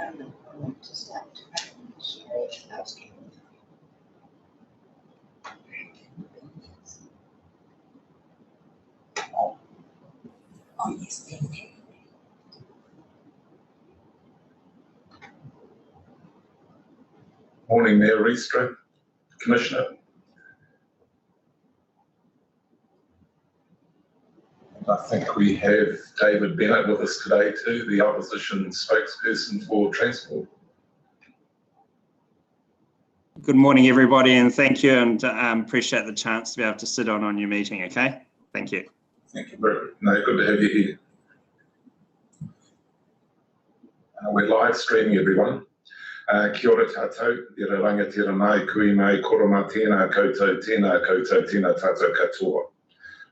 I'm going to start sharing housekeeping. Oh, yes, thank you. Morning, Mayor Riestra, Commissioner. I think we have David Bennett with us today too, the opposition spokesperson for transport. Good morning, everybody, and thank you, and appreciate the chance to be able to sit on your meeting, okay? Thank you. Thank you very much. No, good to have you here. We're live streaming, everyone. Kia ora tātou, I ranga tira mai, kui mai, koroma tēnā koutou, tēnā tātou katoa.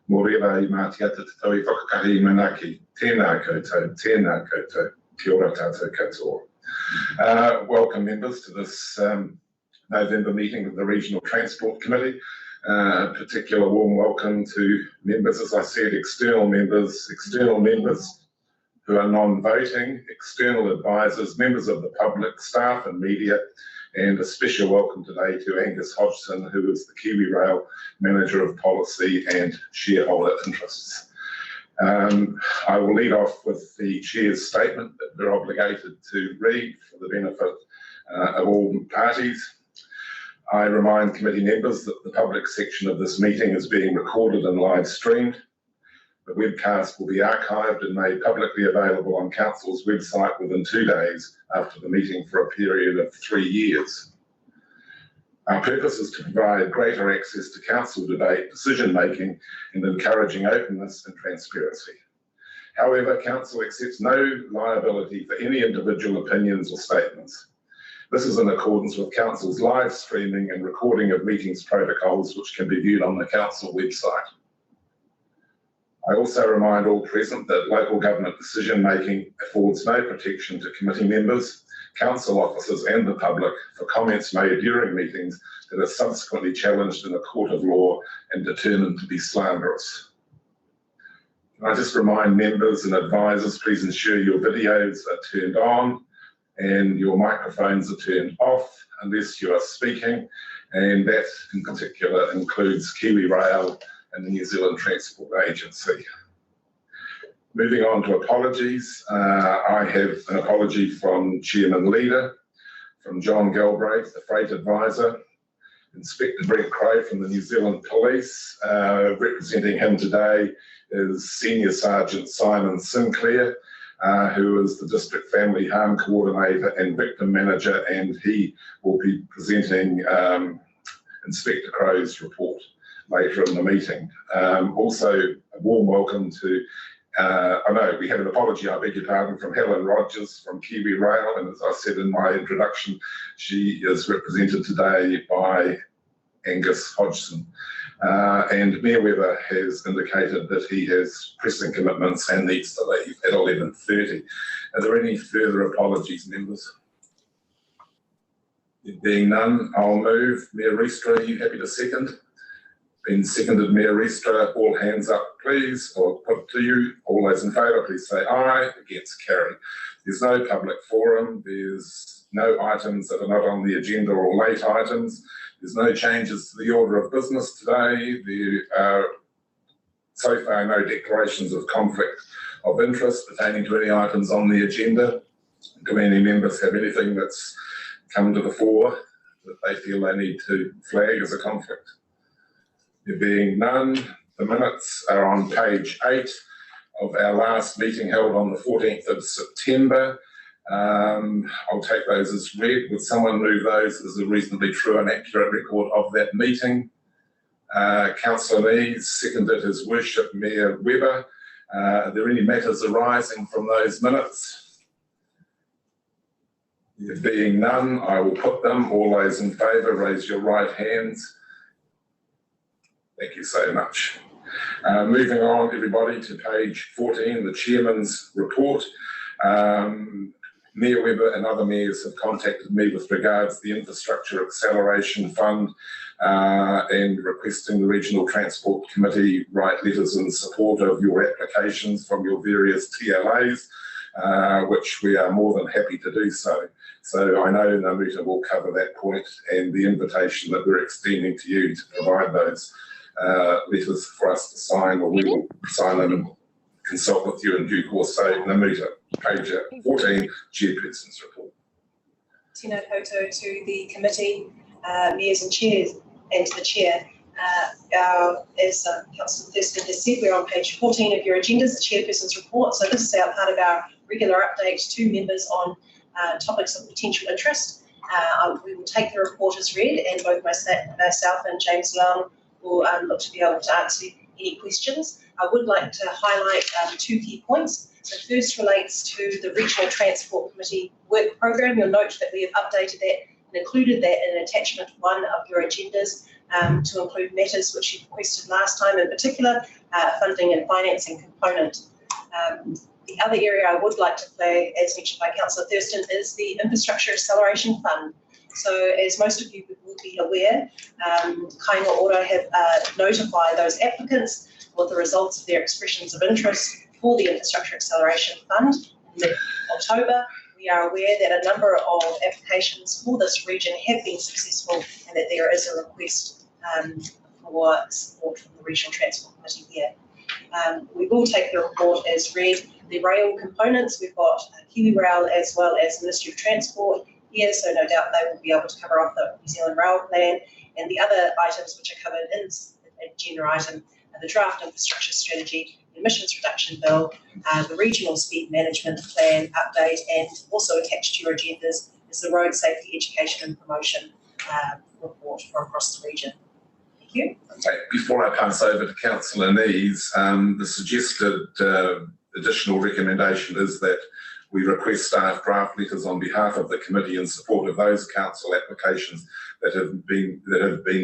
Mō rewa I mātiata te tau I whakakahi I manaki, tēnā koutou, kia ora tātou katoa. Welcome members to this November meeting of the Regional Transport Committee. A particular warm welcome to members, as I said, external members who are non-voting, external advisors, members of the public, staff and media, and a special welcome today to Angus Hodgson, who is the Kiwi Rail Manager of Policy and Shareholder Interests. I will lead off with the Chair's statement that we're obligated to read for the benefit of all parties. I remind committee members that the public section of this meeting is being recorded and live streamed. The webcast will be archived and made publicly available on Council's website within 2 days after the meeting for a period of 3 years. Our purpose is to provide greater access to Council debate, decision making and encouraging openness and transparency. However, Council accepts no liability for any individual opinions or statements. This is in accordance with Council's live streaming and recording of meetings protocols, which can be viewed on the Council website. I also remind all present that local government decision making affords no protection to committee members, council officers and the public for comments made during meetings that are subsequently challenged in a court of law and determined to be slanderous. Can I just remind members and advisors, please ensure your videos are turned on and your microphones are turned off unless you are speaking, and that in particular includes Kiwi Rail and the New Zealand Transport Agency. Moving on to apologies, I have an apology from Chairman Leader, from John Galbraith, the Freight Advisor, Inspector Brent Crowe from the New Zealand Police. Representing him today is Senior Sergeant Simon Sinclair, who is the District Family Harm Coordinator and Victim Manager, and he will be presenting Inspector Crowe's report later in the meeting. Also, a warm welcome to, we have an apology, I beg your pardon, from Helen Rogers from Kiwi Rail, and as I said in my introduction, she is represented today by Angus Hodgson. And Mayor Webber has indicated that he has pressing commitments and needs to leave at 11:30. Are there any further apologies, members? There being none, I'll move. Mayor Riestra, are you happy to second? Been seconded, Mayor Riestra. All hands up, please, or put to you. All those in favour, please say aye. Against, carry. There's no public forum. There's no items that are not on the agenda or late items. There's no changes to the order of business today. There are so far no declarations of conflict of interest pertaining to any items on the agenda. Do any members have anything that's come to the fore that they feel they need to flag as a conflict? There being none, the minutes are on page 8 of our last meeting held on the 14th of September. I'll take those as read. Would someone move those as a reasonably true and accurate record of that meeting? Councillor Nees, seconded His Worship Mayor Webber. Are there any matters arising from those minutes? There being none, I will put them. All those in favour, raise your right hands. Thank you so much. Moving on, everybody, to page 14, the Chairman's report. Mayor Webber and other mayors have contacted me with regards to the Infrastructure Acceleration Fund and requesting the Regional Transport Committee write letters in support of your applications from your various TLAs. which we are more than happy to do so. So I know Namuta will cover that point, and the invitation that we're extending to you to provide those letters for us to sign, or we will sign them and consult with you in due course. So Namuta, page 14, Chairperson's report. Tēnā koutou to the committee, mayors and chairs, and to the chair. As Councillor Thurston has said, we're on page 14 of your agendas, the Chairperson's report. So this is part of our regular update to members on topics of potential interest. We will take the report as read, and both myself and James Long will look to be able to answer any questions. I would like to highlight 2 key points. So first relates to the Regional Transport Committee work program. You'll note that we have updated that and included that in attachment 1 of your agendas to include matters which you requested last time, in particular funding and financing component. The other area I would like to flag, as mentioned by Councillor Thurston, is the Infrastructure Acceleration Fund. So as most of you will be aware, Kainga Ora have notified those applicants with the results of their expressions of interest for the Infrastructure Acceleration Fund in mid-October. We are aware that a number of applications for this region have been successful, and that there is a request for support from the Regional Transport Committee here. We will take the report as read. The rail components, we've got Kiwi Rail as well as Ministry of Transport here, so no doubt they will be able to cover off the New Zealand Rail Plan, and the other items which are covered in agenda item are the draft infrastructure strategy, the emissions reduction bill, the regional speed management plan update, and also attached to your agendas is the road safety education and promotion report from across the region. Thank you. Okay, before I pass over to Councillor Nees, the suggested additional recommendation is that we request staff draft letters on behalf of the committee in support of those council applications that have been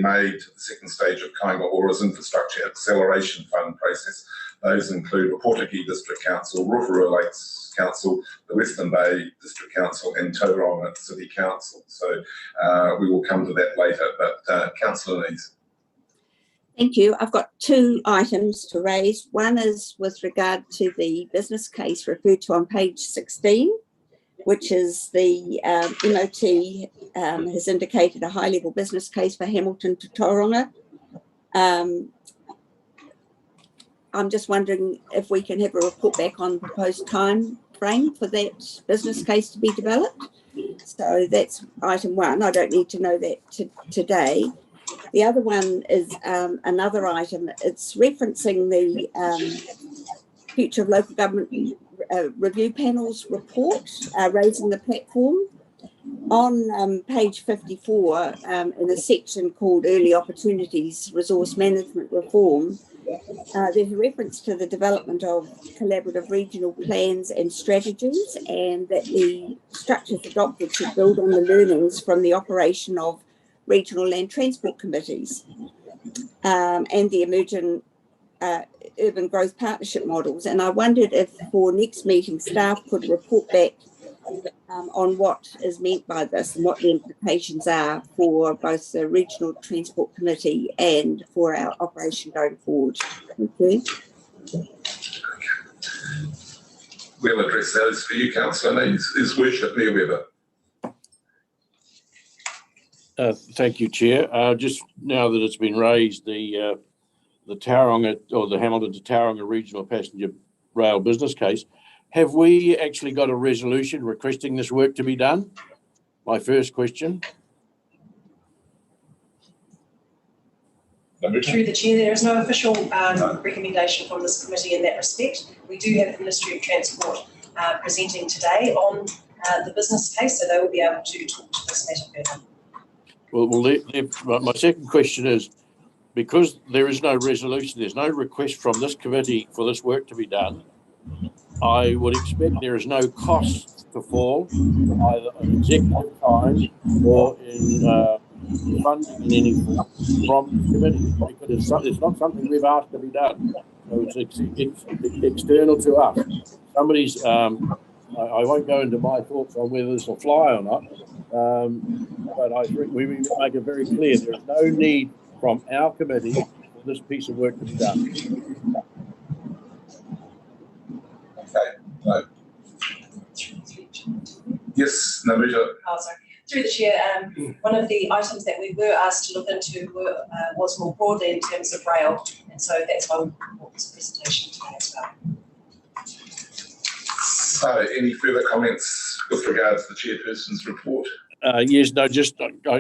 made to the second stage of Kainga Ora's Infrastructure Acceleration Fund process. Those include Reportiki District Council, Rotorua Lakes Council, the Western Bay District Council, and Tauranga City Council. So we will come to that later, but Councillor Nees. Thank you. I've got 2 items to raise. One is with regard to the business case referred to on page 16, which is the MOT has indicated a high-level business case for Hamilton to Tauranga. I'm just wondering if we can have a report back on the proposed time frame for that business case to be developed. So that's item 1. I don't need to know that today. The other one is another item. It's referencing the Future of Local Government Review Panel's report, Raising the Platform. On page 54, in a section called Early Opportunities Resource Management Reform, there's a reference to the development of collaborative regional plans and strategies, and that the structures adopted should build on the learnings from the operation of regional land transport committees and the emergent urban growth partnership models. And I wondered if for next meeting staff could report back on what is meant by this and what the implications are for both the Regional Transport Committee and for our operation going forward. Thank you. We'll address those for you, Councillor Nees. His Worship Mayor Weber. Thank you, Chair. Just now that it's been raised, the Tauranga or the Hamilton to Tauranga Regional Passenger Rail business case, have we actually got a resolution requesting this work to be done? My first question. Through the chair, there is no official recommendation from this committee in that respect. We do have the Ministry of Transport presenting today on the business case, so they will be able to talk to this matter further. Well, my second question is, because there is no resolution, there's no request from this committee for this work to be done, I would expect there is no cost to fall, either in executive time or in funding in any form from the committee, because it's not something we've asked to be done. So it's external to us. Somebody's, I won't go into my thoughts on whether this will fly or not, but I think we make it very clear there is no need from our committee for this piece of work to be done. Okay. No. Yes, Namuja. Oh, sorry. Through the chair, one of the items that we were asked to look into was more broadly in terms of rail, and so that's why we brought this presentation today as well. So, any further comments with regards to the chairperson's report? Yes, no, just,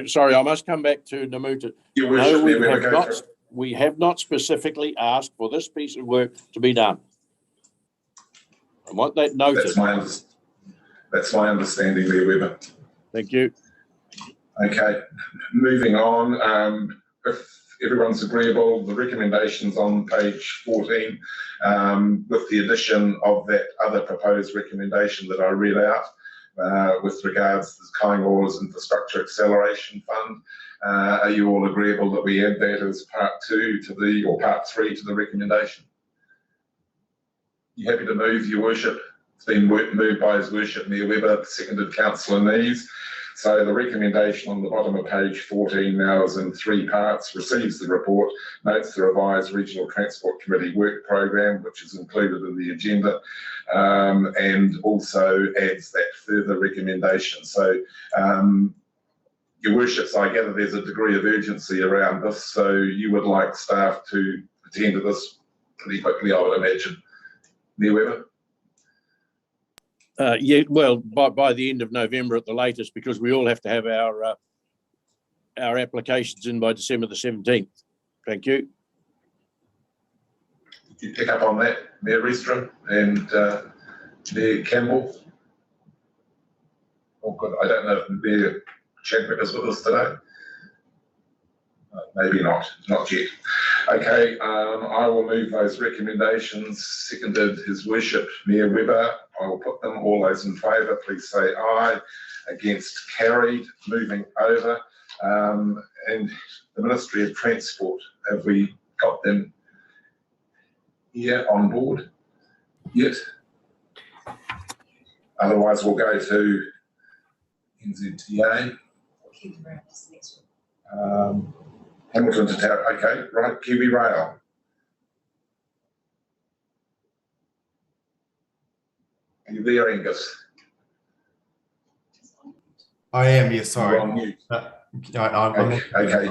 sorry, I must come back to Namuta. Your worship, No, we have not specifically asked for this piece of work to be done. I want that noted. That's my understanding there, Weber. Thank you. Okay, moving on. If everyone's agreeable, the recommendations on page 14, with the addition of that other proposed recommendation that I read out, with regards to the Kaingoa's Infrastructure Acceleration Fund. Are you all agreeable that we add that as part 2 to the, or part 3 to the recommendation? You happy to move, your worship? It's been moved by His Worship Mayor Webber, seconded Councillor Nees. So the recommendation on the bottom of page 14 now is in 3 parts: receives the report, notes the revised Regional Transport Committee work programme, which is included in the agenda, and also adds that further recommendation. So, your worships, I gather there's a degree of urgency around this, so you would like staff to attend to this pretty quickly, I would imagine. Mayor Webber? Yeah, well, by the end of November at the latest, because we all have to have our applications in by December the 17th. Thank you. Did you pick up on that, Mayor Restrom and Mayor Campbell? Oh, good. I don't know if Mayor Chadwick is with us today. Maybe not yet. Okay, I will move those recommendations. Seconded His Worship Mayor Webber. I will put them. All those in favour, please say aye. Against, carried. Moving over. And the Ministry of Transport, have we got them here on board yet? Otherwise, we'll go to NZTA. Hamilton to Tauranga, okay, right, Kiwi Rail. Are you there, Angus? I am, yes, sorry. You're on mute. Okay.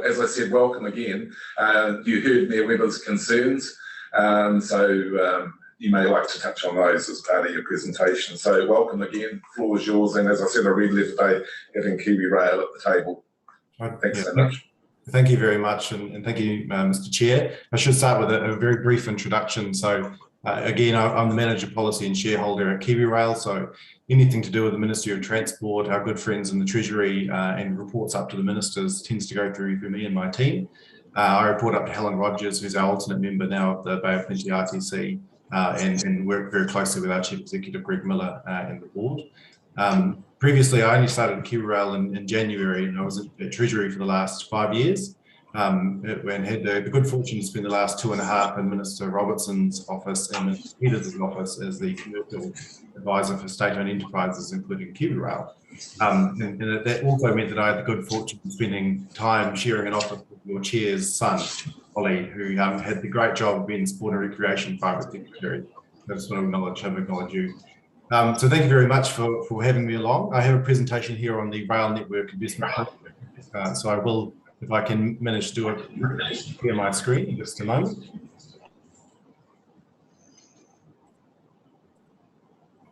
As I said, welcome again. You heard Mayor Webber's concerns, so you may like to touch on those as part of your presentation. So welcome again, floor is yours, and as I said, I read there today, having Kiwi Rail at the table. Thanks so much. Thank you very much, and thank you, Mr. Chair. I should start with a very brief introduction. So, again, I'm the Manager Policy and Shareholder at Kiwi Rail. So, anything to do with the Ministry of Transport, our good friends in the Treasury, and reports up to the ministers tends to go through me and my team. I report up to Helen Rogers, who's our alternate member now of the Bay of Plenty RTC, and work very closely with our Chief Executive, Greg Miller, and the board. Previously, I only started at Kiwi Rail in January, and I was at Treasury for the last 5 years, and had the good fortune to spend the last 2.5 in Minister Robertson's office and Minister Peters' office as the commercial advisor for state-owned enterprises, including Kiwi Rail. And that also meant that I had the good fortune of spending time sharing an office with your chair's son, Ollie, who had the great job of being Sport and Recreation Private Secretary. I just want to acknowledge you. So thank you very much for having me along. I have a presentation here on the rail network investment. So I will, if I can manage to do it, share my screen in just a moment.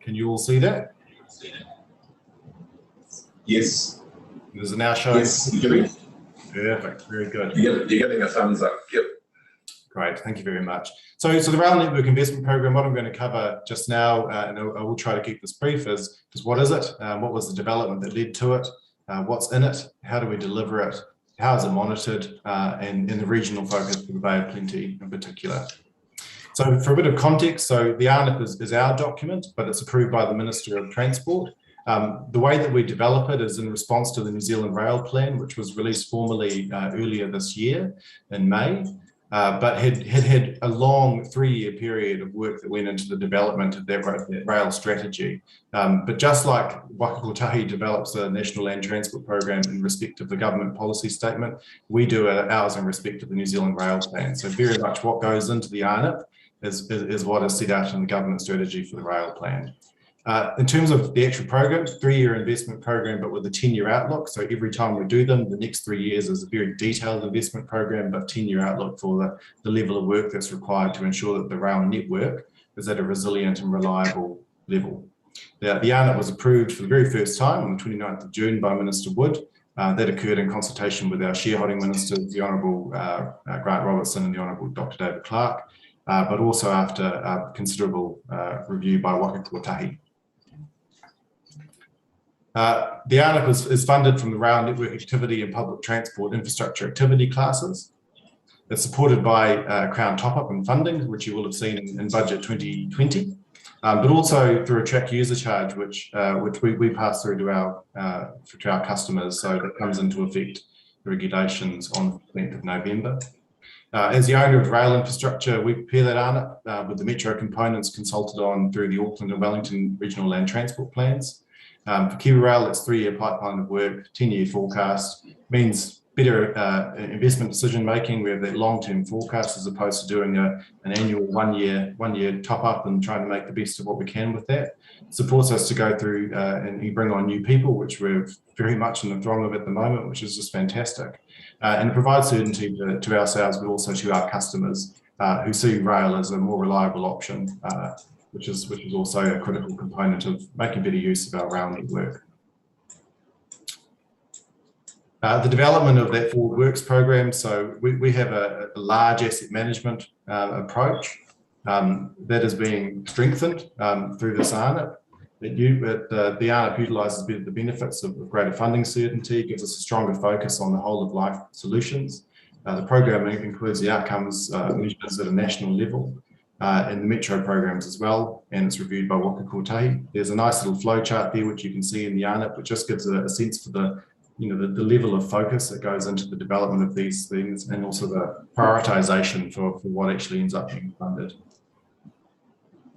Can you all see that? Yes. Is it now showing? Yes. Perfect. Very good. You're getting a thumbs up. Yep. Great, thank you very much. So the Rail Network Investment Program, what I'm going to cover just now, and I will try to keep this brief, is what is it? What was the development that led to it? What's in it? How do we deliver it? How is it monitored? And the regional focus for the Bay of Plenty in particular. So for a bit of context, so the RNIP is our document, but it's approved by the Minister of Transport. The way that we develop it is in response to the New Zealand Rail Plan, which was released formally earlier this year in May. But had a long 3-year period of work that went into the development of that rail strategy. But just like Waka Kotahi develops a National Land Transport Program in respect of the government policy statement, we do ours in respect of the New Zealand Rail Plan. So very much what goes into the RNIP is what is set out in the government strategy for the rail plan. In terms of the actual program, 3-year investment program, but with a 10-year outlook. So every time we do them, the next 3 years is a very detailed investment program, but 10-year outlook for the level of work that's required to ensure that the rail network is at a resilient and reliable level. The ARNIP was approved for the very first time on the 29th of June by Minister Wood. That occurred in consultation with our shareholding ministers, the Honourable Grant Robertson and the Honourable Dr. David Clark, but also after considerable review by Waka Kotahi. The ARNIP is funded from the Rail Network Activity and Public Transport Infrastructure Activity classes. It's supported by Crown top-up and funding, which you will have seen in Budget 2020, but also through a track user charge, which we pass through to our customers. So that comes into effect, the regulations on the 15th of November. As the owner of rail infrastructure, we prepare that ARNIP with the metro components consulted on through the Auckland and Wellington Regional Land Transport Plans. For Kiwi Rail, it's 3-year pipeline of work, 10-year forecast, means better investment decision making. We have that long-term forecast as opposed to doing an annual one year top up and trying to make the best of what we can with that. It supports us to go through and bring on new people, which we're very much in the throng of at the moment, which is just fantastic. And it provides certainty to ourselves, but also to our customers who see rail as a more reliable option, which is also a critical component of making better use of our rail network. The development of that Forward Works program, so we have a large asset management approach that is being strengthened through this ARNIP. The ARNIP utilises the benefits of greater funding certainty, gives us a stronger focus on the whole of life solutions. The program includes the outcomes measures at a national level and the metro programs as well, and it's reviewed by Waka Kotahi. There's a nice little flow chart there which you can see in the ARNIP, which just gives a sense for the level of focus that goes into the development of these things, and also the prioritisation for what actually ends up being funded.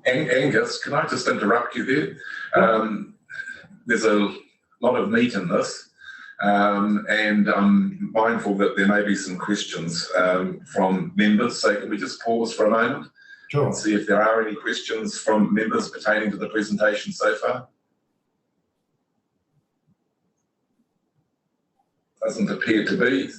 Angus, can I just interrupt you there? There's a lot of meat in this, and I'm mindful that there may be some questions from members, so can we just pause for a moment? Sure. And see if there are any questions from members pertaining to the presentation so far? Doesn't appear to be.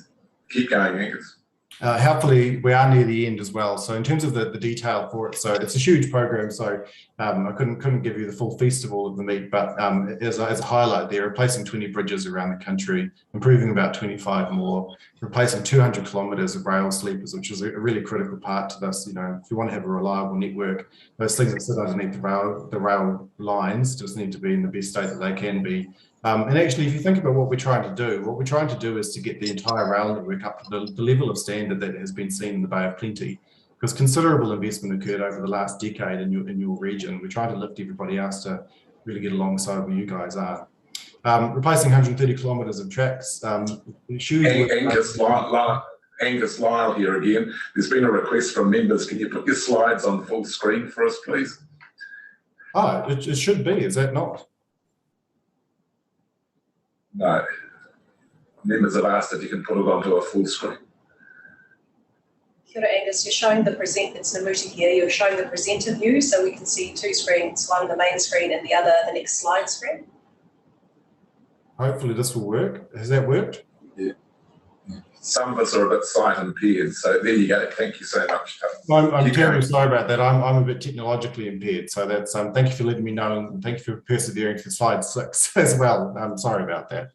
Keep going, Angus. Helpfully, we are near the end as well. So in terms of the detail for it, so it's a huge program. So I couldn't give you the full feast of all of the meat, but as a highlight there, replacing 20 bridges around the country, improving about 25 more, replacing 200 kilometres of rail sleepers, which is a really critical part to this. You know, if you want to have a reliable network, those things that sit underneath the rail lines just need to be in the best state that they can be. And actually, if you think about what we're trying to do is to get the entire rail network up to the level of standard that has been seen in the Bay of Plenty, because considerable investment occurred over the last decade in your region. We're trying to lift everybody else to really get alongside where you guys are. Replacing 130 kilometres of tracks. Angus Lyle here again. There's been a request from members. Can you put your slides on full screen for us, please? Oh, it should be, is that not? No. Members have asked if you can put it onto a full screen. Kia ora, Angus, you're showing the it's Namuta here, you're showing the presenter view, so we can see two screens, one the main screen and the other the next slide screen. Hopefully this will work. Has that worked? Yeah. Some of us are a bit sight impaired, so there you go. Thank you so much. I'm terribly sorry about that. I'm a bit technologically impaired, so that's thank you for letting me know, and thank you for persevering for slide 6 as well. I'm sorry about that.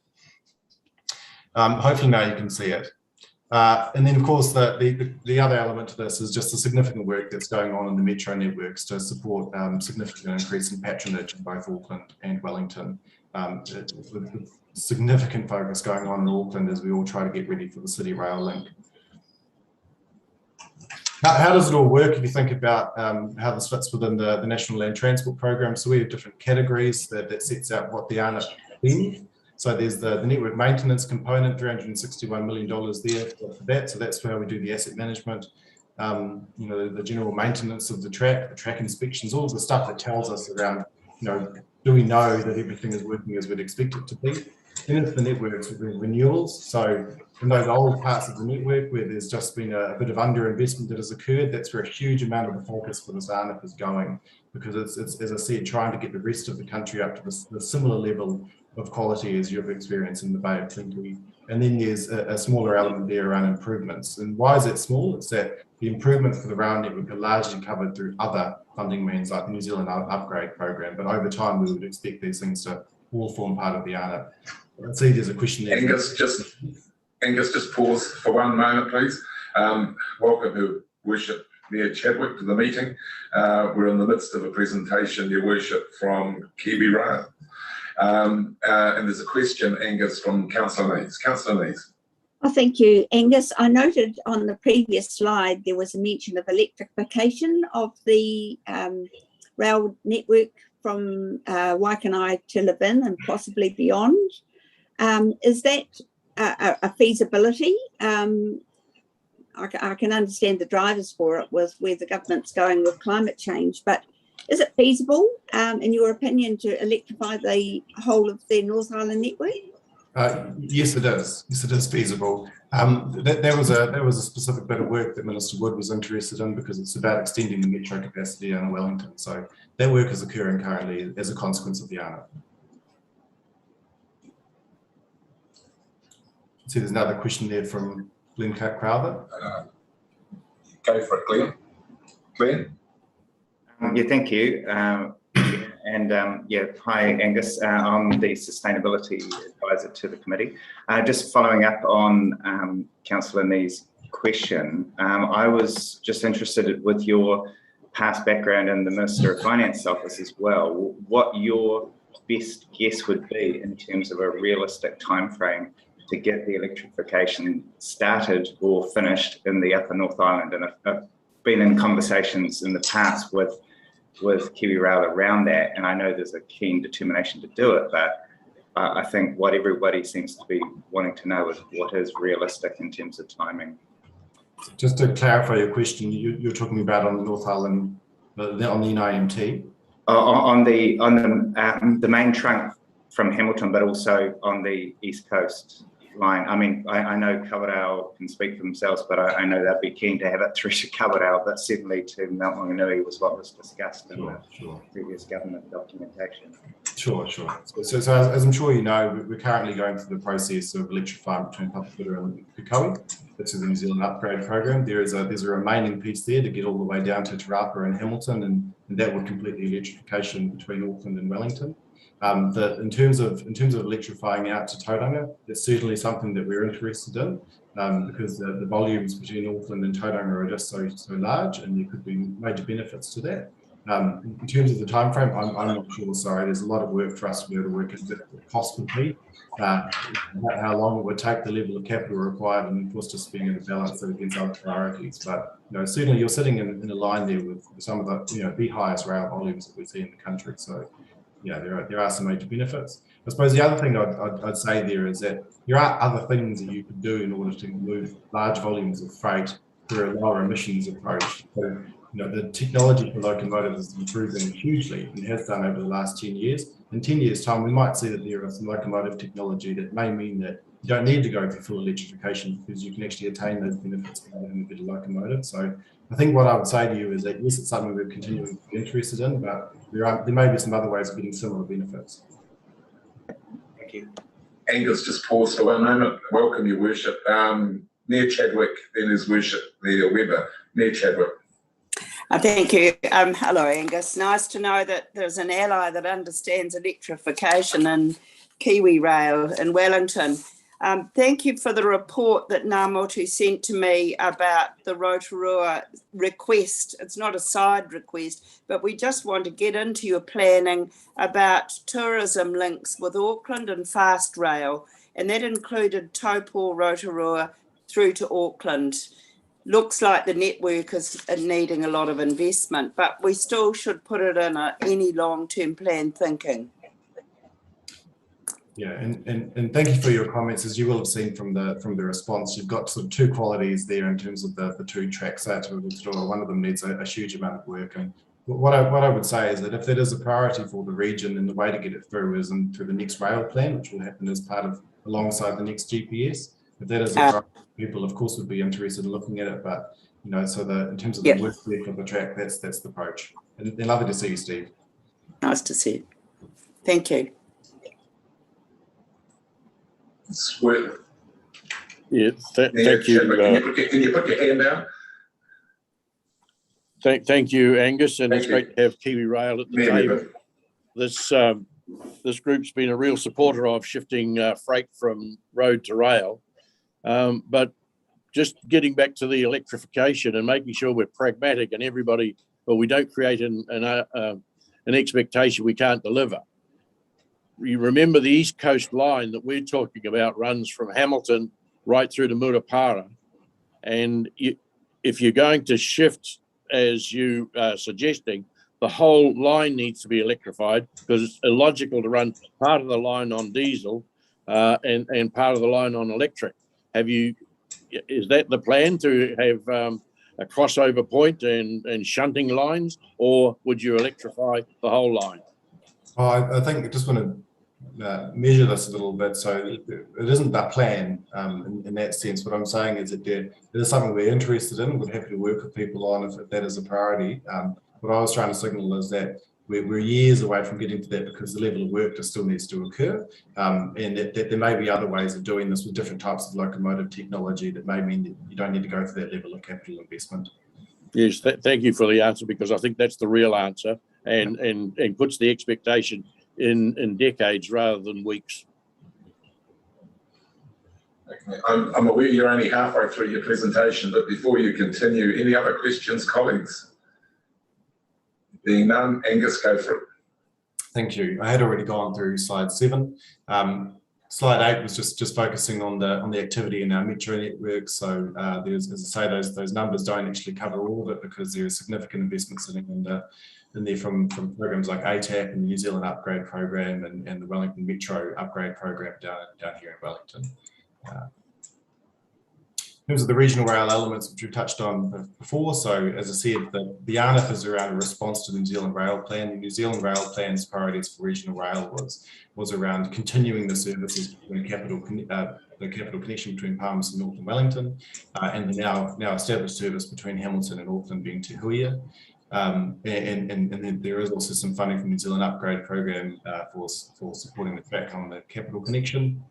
Hopefully now you can see it. And then of course the other element to this is just the significant work that's going on in the metro networks to support significant increase in patronage in both Auckland and Wellington. With significant focus going on in Auckland as we all try to get ready for the City Rail link. How does it all work if you think about how this fits within the National Land Transport Program? So we have different categories that sets out what the ARNIP is. So there's the network maintenance component, $361 million there for that. So that's where we do the asset management, the general maintenance of the track inspections, all of the stuff that tells us around, do we know that everything is working as we'd expect it to be? Then it's the networks renewals. So in those old parts of the network where there's just been a bit of underinvestment that has occurred, that's where a huge amount of the focus for this ARNIP is going. because it's as I said, trying to get the rest of the country up to the similar level of quality as you've experienced in the Bay of Plenty. And then there's a smaller element there around improvements. And why is that small? It's that the improvements for the rail network are largely covered through other funding means like the New Zealand Upgrade Program. But over time, we would expect these things to all form part of the ARNIP. I see there's a question there. Angus, just pause for one moment, please. Welcome Her Worship Mayor Chadwick to the meeting. We're in the midst of a presentation, Your Worship, from Kiwi Rail. And there's a question, Angus, from Councillor Nees. Councillor Nees. Oh, thank you, Angus. I noted on the previous slide there was a mention of electrification of the rail network from Waikanae to Levin and possibly beyond. Is that a feasibility? I can understand the drivers for it with where the government's going with climate change, but is it feasible, in your opinion, to electrify the whole of the North Island network? Yes, it is. Yes, it is feasible. There was a specific bit of work that Minister Wood was interested in because it's about extending the metro capacity down to Wellington. So that work is occurring currently as a consequence of the ARNIP. See, there's another question there from Glenn Crowther. Go for it, Glenn. Glenn? Yeah, thank you. Hi Angus, I'm the Sustainability Advisor to the committee. Just following up on Councillor Nee's question, I was just interested with your past background in the Minister of Finance office as well, what your best guess would be in terms of a realistic timeframe to get the electrification started or finished in the Upper North Island. And I've been in conversations in the past with Kiwi Rail around that, and I know there's a keen determination to do it, but I think what everybody seems to be wanting to know is what is realistic in terms of timing. Just to clarify your question, you're talking about on the North Island, on the NIMT? On the main trunk from Hamilton, but also on the East Coast line. I mean, I know Kawerau can speak for themselves, but I know they'd be keen to have it through to Kawerau, but certainly to Mount Wanganui was what was discussed in the previous government documentation. Sure. So as I'm sure you know, we're currently going through the process of electrifying between Papakura and Pukekohe. That's the New Zealand Upgrade Program. There's a remaining piece there to get all the way down to Te Rapa and Hamilton, and that would complete the electrification between Auckland and Wellington. In terms of electrifying out to Tauranga, that's certainly something that we're interested in because the volumes between Auckland and Tauranga are just so large, and there could be major benefits to that. In terms of the time frame, I'm not sure. Sorry, there's a lot of work for us to be able to work out what the cost would be, how long it would take, the level of capital required, and of course just being able to balance it against other priorities. But certainly you're sitting in a line there with some of the highest rail volumes that we see in the country. So yeah, there are some major benefits. I suppose the other thing I'd say there is that there are other things that you could do in order to move large volumes of freight through a lower emissions approach. So, the technology for locomotives is improving hugely and has done over the last 10 years. In 10 years' time, we might see that there is some locomotive technology that may mean that you don't need to go for full electrification because you can actually attain those benefits by having a better locomotive. So I think what I would say to you is that yes, it's something we're continuing to be interested in, but there may be some other ways of getting similar benefits. Thank you. Angus, just pause for one moment. Welcome, Your Worship. Mayor Chadwick, then His Worship Mayor Webber. Mayor Chadwick. Thank you. Hello, Angus. Nice to know that there's an ally that understands electrification in Kiwi Rail in Wellington. Thank you for the report that Ngā Motu sent to me about the Rotorua request. It's not a side request, but we just want to get into your planning about tourism links with Auckland and fast rail, and that included Taupo Rotorua through to Auckland. Looks like the network is needing a lot of investment, but we still should put it in any long-term plan thinking. Yeah, and thank you for your comments. As you will have seen from the response, you've got sort of two qualities there in terms of the two tracks out to Rotorua. One of them needs a huge amount of work, and what I would say is that if that is a priority for the region, and the way to get it through is through the next rail plan, which will happen as part of alongside the next GPS. If that is a priority, people of course would be interested in looking at it, but in terms of the work there for the track, that's the approach. And lovely to see you, Steve. Nice to see you. Thank you. Yeah, thank you. Can you put your hand down? Thank you, Angus, and Thank it's you. great to have Kiwi Rail at the table. This group's been a real supporter of shifting freight from road to rail, but just getting back to the electrification and making sure we're pragmatic and everybody, well, we don't create an expectation we can't deliver. You remember the East Coast line that we're talking about runs from Hamilton right through to Murupara, and if you're going to shift as you are suggesting, the whole line needs to be electrified, because it's illogical to run part of the line on diesel and part of the line on electric. Is that the plan, to have a crossover point and shunting lines, or would you electrify the whole line? I think I just want to measure this a little bit. So it isn't that plan in that sense. What I'm saying is that it is something we're interested in. We're happy to work with people on if that is a priority. What I was trying to signal is that we're years away from getting to that, because the level of work just still needs to occur, and that there may be other ways of doing this with different types of locomotive technology that may mean that you don't need to go to that level of capital investment. Yes, thank you for the answer, because I think that's the real answer, and puts the expectation in decades rather than weeks. Okay. I'm aware you're only halfway through your presentation, but before you continue, any other questions, colleagues? Being none, Angus, go for it. Thank you. I had already gone through slide 7. Slide 8 was just focusing on the activity in our metro network. So there's, as I say, those numbers don't actually cover all of it, because there is significant investment sitting in there from programs like ATAP and the New Zealand Upgrade Program and the Wellington Metro Upgrade Program down here in Wellington. In terms of the regional rail elements, which we've touched on before, so as I said, the ARNIF is around a response to the New Zealand Rail Plan. The New Zealand Rail Plan's priorities for regional rail was around continuing the services between the capital connection between Palmerston North and Wellington, and the now established service between Hamilton and Auckland being Te Huia. And then there is also some funding from the New Zealand Upgrade Program for supporting the track on the capital connection.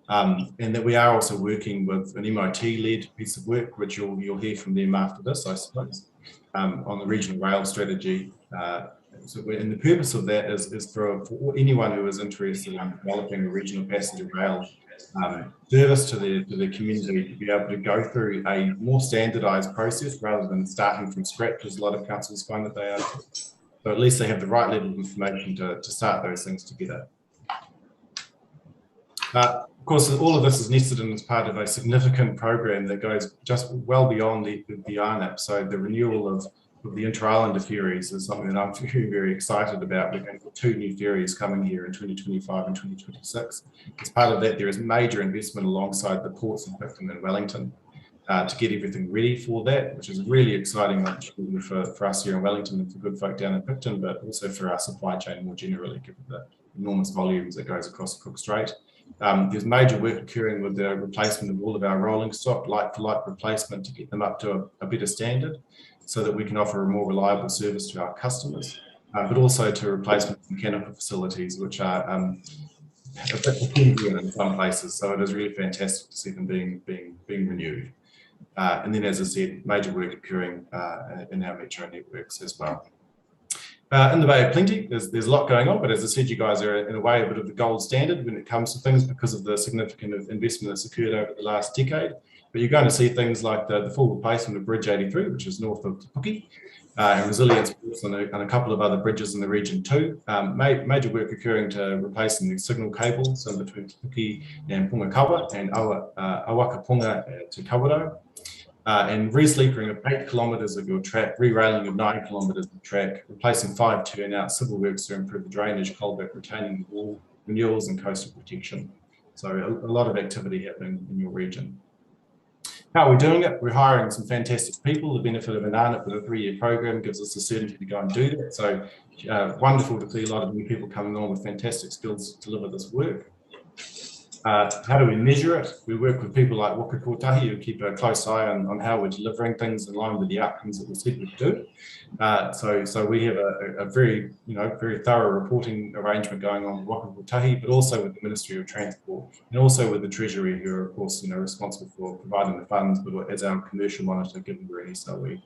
And that we are also working with an MIT-led piece of work, which you'll hear from them after this, I suppose, on the regional rail strategy. And the purpose of that is for anyone who is interested in developing a regional passenger rail service to the community, to be able to go through a more standardised process rather than starting from scratch, as a lot of councils find that they are. So at least they have the right level of information to start those things together. Of course, all of this is nested in as part of a significant program that goes just well beyond the ARNIP. So the renewal of the inter-islander ferries is something that I'm very, very excited about. We're going to have 2 new ferries coming here in 2025 and 2026. As part of that, there is major investment alongside the ports in Picton and Wellington to get everything ready for that, which is a really exciting opportunity for us here in Wellington and for good folk down in Picton, but also for our supply chain more generally, given the enormous volumes that goes across the Cook Strait. There's major work occurring with the replacement of all of our rolling stock, like-for-like replacement, to get them up to a better standard, so that we can offer a more reliable service to our customers, but also to replacement mechanical facilities, which are a bit peculiar in some places. So it is really fantastic to see them being renewed. And then, as I said, major work occurring in our metro networks as well. In the Bay of Plenty, there's a lot going on, but as I said, you guys are in a way a bit of the gold standard when it comes to things, because of the significant investment that's occurred over the last decade. But you're going to see things like the full replacement of Bridge 83, which is north of Te Puke, and resilience on a couple of other bridges in the region too. Major work occurring to replacing the signal cables in between Te Puke and Pungakawa and Awakapunga to Kawerau. And re-sleepering of 8 kilometres of your track, re-railing of 9 kilometres of track, replacing 5 turnouts, civil works to improve the drainage, culvert, retaining the wall, renewals and coastal protection. So a lot of activity happening in your region. How are we doing it? We're hiring some fantastic people. The benefit of an ARNIP with a 3-year program gives us the certainty to go and do that. So wonderful to see a lot of new people coming on with fantastic skills to deliver this work. How do we measure it? We work with people like Waka Kotahi who keep a close eye on how we're delivering things in line with the outcomes that we said we'd do. So we have a very, very thorough reporting arrangement going on with Waka Kotahi, but also with the Ministry of Transport and also with the Treasury, who are of course, responsible for providing the funds, but as our commercial monitor, given we're an SOE.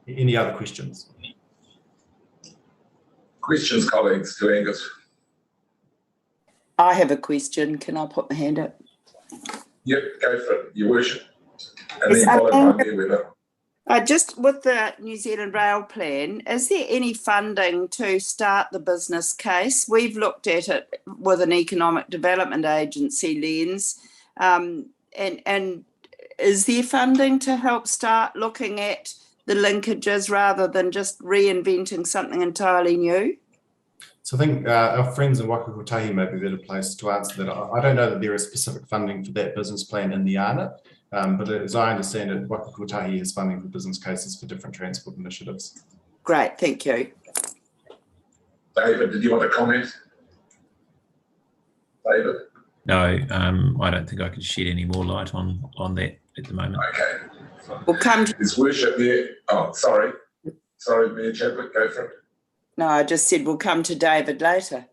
Any other questions? Questions, colleagues, to Angus? I have a question. Can I put my hand up? Yep, go for it, Your Worship. And Yes, then followed by me with it. Just with the New Zealand Rail Plan, is there any funding to start the business case? We've looked at it with an economic development agency lens, and is there funding to help start looking at the linkages rather than just reinventing something entirely new? So I think our friends in Waka Kotahi may be better placed to answer that. I don't know that there is specific funding for that business plan in the ARNA, but as I understand it, Waka Kotahi is funding for business cases for different transport initiatives. Great, thank you. David, did you want to comment? David? No, I don't think I can shed any more light on that at the moment. Okay. We'll come to... His Worship there. Oh, sorry. Sorry, Mayor Chadwick, go for it. No, I just said we'll come to David later.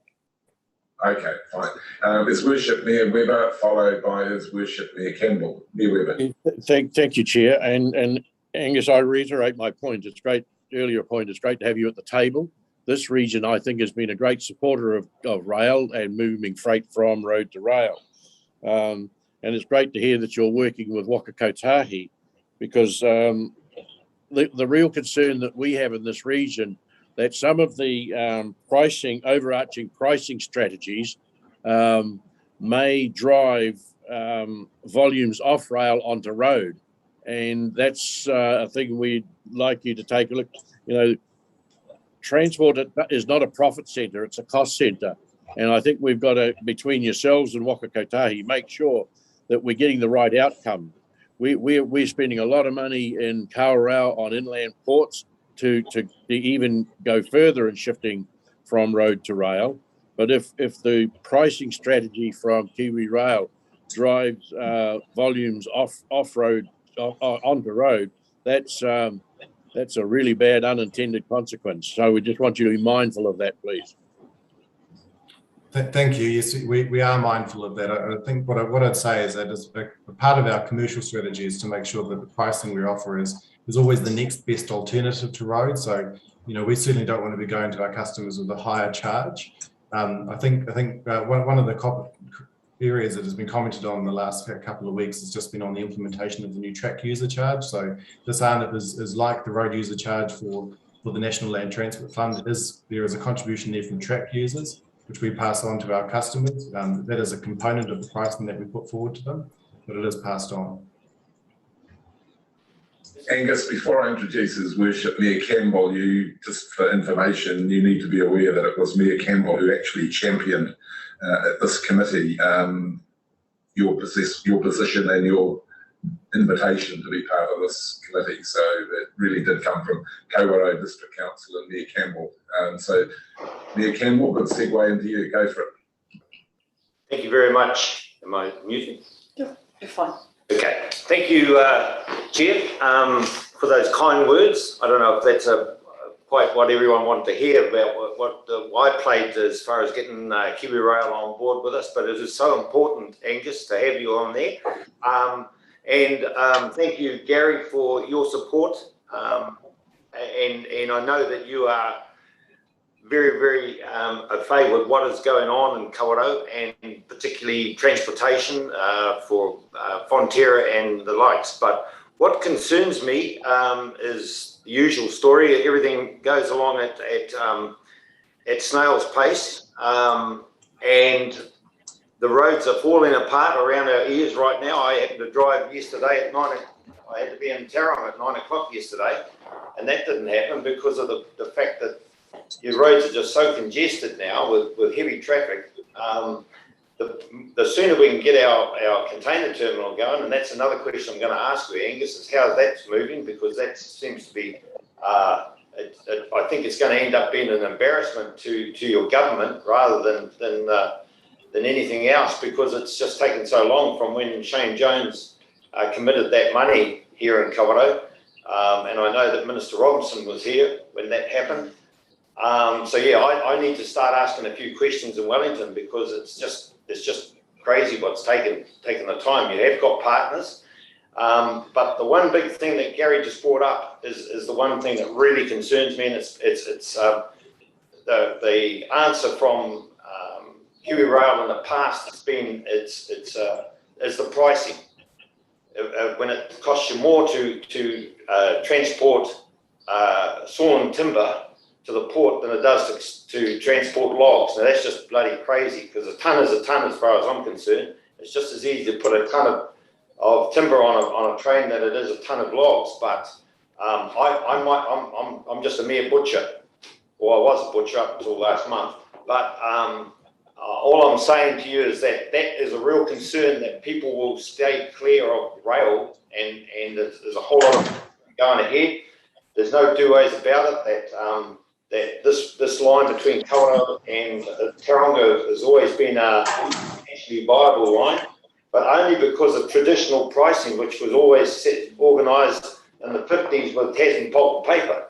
Okay, fine. His Worship Mayor Webber, followed by His Worship Mayor Campbell. Mayor Webber. Thank you, Chair. And Angus, I reiterate my point. It's great, earlier point, it's great to have you at the table. This region, I think, has been a great supporter of rail and moving freight from road to rail. And it's great to hear that you're working with Waka Kotahi, because the real concern that we have in this region, that some of the overarching pricing strategies may drive volumes off rail onto road. And that's a thing we'd like you to take a look. Transport is not a profit centre, it's a cost centre. And I think we've got to, between yourselves and Waka Kotahi, make sure that we're getting the right outcome. We're spending a lot of money in Kawerau on inland ports to even go further in shifting from road to rail. But if the pricing strategy from Kiwi Rail drives volumes off road onto road, that's a really bad unintended consequence. So we just want you to be mindful of that, please. Thank you. Yes, we are mindful of that. I think what I'd say is that as a part of our commercial strategy is to make sure that the pricing we offer is always the next best alternative to road. So, we certainly don't want to be going to our customers with a higher charge. I think one of the areas that has been commented on in the last couple of weeks has just been on the implementation of the new track user charge. So this ARNIP is like the road user charge for the National Land Transport Fund. There is a contribution there from track users, which we pass on to our customers. That is a component of the pricing that we put forward to them, but it is passed on. Angus, before I introduce His Worship Mayor Campbell, just for information, you need to be aware that it was Mayor Campbell who actually championed at this committee your position and your invitation to be part of this committee. So it really did come from Kawerau District Council and Mayor Campbell. So Mayor Campbell, good segue into you. Go for it. Thank you very much. Am I muted? Yeah, you're fine. Okay. Thank you, Chair, for those kind words. I don't know if that's quite what everyone wanted to hear about what I played as far as getting Kiwi Rail on board with us, but it is so important, Angus, to have you on there. And thank you, Gary, for your support. And I know that you are very, very au fait with what is going on in Kawerau, and particularly transportation for Fonterra and the likes. But what concerns me is the usual story. Everything goes along at snail's pace, and the roads are falling apart around our ears right now. I had to drive yesterday at 9. I had to be in Tauranga at 9 o'clock yesterday, and that didn't happen because of the fact that your roads are just so congested now with heavy traffic. The sooner we can get our container terminal going, and that's another question I'm going to ask you, Angus, is how that's moving, because that seems to be a I think it's going to end up being an embarrassment to your government rather than anything else, because it's just taken so long from when Shane Jones committed that money here in Kawerau. And I know that Minister Robinson was here when that happened. So yeah, I need to start asking a few questions in Wellington, because it's just crazy what's taken the time. You have got partners, but the one big thing that Gary just brought up is the one thing that really concerns me, and it's the answer from Kiwi Rail in the past has been is the pricing. When it costs you more to transport sawn timber to the port than it does to transport logs. Now that's just bloody crazy, because a ton is a ton as far as I'm concerned. It's just as easy to put a ton of timber on a train than it is a ton of logs. But I'm just a mere butcher, or I was a butcher up until last month. But all I'm saying to you is that is a real concern, that people will stay clear of rail, and there's a whole lot of going ahead. There's no two ways about it that this line between Kawerau and Tauranga has always been a financially viable line, but only because of traditional pricing, which was always organised in the 50s with Tasman pulp and paper.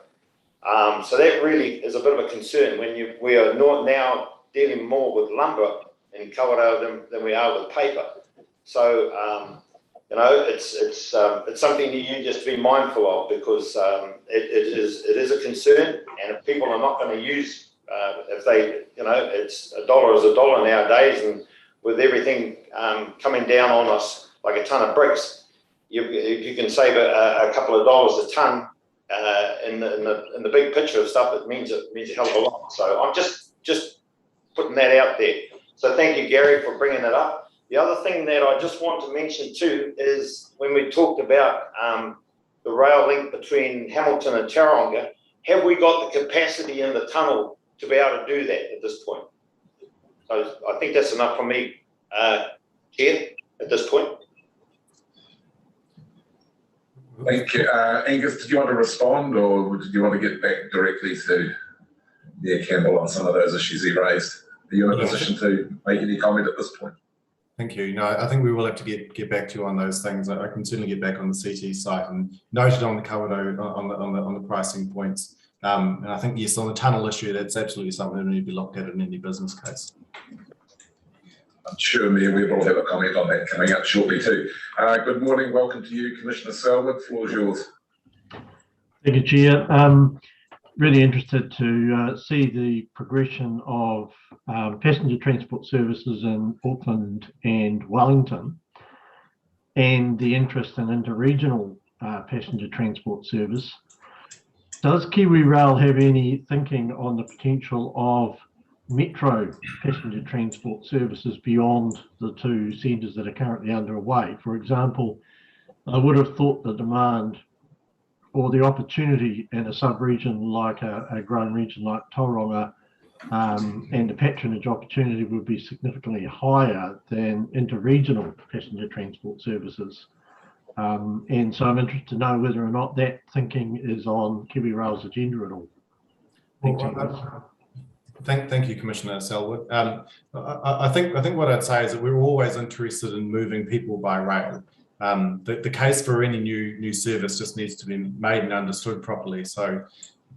So that really is a bit of a concern when we are not now dealing more with lumber in Kawerau than we are with paper. So you know, it's something that you just be mindful of, because it is a concern, and if people are not going to use, if they, you know, it's $1 is $1 nowadays, and with everything coming down on us like a ton of bricks, if you can save a couple of dollars a ton in the big picture of stuff, it means a hell of a lot. So I'm just putting that out there. So thank you, Gary, for bringing it up. The other thing that I just want to mention too is when we talked about the rail link between Hamilton and Tauranga, have we got the capacity in the tunnel to be able to do that at this point? So I think that's enough for me, Chair, at this point. Thank you. Angus, did you want to respond, or did you want to get back directly to Campbell on some of those issues he raised? Are you in a position to make any comment at this point? Thank you. No, I think we will have to get back to you on those things. I can certainly get back on the CT site and noted on the Kawerau on the pricing points. And I think, yes, on the tunnel issue, that's absolutely something that need to be looked at in any business case. I'm sure Mayor Webb will have a comment on that coming up shortly too. Good morning. Welcome to you, Commissioner Selwood. Floor is yours. Thank you, Chair. Really interested to see the progression of passenger transport services in Auckland and Wellington, and the interest in interregional passenger transport service. Does Kiwi Rail have any thinking on the potential of metro passenger transport services beyond the two centres that are currently underway? For example, I would have thought the demand or the opportunity in a sub-region like a growing region like Tauranga, and the patronage opportunity would be significantly higher than interregional passenger transport services. And so I'm interested to know whether or not that thinking is on Kiwi Rail's agenda at all. Thank you, Commissioner Selwood. I think what I'd say is that we're always interested in moving people by rail. The case for any new service just needs to be made and understood properly. So,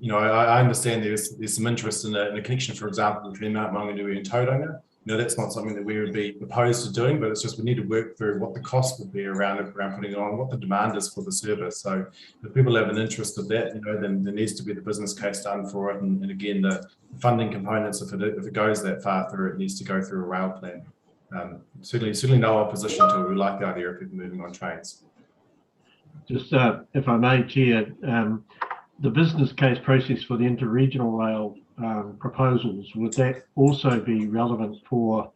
you know, I understand there's some interest in a connection, for example, between Mount Maunganui and Tauranga. You know, that's not something that we would be opposed to doing, but it's just we need to work through what the cost would be around putting it on, what the demand is for the service. So if people have an interest of that, you know, then there needs to be the business case done for it. And again, the funding components, if it goes that far through, it needs to go through a rail plan. Certainly no opposition to it. We like the idea of people moving on trains. Just if I may, Chair, the business case process for the interregional rail proposals, would that also be relevant for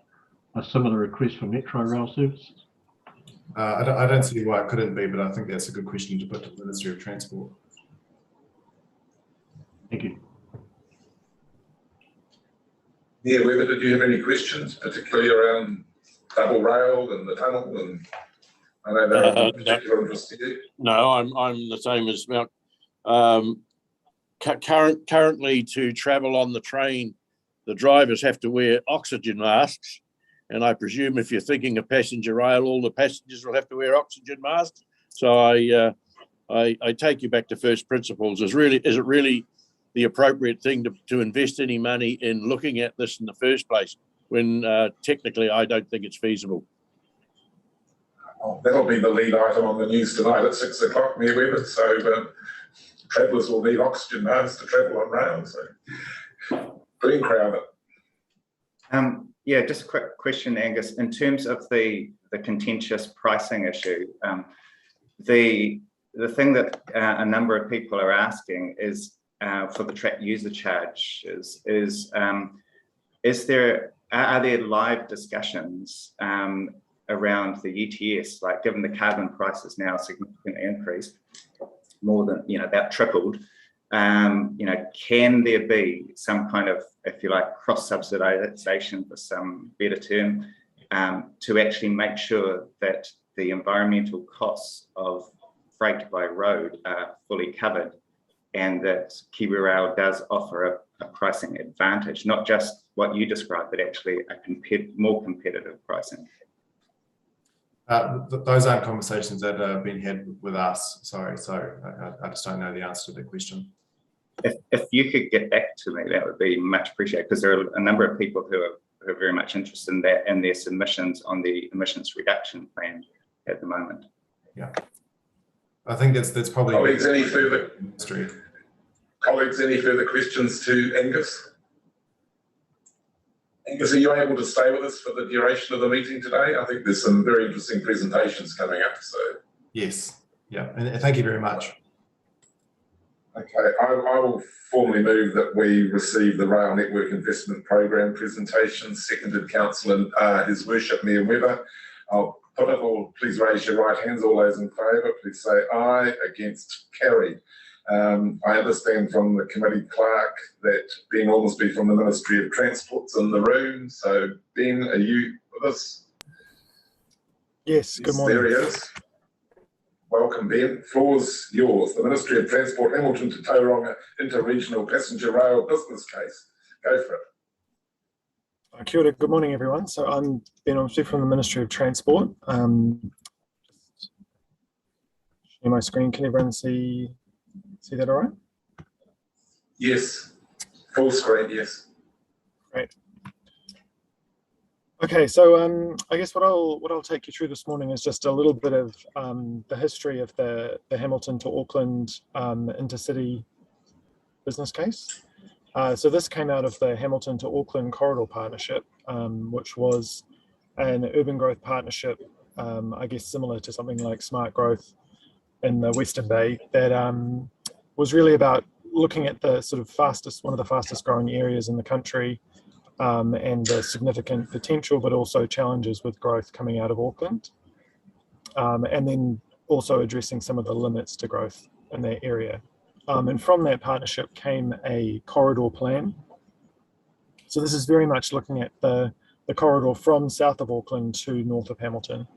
a similar request for metro rail services? I don't see why it couldn't be, but I think that's a good question to put to the Ministry of Transport. Thank you. Yeah, Weber, did you have any questions, particularly around double rail and the tunnel? And I know that particular interest to you. No, I'm the same as Mount. currently to travel on the train, the drivers have to wear oxygen masks. And I presume if you're thinking of passenger rail, all the passengers will have to wear oxygen masks. So I take you back to first principles. Is it really the appropriate thing to invest any money in looking at this in the first place when technically I don't think it's feasible? Oh, that'll be the lead item on the news tonight at 6 o'clock, Mayor Webber. So travellers will need oxygen masks to travel on rail. So pretty crowded. Yeah, just a quick question, Angus. In terms of the contentious pricing issue, the thing that a number of people are asking is for the track user charge are there live discussions around the ETS, like given the carbon prices now significantly increased, more than, about tripled, can there be some kind of, if you like, cross-subsidization for some better term, to actually make sure that the environmental costs of freight by road are fully covered and that KiwiRail does offer a pricing advantage, not just what you described, but actually a more competitive pricing? Those aren't conversations that have been had with us. Sorry, so I just don't know the answer to that question. If you could get back to me, that would be much appreciated, because there are a number of people who are very much interested in that and their submissions on the emissions reduction plan at the moment. Yeah, I think that's probably. Colleagues, any further questions to Angus? Angus, are you able to stay with us for the duration of the meeting today? I think there's some very interesting presentations coming up. So yes, yeah, and thank you very much. Okay, I will formally move that we receive the Rail Network Investment Programme presentation, seconded Councillor His Worship Mayor Webber. I'll put it all, please raise your right hands, all those in favour, please say aye, against carried. I understand from the committee clerk that Ben Ormsby from the Ministry of Transport's in the room. So Ben, are you with us? Yes, good morning. There he is. Welcome, Ben. Floor's yours. The Ministry of Transport, Hamilton to Tauranga Interregional Passenger Rail Business Case. Go for it. Kia ora, good morning, everyone. So I'm Ben Ormsby from the Ministry of Transport. Share my screen. Can everyone see that all right? Yes. Full screen, yes. Great. Okay, so I guess what I'll take you through this morning is just a little bit of the history of the Hamilton to Auckland intercity business case. So this came out of the Hamilton to Auckland Corridor Partnership, which was an urban growth partnership, I guess similar to something like Smart Growth in the Western Bay, that was really about looking at the sort of one of the fastest growing areas in the country, and the significant potential, but also challenges with growth coming out of Auckland, and then also addressing some of the limits to growth in that area. And from that partnership came a corridor plan. So this is very much looking at the corridor from south of Auckland to north of Hamilton,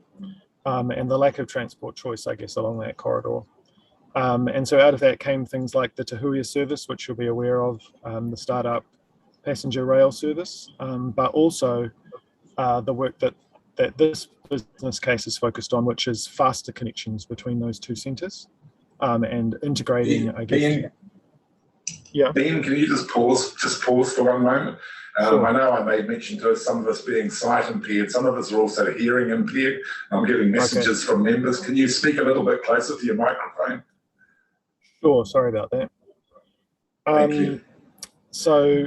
and the lack of transport choice, I guess, along that corridor. And so out of that came things like the Tahuia service, which you'll be aware of, the startup passenger rail service, but also the work that this business case is focused on, which is faster connections between those two centres, and integrating, I guess. Ben, yeah. Ben, can you just pause for one moment? Sure. I know I made mention to some of us being sight impaired, some of us are also hearing impaired. I'm getting messages from members. Can you speak a little bit closer to your microphone? Sure, sorry about that. Thank you. So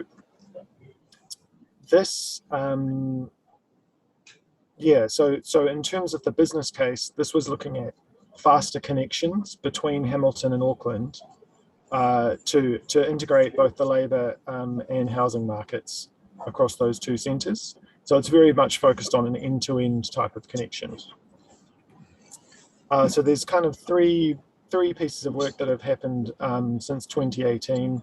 this, so in terms of the business case, this was looking at faster connections between Hamilton and Auckland to integrate both the labour and housing markets across those two centres. So it's very much focused on an end-to-end type of connection. So there's kind of three pieces of work that have happened since 2018.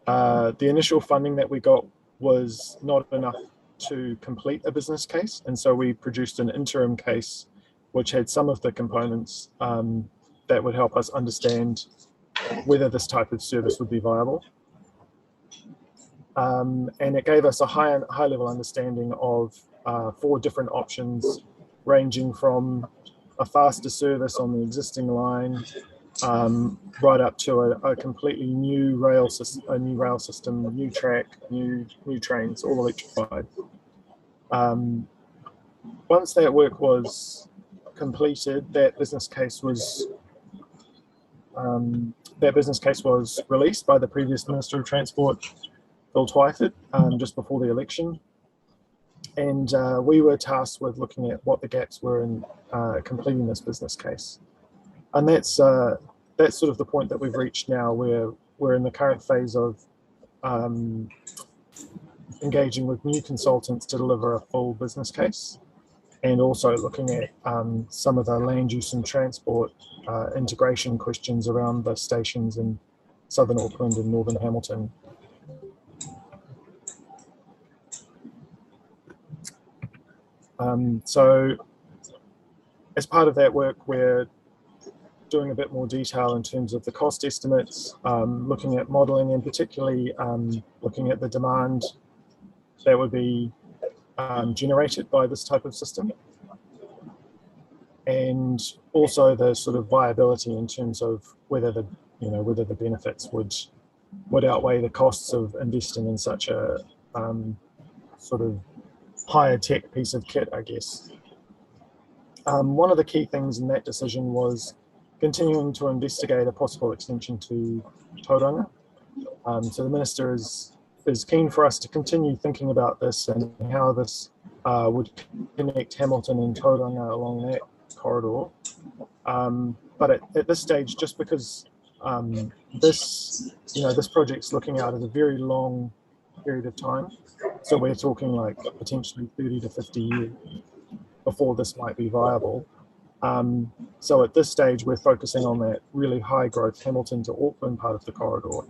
The initial funding that we got was not enough to complete a business case, and so we produced an interim case which had some of the components that would help us understand whether this type of service would be viable. And it gave us a high level understanding of 4 different options, ranging from a faster service on the existing line, right up to a completely new rail system, new track, new trains, all electrified. Once that work was completed, that business case was released by the previous Minister of Transport, Bill Twyford, just before the election. And we were tasked with looking at what the gaps were in completing this business case. And that's sort of the point that we've reached now, where we're in the current phase of engaging with new consultants to deliver a full business case, and also looking at some of the land use and transport integration questions around the stations in southern Auckland and northern Hamilton. So as part of that work, we're doing a bit more detail in terms of the cost estimates, looking at modelling, and particularly looking at the demand that would be generated by this type of system, and also the sort of viability in terms of whether the benefits would outweigh the costs of investing in such a sort of higher tech piece of kit, I guess. One of the key things in that decision was continuing to investigate a possible extension to Tauranga. So the Minister is keen for us to continue thinking about this and how this would connect Hamilton and Tauranga along that corridor. But at this stage, just because this project's looking out at a very long period of time, so we're talking like potentially 30 to 50 years before this might be viable. So at this stage, we're focusing on that really high growth Hamilton to Auckland part of the corridor,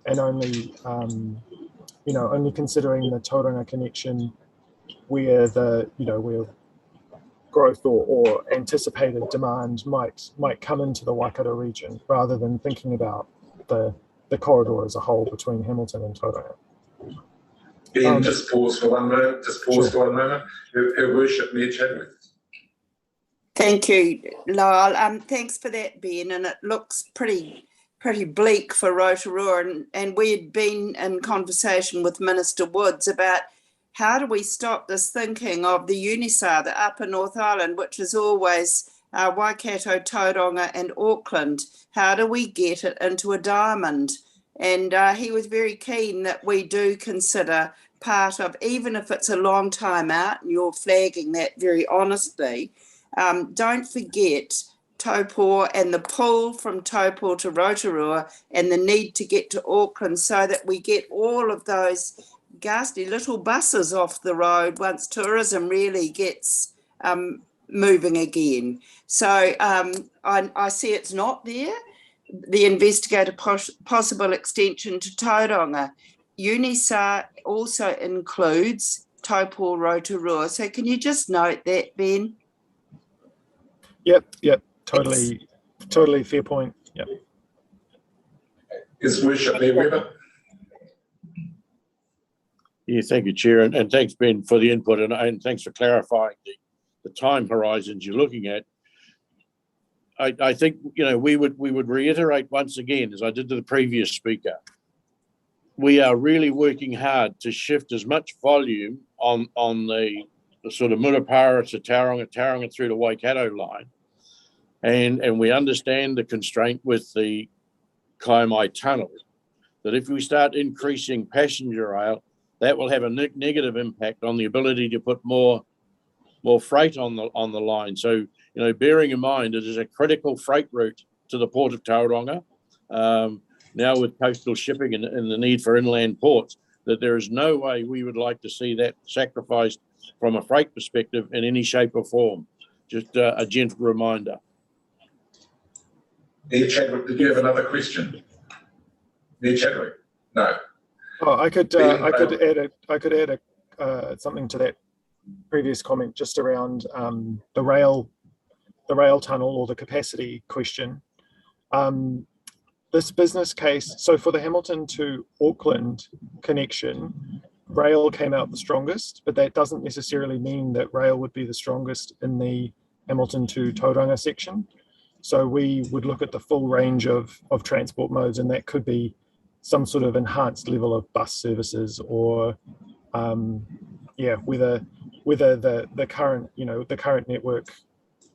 and only considering the Tauranga connection where where growth or anticipated demand might come into the Waikato region, rather than thinking about the corridor as a whole between Hamilton and Tauranga. Ian, just pause for one moment. For one moment. Her Worship, Mayor Chadwick. Thank you, Lyle. Thanks for that, Ben. And it looks pretty bleak for Rotorua. And we had been in conversation with Minister Woods about how do we stop this thinking of the UNISA, the Upper North Island, which is always Waikato, Tauranga and Auckland. How do we get it into a diamond? And he was very keen that we do consider part of, even if it's a long time out, and you're flagging that very honestly, don't forget Taupō and the pull from Taupō to Rotorua and the need to get to Auckland, so that we get all of those ghastly little buses off the road once tourism really gets moving again. So I see it's not there. The investigated possible extension to Tauranga. UNISA also includes Taupō Rotorua. So can you just note that, Ben? Yep, totally fair point. Yep. His Worship, Mayor Weber. Yeah, thank you, Chair, and thanks, Ben, for the input, and thanks for clarifying the time horizons you're looking at. I think we would reiterate once again, as I did to the previous speaker, we are really working hard to shift as much volume on the sort of Murupara to Tauranga through the Waikato line, and we understand the constraint with the Kaimai tunnel, that if we start increasing passenger rail, that will have a negative impact on the ability to put more freight on the line. So, bearing in mind it is a critical freight route to the port of Tauranga, now with coastal shipping and the need for inland ports, that there is no way we would like to see that sacrificed from a freight perspective in any shape or form. Just a gentle reminder. Mayor Chadwick, did you have another question? Mayor Chadwick? No. Oh, I could add something to that previous comment, just around the rail tunnel or the capacity question. this business case, so for the Hamilton to Auckland connection, rail came out the strongest, but that doesn't necessarily mean that rail would be the strongest in the Hamilton to Tauranga section. So we would look at the full range of transport modes, and that could be some sort of enhanced level of bus services, or whether the current the current network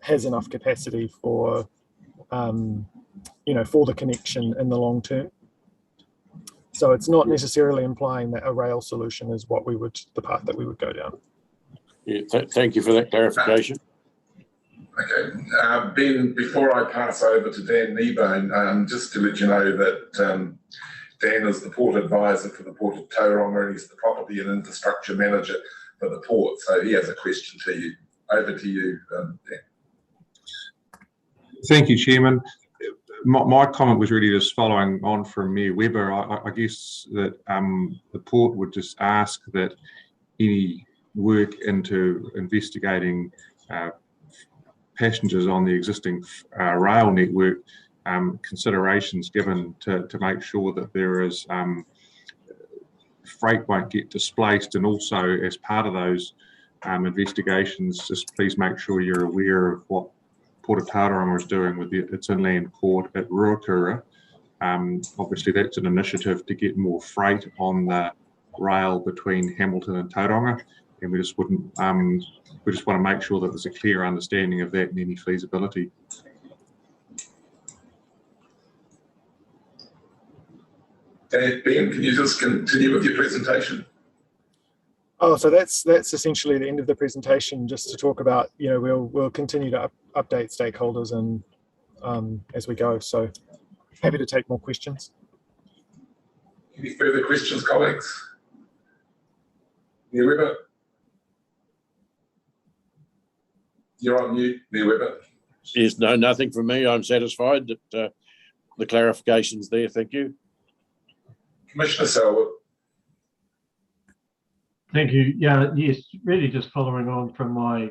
has enough capacity for for the connection in the long term. So it's not necessarily implying that a rail solution is the path that we would go down. Yeah, thank you for that clarification. Okay, Ben, before I pass over to Dan Kneebone, just to let you know that Dan is the port advisor for the Port of Tauranga, and he's the property and infrastructure manager for the port. So he has a question to you. Over to you, Dan. Thank you, Chairman. My comment was really just following on from Mayor Webber. I guess that the port would just ask that any work into investigating passengers on the existing rail network, considerations given to make sure that there is freight won't get displaced, and also as part of those investigations, just please make sure you're aware of what Port of Tauranga is doing with its inland port at Ruakura. Obviously, that's an initiative to get more freight on the rail between Hamilton and Tauranga, and we just want to make sure that there's a clear understanding of that and any feasibility. Ben, can you just continue with your presentation? Oh, so that's essentially the end of the presentation. Just to talk about, we'll continue to update stakeholders and as we go. So happy to take more questions. Any further questions, colleagues? Mayor Webber? You're on mute, Mayor Webber. Yes, no, nothing from me. I'm satisfied that the clarification's there. Thank you. Commissioner Selwood. Thank you. Yeah, yes, really just following on from my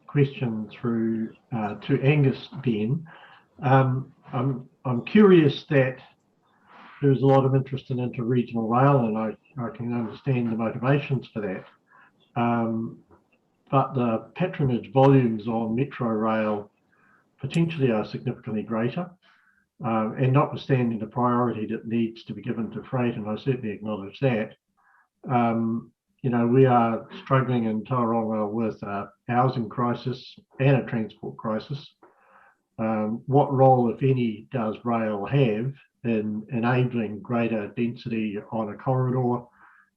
question through to Angus, Ben. I'm curious that there's a lot of interest in interregional rail, and I can understand the motivations for that. But the patronage volumes on metro rail potentially are significantly greater, and notwithstanding the priority that needs to be given to freight, and I certainly acknowledge that. We are struggling in Tauranga with a housing crisis and a transport crisis. What role, if any, does rail have in enabling greater density on a corridor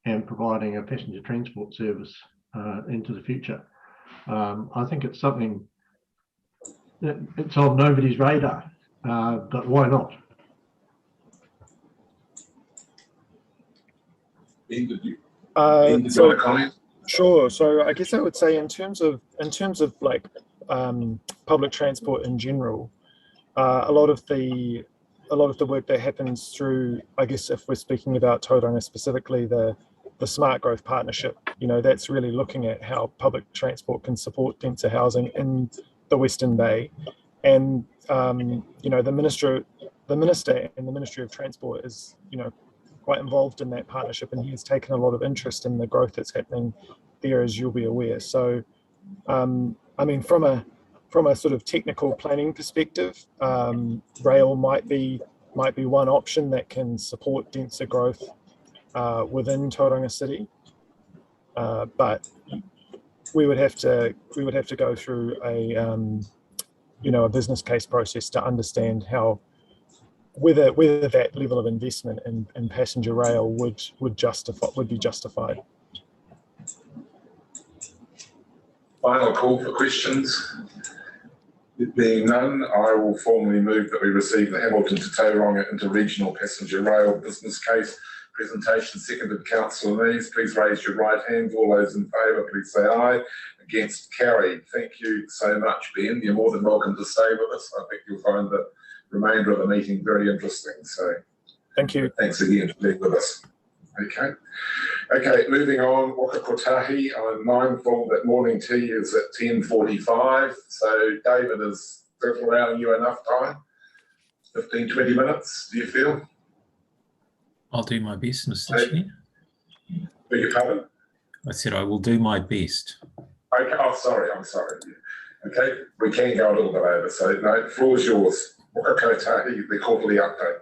and providing a passenger transport service into the future? I think it's something that it's on nobody's radar, but why not? Sure. So I guess I would say in terms of like public transport in general, a lot of the work that happens through, I guess if we're speaking about Tauranga specifically, the Smart Growth Partnership, that's really looking at how public transport can support denser housing in the Western Bay, and the minister and the Ministry of Transport is quite involved in that partnership, and he has taken a lot of interest in the growth that's happening there, as you'll be aware. So, I mean, from a sort of technical planning perspective, rail might be one option that can support denser growth within Tauranga City, but we would have to go through a business case process to understand how whether that level of investment in passenger rail would be justified. Final call for questions. There being none, I will formally move that we receive the Hamilton to Tauranga interregional passenger rail business case presentation. Seconded, Councillor Nees. Please raise your right hand. All those in favour, please say aye. Against, carried. Thank you so much, Ben. You're more than welcome to stay with us. I think you'll find the remainder of the meeting very interesting. So thank you. Thanks again for being with us. Okay, moving on. Waka Kotahi. I'm mindful that morning tea is at 10:45. So David, is that allowing you enough time? 15, 20 minutes, do you feel? I'll do my best, Mr. Chair. Beg your pardon? I said I will do my best. Okay, I'm sorry. Okay, we can go a little bit over, so no, the floor is yours. The quarterly update.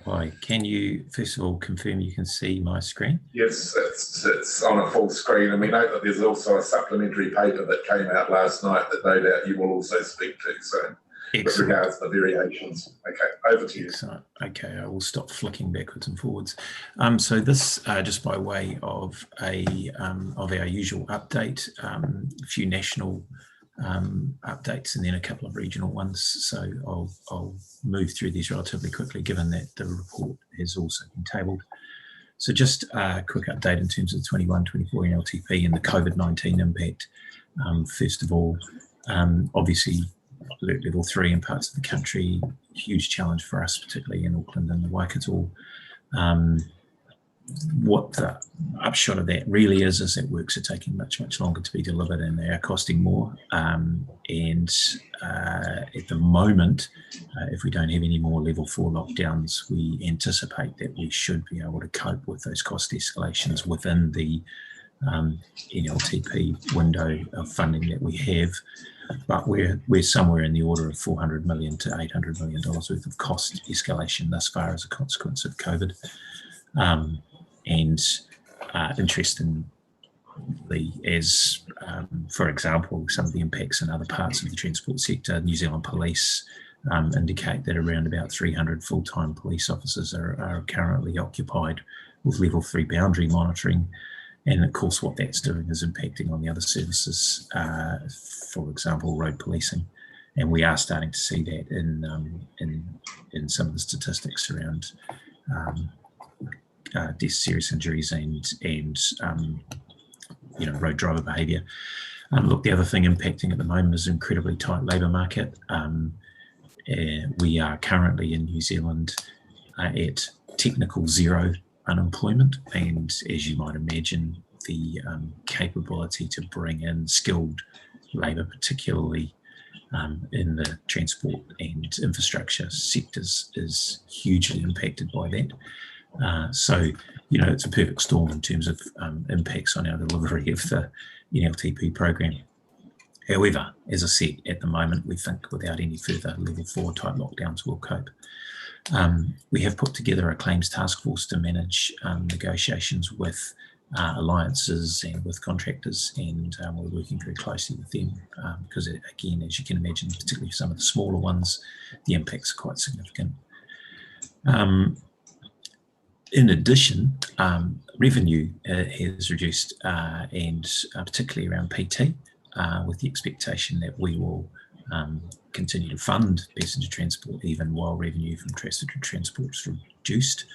Hi, can you first of all confirm you can see my screen? Yes, it's on a full screen, and we know that there's also a supplementary paper that came out last night that no doubt you will also speak to, so with regards to the variations. Okay, over to you. Excellent. Okay, I will stop flicking backwards and forwards. So this, just by way of our usual update, a few national updates and then a couple of regional ones. So I'll move through these relatively quickly, given that the report has also been tabled. So just a quick update in terms of the 21-24 NLTP and the COVID-19 impact. First of all, obviously alert level 3 in parts of the country, huge challenge for us, particularly in Auckland and the Waikato. What the upshot of that really is that works are taking much longer to be delivered and they are costing more. And at the moment, if we don't have any more level 4 lockdowns, we anticipate that we should be able to cope with those cost escalations within the NLTP window of funding that we have. But we're somewhere in the order of $400 million to $800 million worth of cost escalation thus far as a consequence of COVID. Interestingly, as for example, some of the impacts in other parts of the transport sector, New Zealand Police indicate that around about 300 full-time police officers are currently occupied with level 3 boundary monitoring. And of course, what that's doing is impacting on the other services, for example, road policing. And we are starting to see that in some of the statistics around deaths, serious injuries, and road driver behaviour. Look, the other thing impacting at the moment is incredibly tight labour market. We are currently in New Zealand at technical zero unemployment, and as you might imagine, the capability to bring in skilled labour, particularly in the transport and infrastructure sectors, is hugely impacted by that. So, it's a perfect storm in terms of impacts on our delivery of the NLTP program. However, as I said, at the moment, we think without any further level 4 type lockdowns, we'll cope. We have put together a claims task force to manage negotiations with alliances and with contractors, and we're working very closely with them because, again, as you can imagine, particularly for some of the smaller ones, the impacts are quite significant. In addition, revenue has reduced, and particularly around PT, with the expectation that we will continue to fund passenger transport even while revenue from passenger transport is reduced.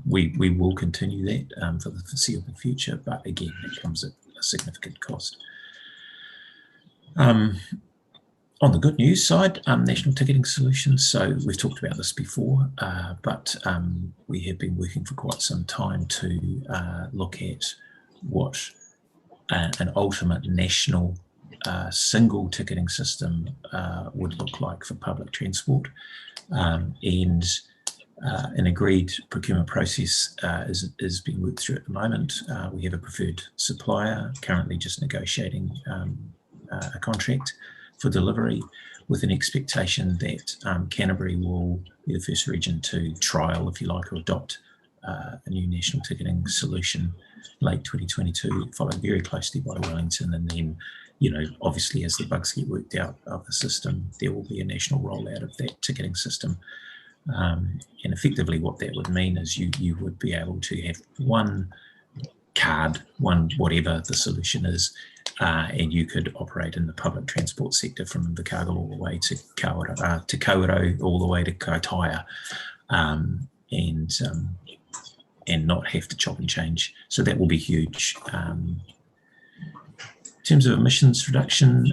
We will continue that for the foreseeable future, but again, that comes at a significant cost. On the good news side, national ticketing solutions. So we've talked about this before, but we have been working for quite some time to look at what an ultimate national single ticketing system would look like for public transport. And an agreed procurement process is being worked through at the moment. We have a preferred supplier currently just negotiating a contract for delivery, with an expectation that Canterbury will be the first region to trial, if you like, or adopt a new national ticketing solution late 2022, followed very closely by Wellington. And then, obviously as the bugs get worked out of the system, there will be a national rollout of that ticketing system. And effectively what that would mean is you would be able to have one card, one whatever the solution is, and you could operate in the public transport sector from Invercargill all the way to Kawerau, all the way to Kaitaia, and not have to chop and change. So that will be huge. In terms of emissions reduction,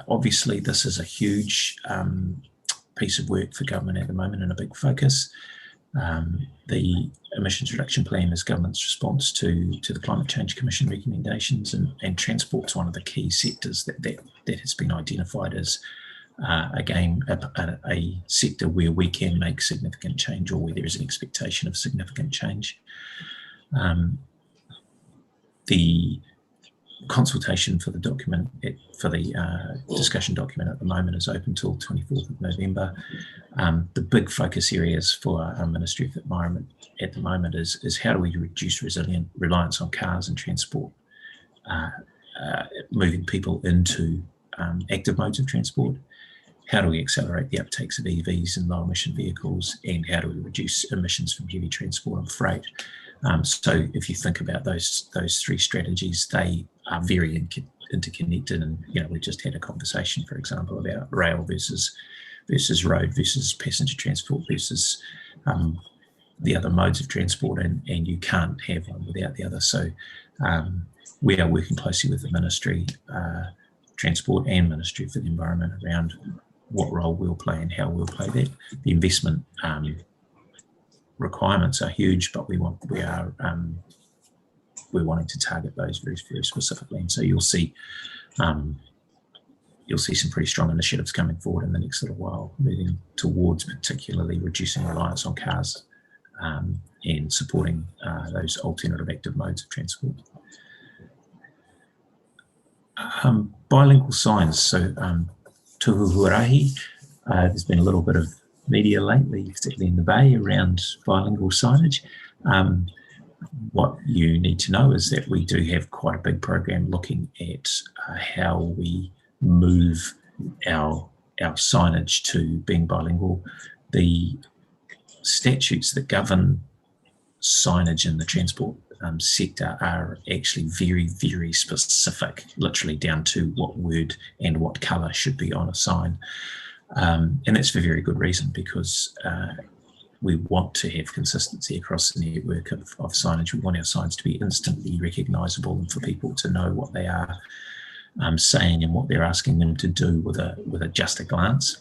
obviously this is a huge piece of work for government at the moment and a big focus. The emissions reduction plan is government's response to the Climate Change Commission recommendations, and transport's one of the key sectors that has been identified as again, a sector where we can make significant change or where there is an expectation of significant change. The consultation for the document, for the discussion document at the moment is open till 24th of November. The big focus areas for our Ministry of the Environment at the moment is how do we reduce reliance on cars and transport, moving people into active modes of transport. How do we accelerate the uptakes of EVs and low emission vehicles, and how do we reduce emissions from heavy transport and freight? So if you think about those three strategies, they are very interconnected. And we just had a conversation, for example, about rail versus road versus passenger transport versus the other modes of transport, and you can't have one without the other. So we are working closely with the Ministry, Transport and Ministry for the Environment around what role we'll play and how we'll play that. The investment requirements are huge, but we're wanting to target those very, very specifically. And so you'll see some pretty strong initiatives coming forward in the next little while, moving towards particularly reducing reliance on cars and supporting those alternative active modes of transport. Bilingual signs. So tuhuhurahi, there's been a little bit of media lately, particularly in the Bay, around bilingual signage. What you need to know is that we do have quite a big program looking at how we move our signage to being bilingual. The statutes that govern signage in the transport sector are actually very, very specific, literally down to what word and what colour should be on a sign. And that's for very good reason, because we want to have consistency across the network of signage. We want our signs to be instantly recognisable and for people to know what they are saying and what they're asking them to do with just a glance.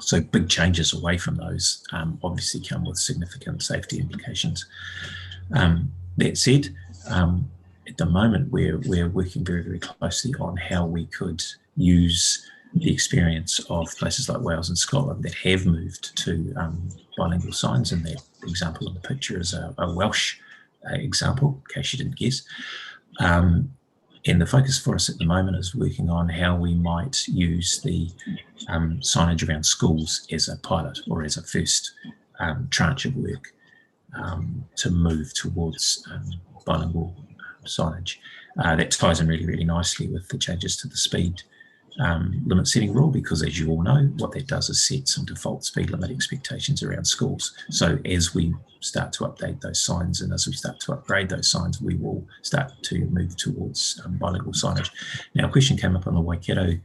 So big changes away from those obviously come with significant safety implications. That said, at the moment we're working very, very closely on how we could use the experience of places like Wales and Scotland that have moved to bilingual signs, and that example in the picture is a Welsh example, in case you didn't guess. And the focus for us at the moment is working on how we might use the signage around schools as a pilot or as a first tranche of work to move towards bilingual signage. That ties in really, really nicely with the changes to the speed limit setting rule, because as you all know, what that does is set some default speed limit expectations around schools. So as we start to update those signs and as we start to upgrade those signs, we will start to move towards bilingual signage. Now, a question came up on the Waikato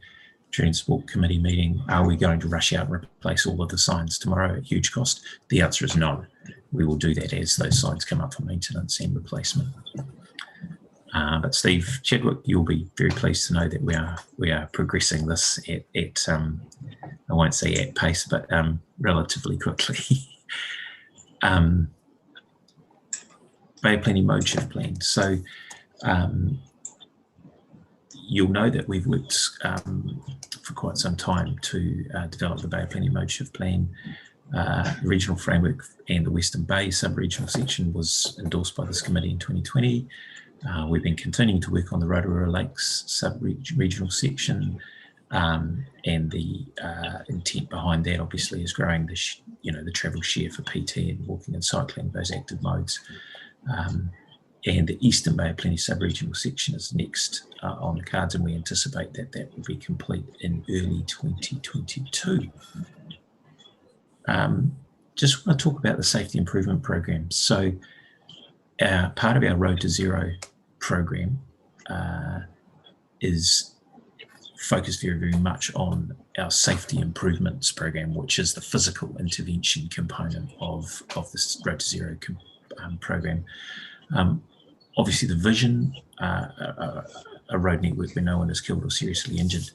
Transport Committee meeting: are we going to rush out and replace all of the signs tomorrow at huge cost? The answer is no. We will do that as those signs come up for maintenance and replacement. But Steve Chadwick, you'll be very pleased to know that we are progressing this at I won't say at pace, but relatively quickly. Bay of Plenty mode shift plan. So you'll know that we've worked for quite some time to develop the Bay of Plenty mode shift plan. Regional framework and the Western Bay sub-regional section was endorsed by this committee in 2020. We've been continuing to work on the Rotorua Lakes sub-regional section, and the intent behind that obviously is growing the travel share for PT and walking and cycling, those active modes. And the Eastern Bay of Plenty sub-regional section is next on the cards, and we anticipate that that will be complete in early 2022. Just want to talk about the safety improvement program. So part of our Road to Zero program is focused very, very much on our safety improvements program, which is the physical intervention component of this Road to Zero program. Obviously, the vision, a road network where no one is killed or seriously injured.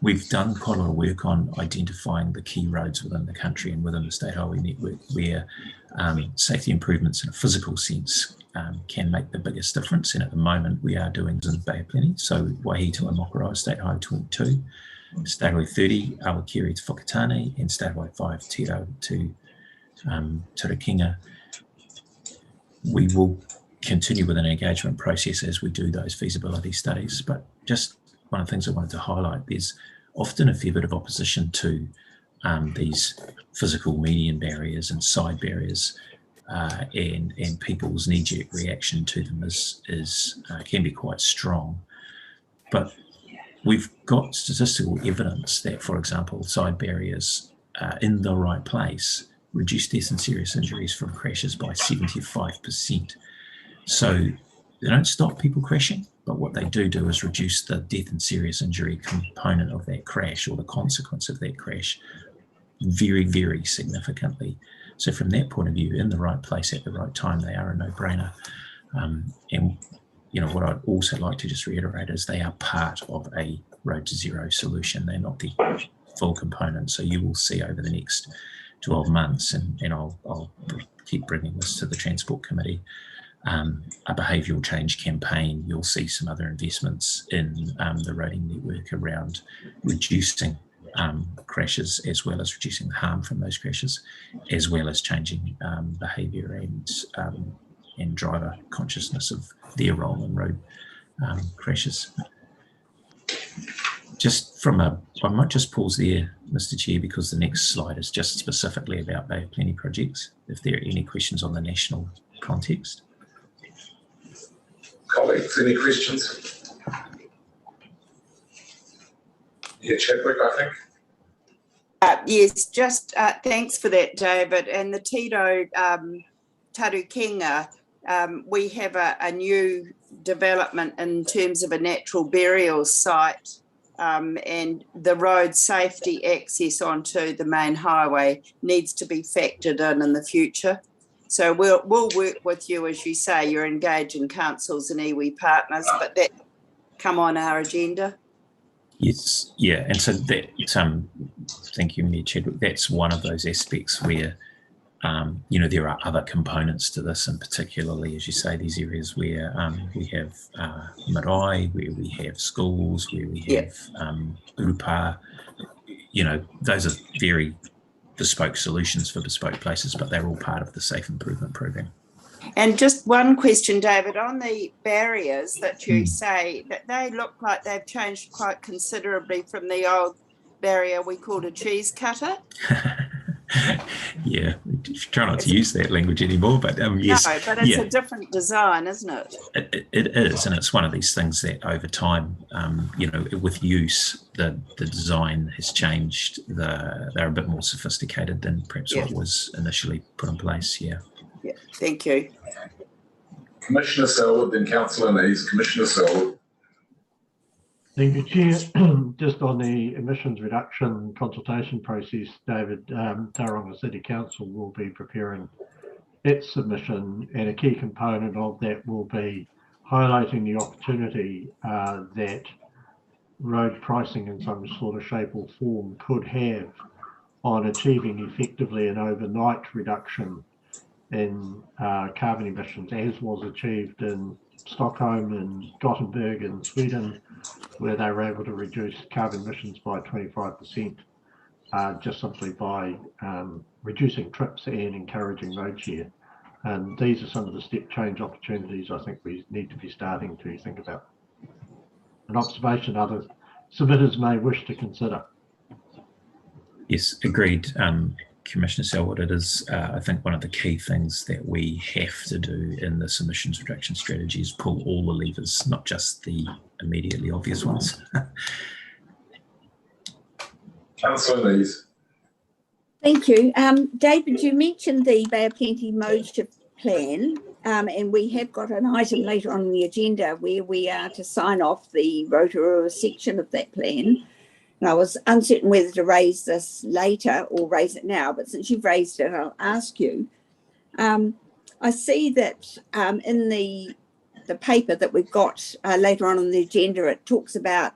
We've done quite a lot of work on identifying the key roads within the country and within the state highway network where safety improvements in a physical sense can make the biggest difference. And at the moment, we are doing in Bay of Plenty. So Waihitu and Mokoroa State Highway 22, State Highway 30, Awakiri to Whakatane, and State Highway 5, Tiro to Turakinga. We will continue with an engagement process as we do those feasibility studies. But just one of the things I wanted to highlight, there's often a fair bit of opposition to these physical median barriers and side barriers, and people's knee-jerk reaction to them can be quite strong. But we've got statistical evidence that, for example, side barriers in the right place reduce death and serious injuries from crashes by 75%. So they don't stop people crashing, but what they do is reduce the death and serious injury component of that crash, or the consequence of that crash, very, very significantly. So from that point of view, in the right place at the right time, they are a no-brainer. And what I'd also like to just reiterate is they are part of a Road to Zero solution. They're not the full component. So you will see over the next 12 months, and I'll keep bringing this to the Transport Committee, a behavioural change campaign. You'll see some other investments in the roading network around reducing crashes, as well as reducing the harm from those crashes, as well as changing behaviour and driver consciousness of their role in road crashes. I might just pause there, Mr. Chair, because the next slide is just specifically about Bay of Plenty projects, if there are any questions on the national context. Colleagues, any questions? Yeah, Chadwick, I think. Yes, just thanks for that, David. And the Tiro Tarukinga, we have a new development in terms of a natural burial site, and the road safety access onto the main highway needs to be factored in the future. So we'll work with you, as you say, you're engaged in councils and iwi partners, but that come on our agenda. Yes, yeah, and so that, thank you, Mayor Chadwick, that's one of those aspects where, there are other components to this, and particularly, as you say, these areas where we have marae, where we have schools, where we have urupa, those are very bespoke solutions for bespoke places, but they're all part of the Safe Improvement Program. And just one question, David, on the barriers that you say, that they look like they've changed quite considerably from the old barrier we called a cheese cutter. Yeah, we try not to use that language anymore, but yes. No, but it's a different design, isn't it? It is, and it's one of these things that over time, with use, the design has changed. They're a bit more sophisticated than perhaps what was initially put in place, Yeah, thank you. Commissioner Selwood, then Councillor Nees. Commissioner Selwood. Thank you, Chair. Just on the emissions reduction consultation process, David, Tauranga City Council will be preparing its submission, and a key component of that will be highlighting the opportunity that road pricing in some sort of shape or form could have on achieving effectively an overnight reduction in carbon emissions, as was achieved in Stockholm and Gothenburg in Sweden, where they were able to reduce carbon emissions by 25%, just simply by reducing trips and encouraging road share. And these are some of the step change opportunities I think we need to be starting to think about. An observation other submitters may wish to consider. Yes, agreed. Commissioner Selwood, it is, I think, one of the key things that we have to do in this emissions reduction strategy is pull all the levers, not just the immediately obvious ones. Councillor Nees. Thank you. David, you mentioned the Bay of Plenty mode shift plan, and we have got an item later on the agenda where we are to sign off the Rotorua section of that plan. And I was uncertain whether to raise this later or raise it now, but since you've raised it, I'll ask you. I see that in the paper that we've got later on the agenda, it talks about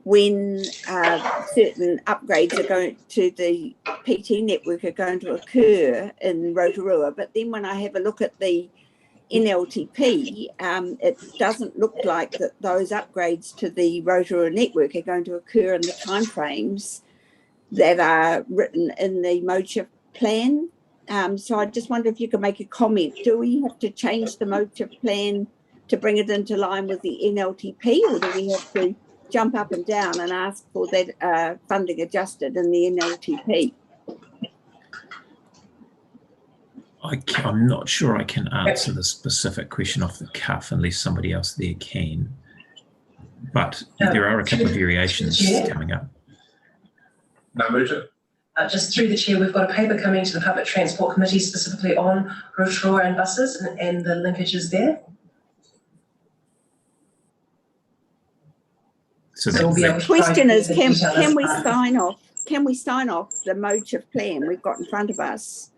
when certain upgrades are going to the PT network are going to occur in Rotorua. But then when I have a look at the NLTP, it doesn't look like that those upgrades to the Rotorua network are going to occur in the timeframes that are written in the mode shift plan. So I just wonder if you could make a comment. Do we have to change the mode shift plan to bring it into line with the NLTP, or do we have to jump up and down and ask for that funding adjusted in the NLTP? I'm not sure I can answer the specific question off the cuff unless somebody else there can, but there are a couple of variations coming up. No, Mooja. Just through the chair, we've got a paper coming to the Public Transport Committee specifically on Rotorua and buses and the linkages there. So the question is, can we sign off? Can we sign off the mode shift plan we've got in front of us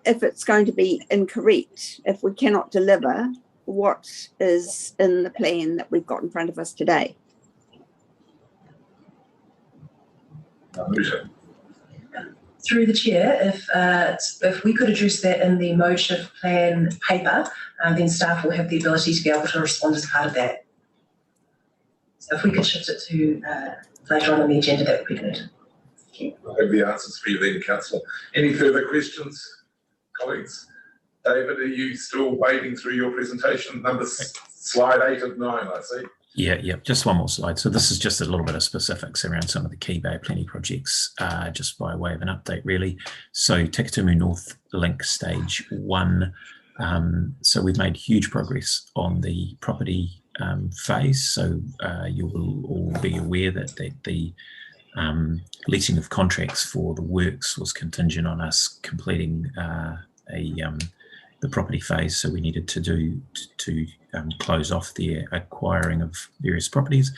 if it's going to be incorrect, if we cannot deliver what is in the plan that we've got in front of us today? Through the chair, if we could address that in the mode shift plan paper, then staff will have the ability to be able to respond as part of that. So if we could shift it to later on in the agenda, that would be good. I have the answers for you then, Councillor. Any further questions, colleagues? David, are you still wading through your presentation? Slide 8 of 9, I see. Yeah, just one more slide. So this is just a little bit of specifics around some of the key Bay of Plenty projects, just by way of an update, really. So Takitumu North Link Stage 1. So we've made huge progress on the property phase. So you will all be aware that the leasing of contracts for the works was contingent on us completing the property phase. So we needed to close off the acquiring of various properties.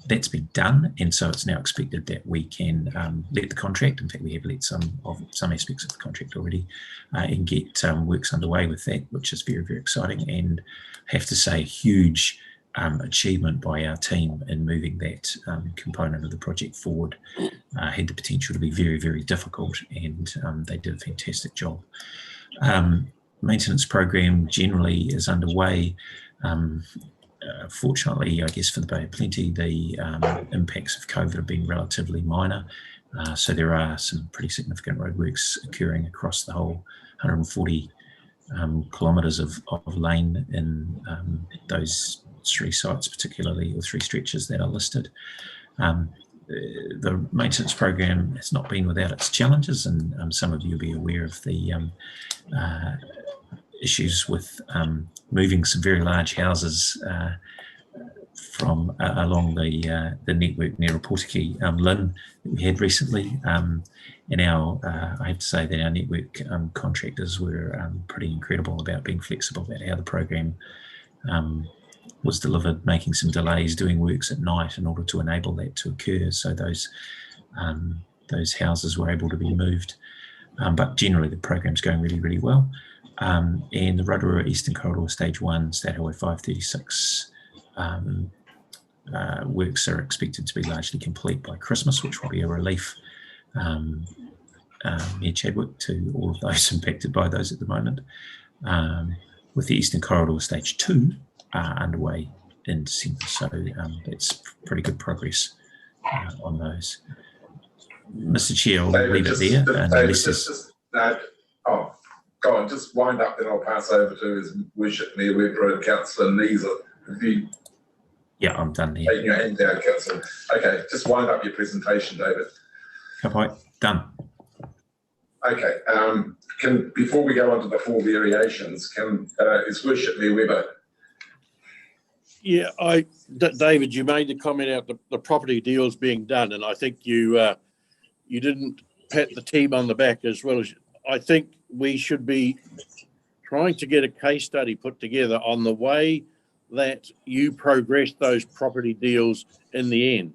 That's been done, and so it's now expected that we can let the contract. In fact, we have let some aspects of the contract already, and get works underway with that, which is very, very exciting. And I have to say, a huge achievement by our team in moving that component of the project forward. Had the potential to be very, very difficult, and they did a fantastic job. Maintenance program generally is underway. Fortunately, I guess for the Bay of Plenty, the impacts of COVID have been relatively minor. So there are some pretty significant roadworks occurring across the whole 140 kilometres of lane in those 3 sites, particularly, or 3 stretches that are listed. The maintenance program has not been without its challenges, and some of you will be aware of the issues with moving some very large houses from along the network near Portuguese Lynn that we had recently. And I have to say that our network contractors were pretty incredible about being flexible about how the program was delivered, making some delays, doing works at night in order to enable that to occur. So those houses were able to be moved. But generally, the program's going really, really well. And the Rotorua Eastern Corridor Stage 1, State Highway 536 works are expected to be largely complete by Christmas, which will be a relief near Chadwick to all of those impacted by those at the moment. With the Eastern Corridor Stage 2 underway in December, so that's pretty good progress on those. Mr. Chair, I'll leave it there. Go on, just wind up, then I'll pass over to His Worship Mayor Weber and Councillor Neeser. Yeah, I'm done there. Taking your hand down, Councillor. Okay, just wind up your presentation, David. Okay, done. Okay, before we go on to the 4 variations, His Worship Mayor Weber. Yeah, David, you made the comment out the property deals being done, and I think you didn't pat the team on the back as well as I think we should be trying to get a case study put together on the way that you progress those property deals in the end.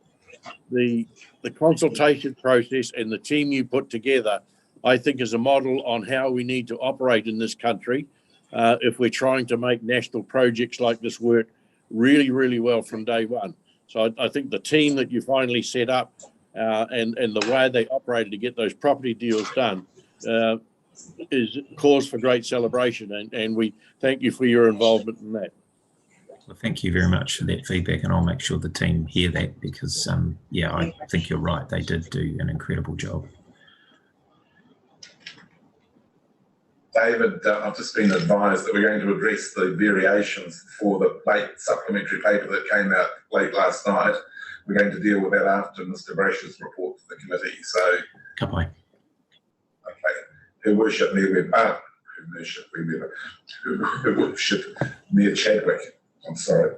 The consultation process and the team you put together, I think, is a model on how we need to operate in this country if we're trying to make national projects like this work really, really well from day one. So I think the team that you finally set up and the way they operated to get those property deals done is cause for great celebration, and we thank you for your involvement in that. Well, thank you very much for that feedback, and I'll make sure the team hear that because, yeah, I think you're right. They did do an incredible job. David, I've just been advised that we're going to address the variations for the late supplementary paper that came out late last night. We're going to deal with that after Mr. Brash's report to the committee. So, Kapai. Okay. Her Worship Mayor Chadwick. I'm sorry.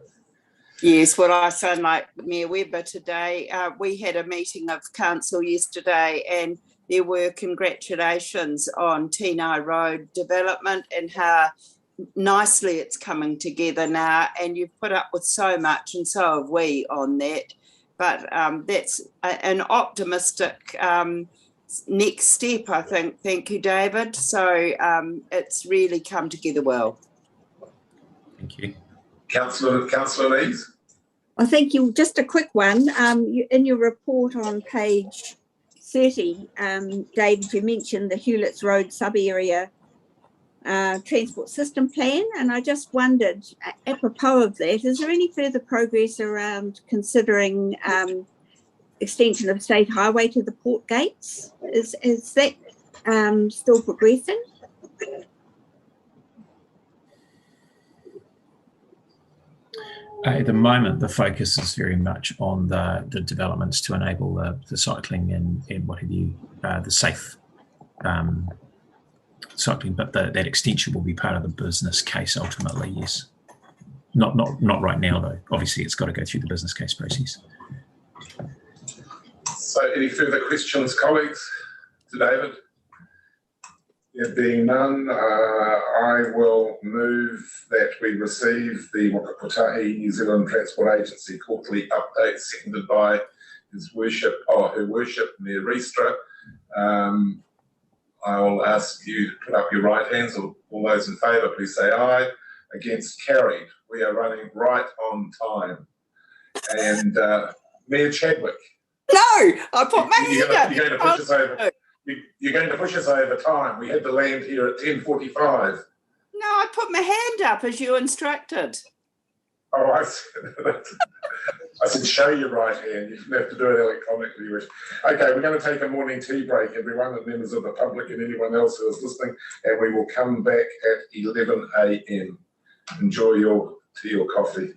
Yes, what I sound like Mayor Webber today. We had a meeting of council yesterday, and there were congratulations on Tenai Road development and how nicely it's coming together now. And you've put up with so much, and so have we on that. But that's an optimistic next step, I think. Thank you, David. So it's really come together well. Thank you. Councillor Lees. I thank you. Just a quick one. In your report on page 30, David, you mentioned the Hewletts Road sub-area transport system plan, and I just wondered, apropos of that, is there any further progress around considering extension of State Highway to the port gates? Is that still progressing? At the moment, the focus is very much on the developments to enable the cycling and what have you, the safe cycling. But that extension will be part of the business case ultimately. Yes, not right now though. Obviously, it's got to go through the business case process. So, any further questions, colleagues, to David? There being none, I will move that we receive the Waka Kotahi New Zealand Transport Agency quarterly update, seconded by Her Worship Mayor Riestra. I will ask you to put up your right hands. All those in favour, please say aye. Against, carried. We are running right on time. And Mayor Chadwick. No, I put my hand up. You're going to push us over. You're going to push us over time. We had to land here at 10:45. No, I put my hand up as you instructed. Oh, I said show your right hand. You didn't have to do it electronically. Okay, we're going to take a morning tea break, everyone, and members of the public and anyone else who is listening, and we will come back at 11 a.m. Enjoy your tea or coffee.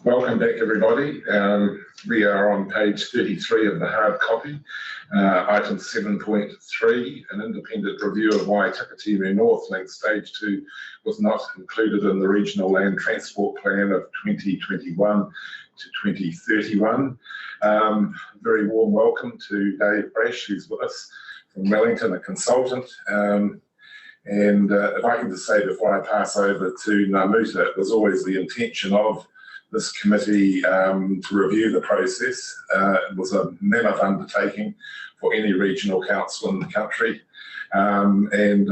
Welcome back, everybody. We are on page 33 of the hard copy. Item 7.3, an independent review of why Takitimu North Link Stage 2 was not included in the Regional Land Transport Plan of 2021 to 2031. Very warm welcome to Dave Brash, who's with us from Wellington, a consultant. And if I can just say before I pass over to Namuta, it was always the intention of this committee to review the process. It was a mammoth undertaking for any regional council in the country. And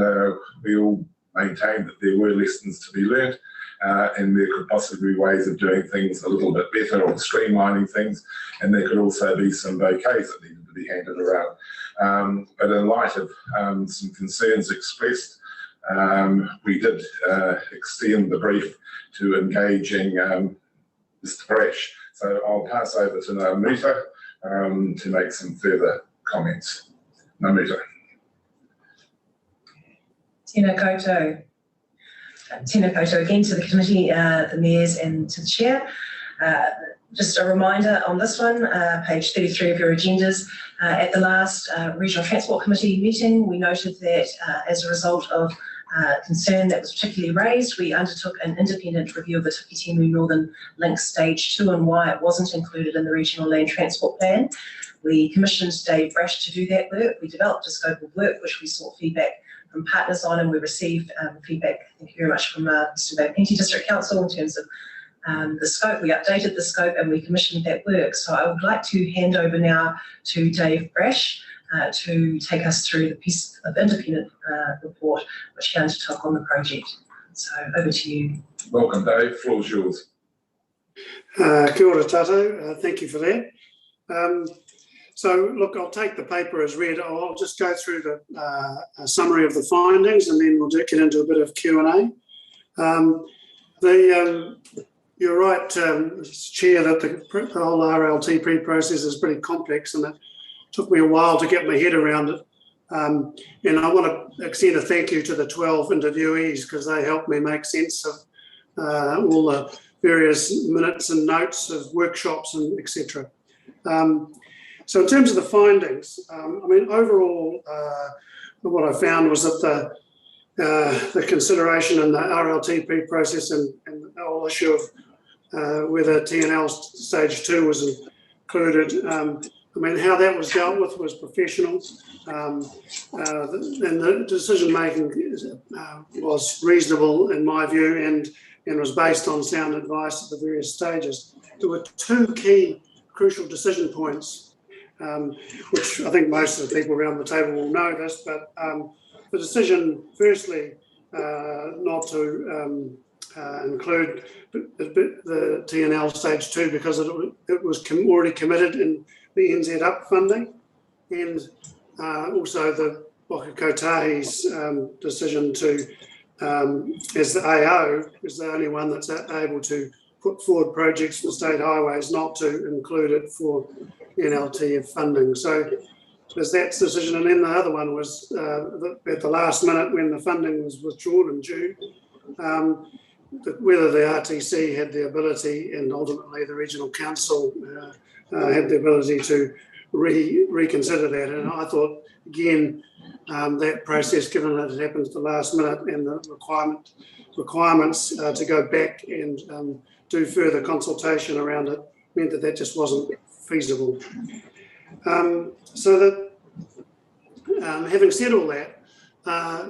we all maintained that there were lessons to be learned and there could possibly be ways of doing things a little bit better or streamlining things. And there could also be some bouquets that needed to be handed around. But in light of some concerns expressed, we did extend the brief to engaging Mr. Brash. So I'll pass over to Namuta to make some further comments. Namuta. Tēnā koutou. Tēnā koutou again to the committee, the mayors and to the chair. Just a reminder on this one, page 33 of your agendas. At the last Regional Transport Committee meeting, we noted that as a result of concern that was particularly raised, we undertook an independent review of the Takitimu Northern Link Stage 2 and why it wasn't included in the Regional Land Transport Plan. We commissioned Dave Brash to do that work. We developed a scope of work which we sought feedback from partners on, and we received feedback, thank you very much, from Mr. Vapenti District Council in terms of the scope. We updated the scope and we commissioned that work. So I would like to hand over now to Dave Brash to take us through the piece of independent report which he undertook on the project. So over to you. Welcome, Dave. Floor's yours. Kia ora tātou. Thank you for that. So look, I'll take the paper as read. I'll just go through the summary of the findings and then we'll get into a bit of Q&A. You're right, Chair, that the whole RLT pre-process is pretty complex and it took me a while to get my head around it. And I want to extend a thank you to the 12 interviewees because they helped me make sense of all the various minutes and notes of workshops and etc. So in terms of the findings, I mean, overall, what I found was that the consideration in the RLT pre-process and the whole issue of whether TNL stage 2 was included, I mean, how that was dealt with was professional, and the decision making was reasonable in my view, and was based on sound advice at the various stages. There were two key crucial decision points, which I think most of the people around the table will know this, but the decision, firstly, not to include the TNL stage 2 because it was already committed in the NZ Up funding, and also the Waka Kotahi's decision to, as the AO, is the only one that's able to put forward projects for state highways, not to include it for NLTF funding. So there's that decision, and then the other one was at the last minute when the funding was withdrawn in June, whether the RTC had the ability, and ultimately the Regional Council had the ability to reconsider that. And I thought, again, that process, given that it happened at the last minute and the requirements to go back and do further consultation around it, meant that just wasn't feasible. So that, having said all that,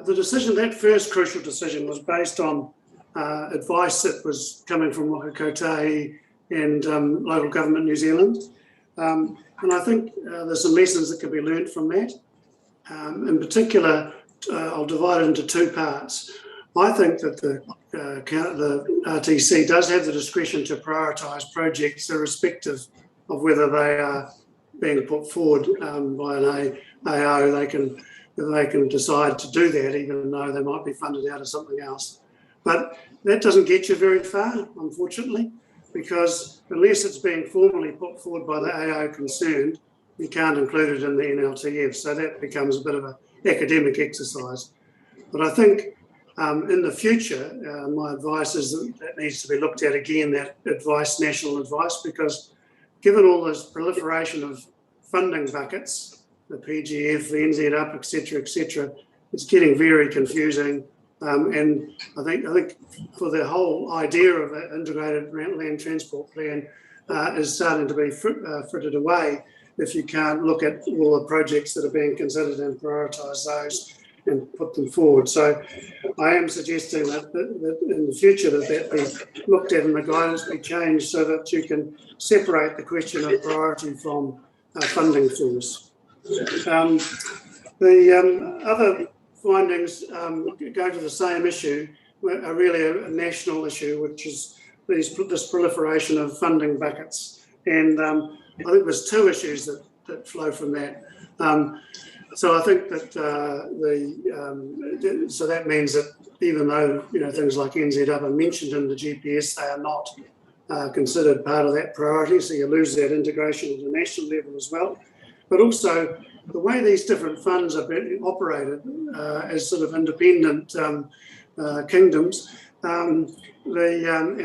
the decision, that first crucial decision, was based on advice that was coming from Waka Kotahi and local government New Zealand. And I think there's some lessons that can be learnt from that. In particular, I'll divide it into two parts. I think that the RTC does have the discretion to prioritise projects irrespective of whether they are being put forward by an AO. They can decide to do that even though they might be funded out of something else. But that doesn't get you very far, unfortunately, because unless it's being formally put forward by the AO concerned, you can't include it in the NLTF. So that becomes a bit of an academic exercise. But I think In the future, my advice is that needs to be looked at again, that advice, national advice, because given all this proliferation of funding buckets, the PGF, the NZ Up, etc., it's getting very confusing. And I think for the whole idea of an integrated land transport plan is starting to be frittered away if you can't look at all the projects that are being considered and prioritise those and put them forward. So I am suggesting that in the future that be looked at and the guidance be changed so that you can separate the question of priority from funding source. The other findings go to the same issue, are really a national issue, which is this proliferation of funding buckets. And I think there's two issues that flow from that. So I think that so that means that even though things like NZ Up are mentioned in the GPS, they are not considered part of that priority. So you lose that integration at the national level as well. But also the way these different funds are being operated as sort of independent kingdoms, and there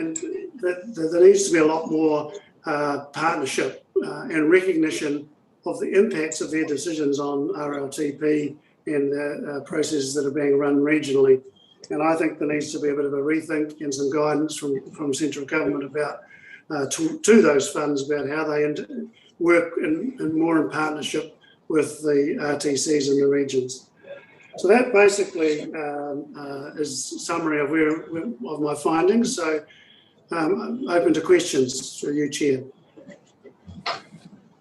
needs to be a lot more partnership and recognition of the impacts of their decisions on RLTP and the processes that are being run regionally. And I think there needs to be a bit of a rethink and some guidance from central government about to those funds about how they work more in partnership with the RTCs in the regions. So that basically is a summary of my findings. So I'm open to questions through you, Chair.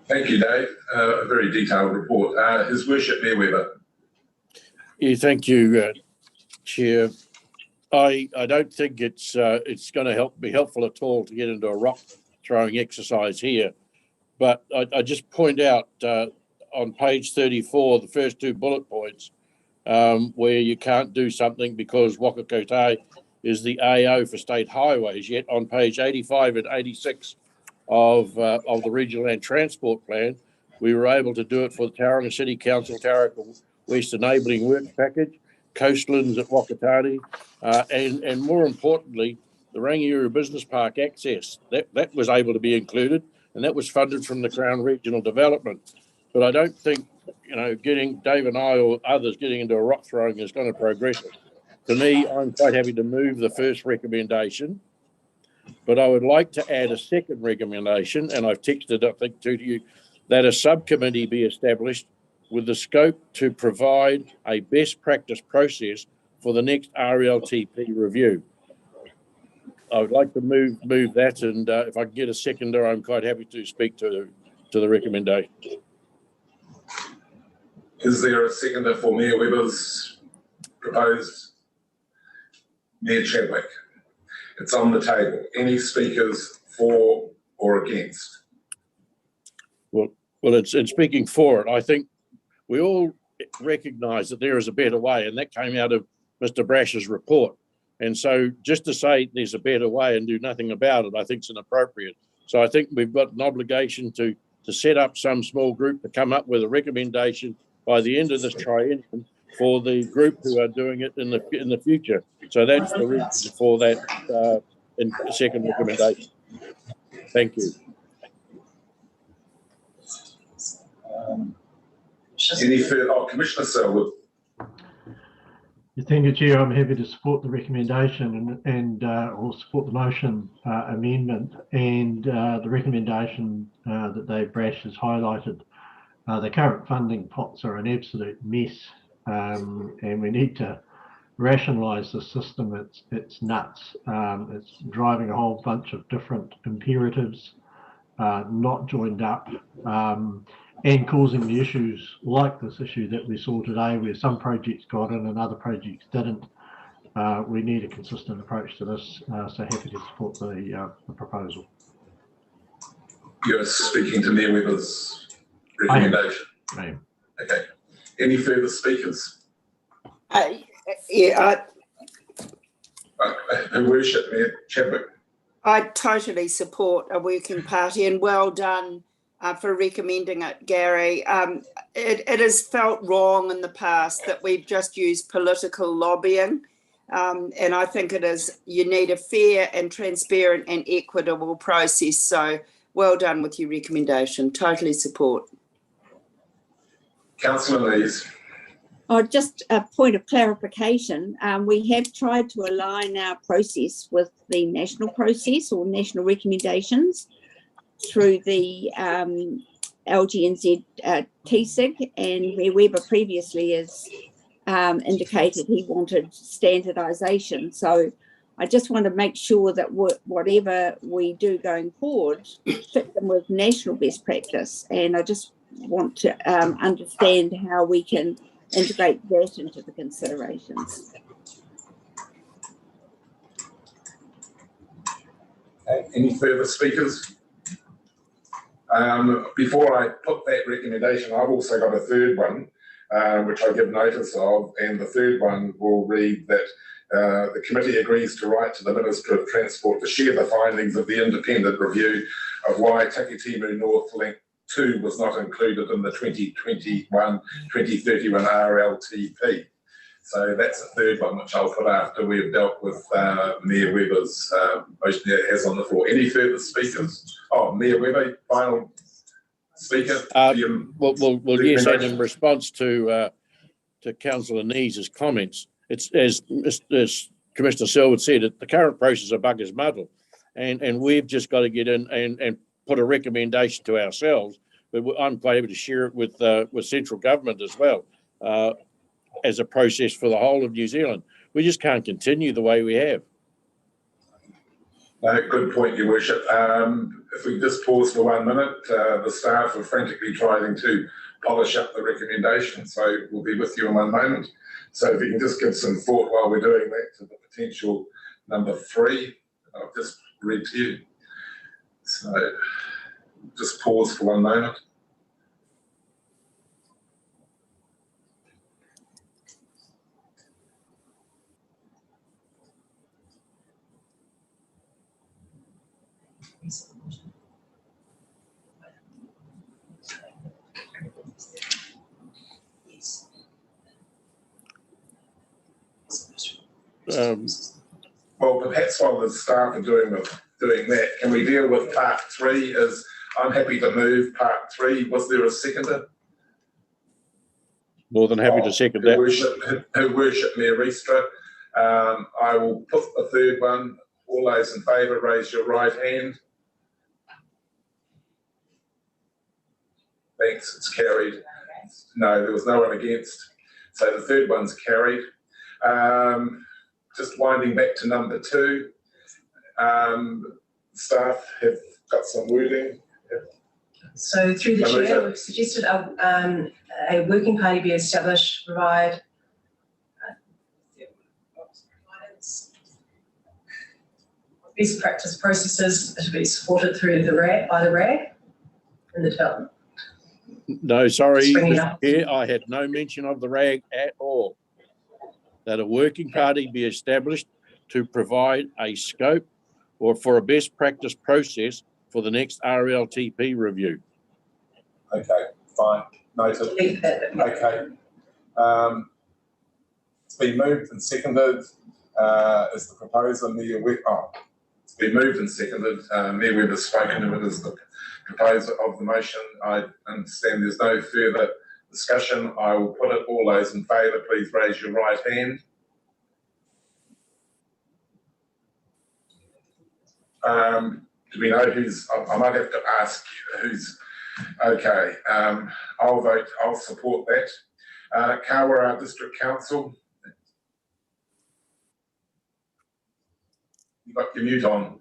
Thank you, Dave. A very detailed report. His Worship Mayor Webber. Yeah, thank you, Chair. I don't think it's going to be helpful at all to get into a rock throwing exercise here, but I just point out on page 34, the first two bullet points, where you can't do something because Wakakotai is the AO for state highways, yet on page 85 and 86 of the Regional Land Transport Plan, we were able to do it for the Tauranga City Council, Tauranga West Enabling Works Package, coastlands at Wakatani, and more importantly, the Rangiora Business Park access. That was able to be included, and that was funded from the Crown Regional Development. But I don't think, getting Dave and I or others getting into a rock throwing is going to progress it. To me, I'm quite happy to move the first recommendation, but I would like to add a second recommendation, and I've texted, I think, to you, that a subcommittee be established with the scope to provide a best practice process for the next RLTP review. I would like to move that, and if I can get a seconder, I'm quite happy to speak to the recommendation. Is there a seconder for Mayor Webber's proposed? Mayor Chadwick. It's on the table. Any speakers for or against? Well, in speaking for it, I think we all recognise that there is a better way, and that came out of Mr. Brash's report. And so just to say there's a better way and do nothing about it, I think is inappropriate. So I think we've got an obligation to set up some small group to come up with a recommendation by the end of this triennium for the group who are doing it in the future. So that's the reason for that second recommendation. Thank you. Any further? Commissioner Selwood. Thank you, Chair. I'm happy to support the recommendation and or support the motion amendment and the recommendation that Dave Brash has highlighted. The current funding pots are an absolute mess, and we need to rationalise the system. It's nuts. It's driving a whole bunch of different imperatives, not joined up, and causing the issues like this issue that we saw today, where some projects got in and other projects didn't. We need a consistent approach to this, so happy to support the proposal. You're speaking to Mayor Webber's recommendation? I am. Okay. Any further speakers? Her Worship Mayor Chadwick. I totally support a working party, and well done for recommending it, Gary. It has felt wrong in the past that we've just used political lobbying And I think you need a fair and transparent and equitable process. So well done with your recommendation. Totally support. Councillor Lees. Oh, just a point of clarification. We have tried to align our process with the national process or national recommendations through the LGNZ TSIG, and where Weber previously has indicated he wanted standardisation. So I just want to make sure that whatever we do going forward fit them with national best practice, and I just want to understand how we can integrate that into the considerations. Okay, any further speakers? Before I put that recommendation, I've also got a third one, which I give notice of, and the third one will read that the committee agrees to write to the Minister of Transport to share the findings of the independent review of why Takitimu North Link 2 was not included in the 2021-2031 RLTP. So that's a third one, which I'll put after we've dealt with Mayor Weber's motion that it has on the floor. Any further speakers? Oh, Mayor Weber, final speaker. Well, yes, and in response to Councillor Nees's comments, it's as Commissioner Selwood said, the current process of bugger's muddle, and we've just got to get in and put a recommendation to ourselves, but I'm quite able to share it with central government as well, as a process for the whole of New Zealand. We just can't continue the way we have. Good point, Your Worship. If we just pause for 1 minute, the staff are frantically trying to polish up the recommendation, so we'll be with you in 1 moment. So if you can just give some thought while we're doing that to the potential number 3, I've just read to you. So just pause for 1 moment. Well, perhaps while the staff are doing that, can we deal with part 3? I'm happy to move part 3. Was there a seconder? More than happy to second that. Her Worship Mayor Riestra. I will put the third one. All those in favour, raise your right hand. Thanks, it's carried. No, there was no one against. So the third one's carried. Just winding back to number 2. Staff have got some wording. So through the chair, we've suggested a working party be established to provide best practice processes to be supported through the RAG, by the RAG in the development. No, sorry, Mr. Chair, I had no mention of the RAG at all. That a working party be established to provide a scope or for a best practice process for the next RLTP review. Okay, fine, noted. Okay. It's been moved and seconded. Is the proposer Mayor Weber? Oh, it's been moved and seconded. Mayor Weber has spoken to it as the proposer of the motion. I understand there's no further discussion. I will put it. All those in favour, please raise your right hand. Do we know who's? I might have to ask who's. Okay, I'll vote. I'll support that. Kawara District Council. You got your mute on. Are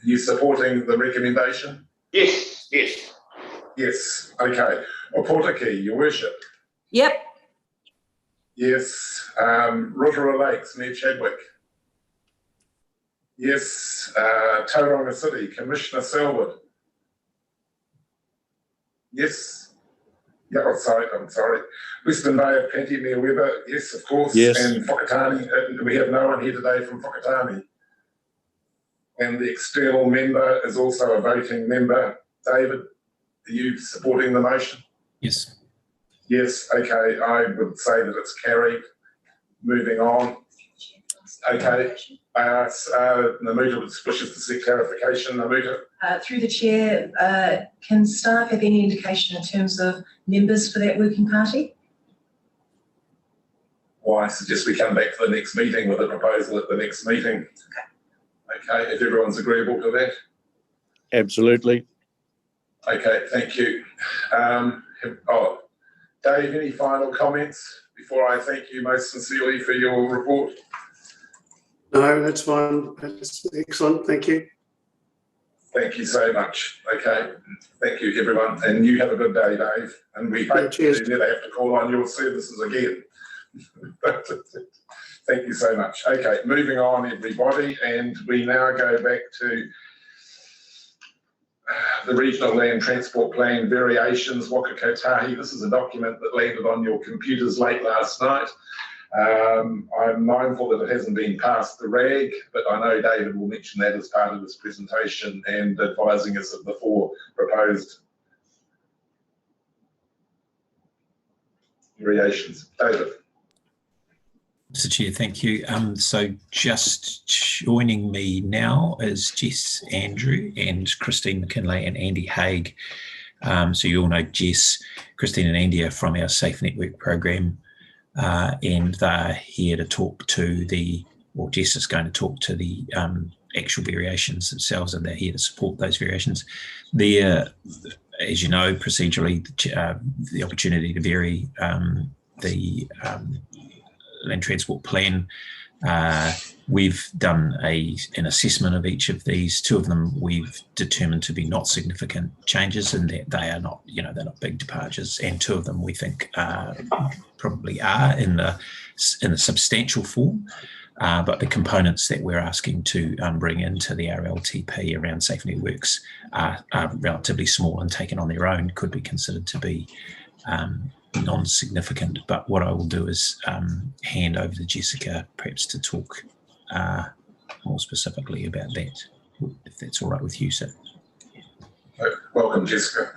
you supporting the recommendation? Yes, yes. Yes, okay. Opotiki, Your Worship. Yep. Yes. Rotorua Lakes, near Chadwick. Yes. Tauranga City, Commissioner Selwood. Yes. Yeah, I'm sorry. Western Bay of Plenty, Mayor Weber. Yes, of course. Yes. And Whakatane. We have no one here today from Whakatane. And the external member is also a voting member. David, are you supporting the motion? Yes. Yes, okay, I would say that it's carried. Moving on. Okay. Namuta wishes to seek clarification. Namuta. Through the chair, can staff have any indication in terms of members for that working party? Well, I suggest we come back for the next meeting with a proposal at the next meeting. Okay, if everyone's agreeable to that. Absolutely. Okay, thank you. Dave, any final comments before I thank you most sincerely for your report? No, that's fine. That's excellent. Thank you. Thank you so much. Okay, thank you, everyone. And you have a good day, Dave. And we hope to never have to call on your services again. Thank you so much. Okay, moving on, everybody. And we now go back to the Regional Land Transport Plan variations, Waka Kotahi. This is a document that landed on your computers late last night. I'm mindful that it hasn't been passed the RAG, but I know David will mention that as part of his presentation and advising us of the 4 proposed variations. David. Mr. Chair, thank you. So just joining me now is Jess Andrew and Christine McKinlay and Andy Haig. So you all know Jess, Christine and Andy are from our Safe Network program, and they're here to talk to Jess is going to talk to the actual variations themselves, and they're here to support those variations. As you know, procedurally, the opportunity to vary the Land Transport Plan. We've done an assessment of each of these. 2 of them we've determined to be not significant changes, and that they are not, they're not big departures. And 2 of them we think probably are in the substantial form. But the components that we're asking to bring into the RLTP around safe networks are relatively small, and taken on their own could be considered to be non-significant. But what I will do is hand over to Jessica perhaps to talk more specifically about that, if that's all right with you, sir. Welcome, Jessica.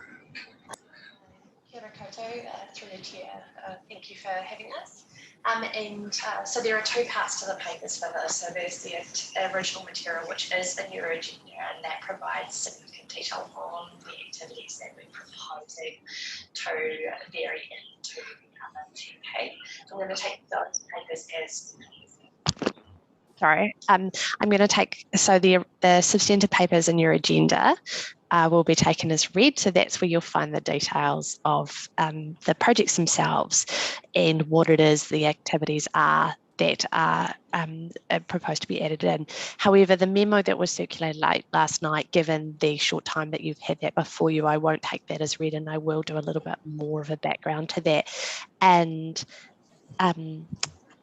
Kia ora koutou, through the chair. Thank you for having us. So there are 2 parts to the papers for this. So there's the original material, which is in your agenda, and that provides significant detail on the activities that we're proposing to vary into the RLTP. I'm going to take those papers as I'm going to take, so the substantive papers in your agenda will be taken as read. So that's where you'll find the details of the projects themselves and what it is the activities are that are proposed to be added in. However, the memo that was circulated late last night, given the short time that you've had that before you, I won't take that as read, and I will do a little bit more of a background to that. And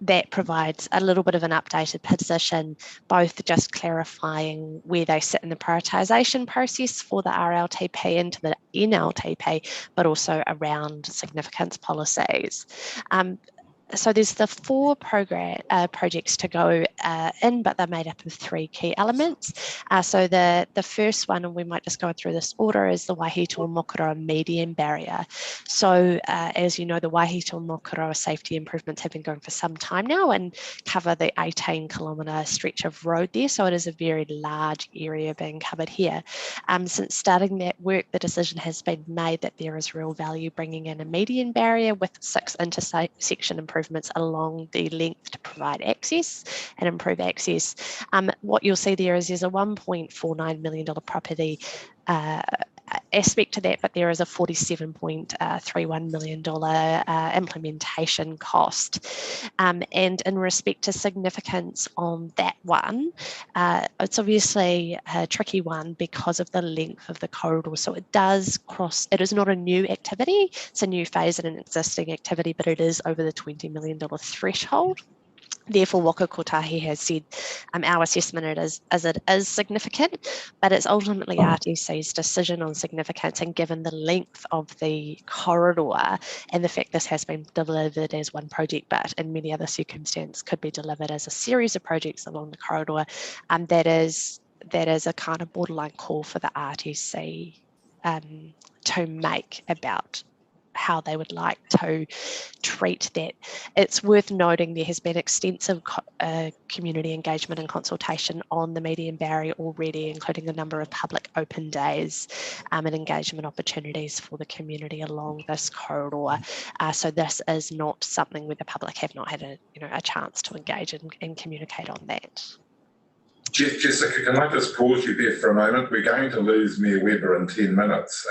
that provides a little bit of an updated position, both just clarifying where they sit in the prioritisation process for the RLTP into the NLTP, but also around significance policies. So there's the 4 projects to go in, but they're made up of 3 key elements. So the first one, and we might just go through this order, is the Waihito Mokoroa median barrier. So as you know, the Waihito Mokoroa safety improvements have been going for some time now and cover the 18-kilometre stretch of road there. So it is a very large area being covered here. Since starting that work, the decision has been made that there is real value bringing in a median barrier with 6 intersection improvements along the length to provide access and improve access. What you'll see there is there's a $1.49 million property aspect to that, but there is a $47.31 million implementation cost. And in respect to significance on that one, it's obviously a tricky one because of the length of the corridor. So it does cross, it is not a new activity, it's a new phase in an existing activity, but it is over the $20 million threshold. Therefore, Waka Kotahi has said our assessment is it is significant, but it's ultimately RTC's decision on significance, and given the length of the corridor and the fact this has been delivered as one project, but in many other circumstances could be delivered as a series of projects along the corridor, that is a kind of borderline call for the RTC to make about how they would like to treat that. It's worth noting there has been extensive community engagement and consultation on the median barrier already, including a number of public open days and engagement opportunities for the community along this corridor. So this is not something where the public have not had a chance to engage and communicate on that. Jessica, can I just pause you there for a moment? We're going to lose Mayor Webber in 10 minutes,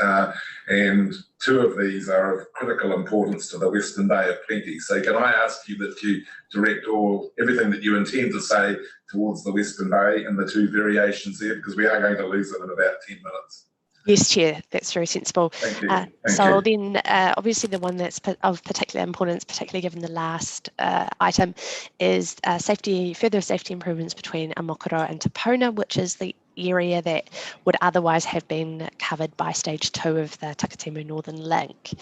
and two of these are of critical importance to the Western Bay of Plenty. So can I ask you that you direct everything that you intend to say towards the Western Bay and the two variations there, because we are going to lose them in about 10 minutes. Yes, Chair, that's very sensible. Thank you. So then, obviously the one that's of particular importance, particularly given the last item, is further safety improvements between Aotearoa and Te Puna, which is the area that would otherwise have been covered by stage 2 of the Takatimu Northern Link.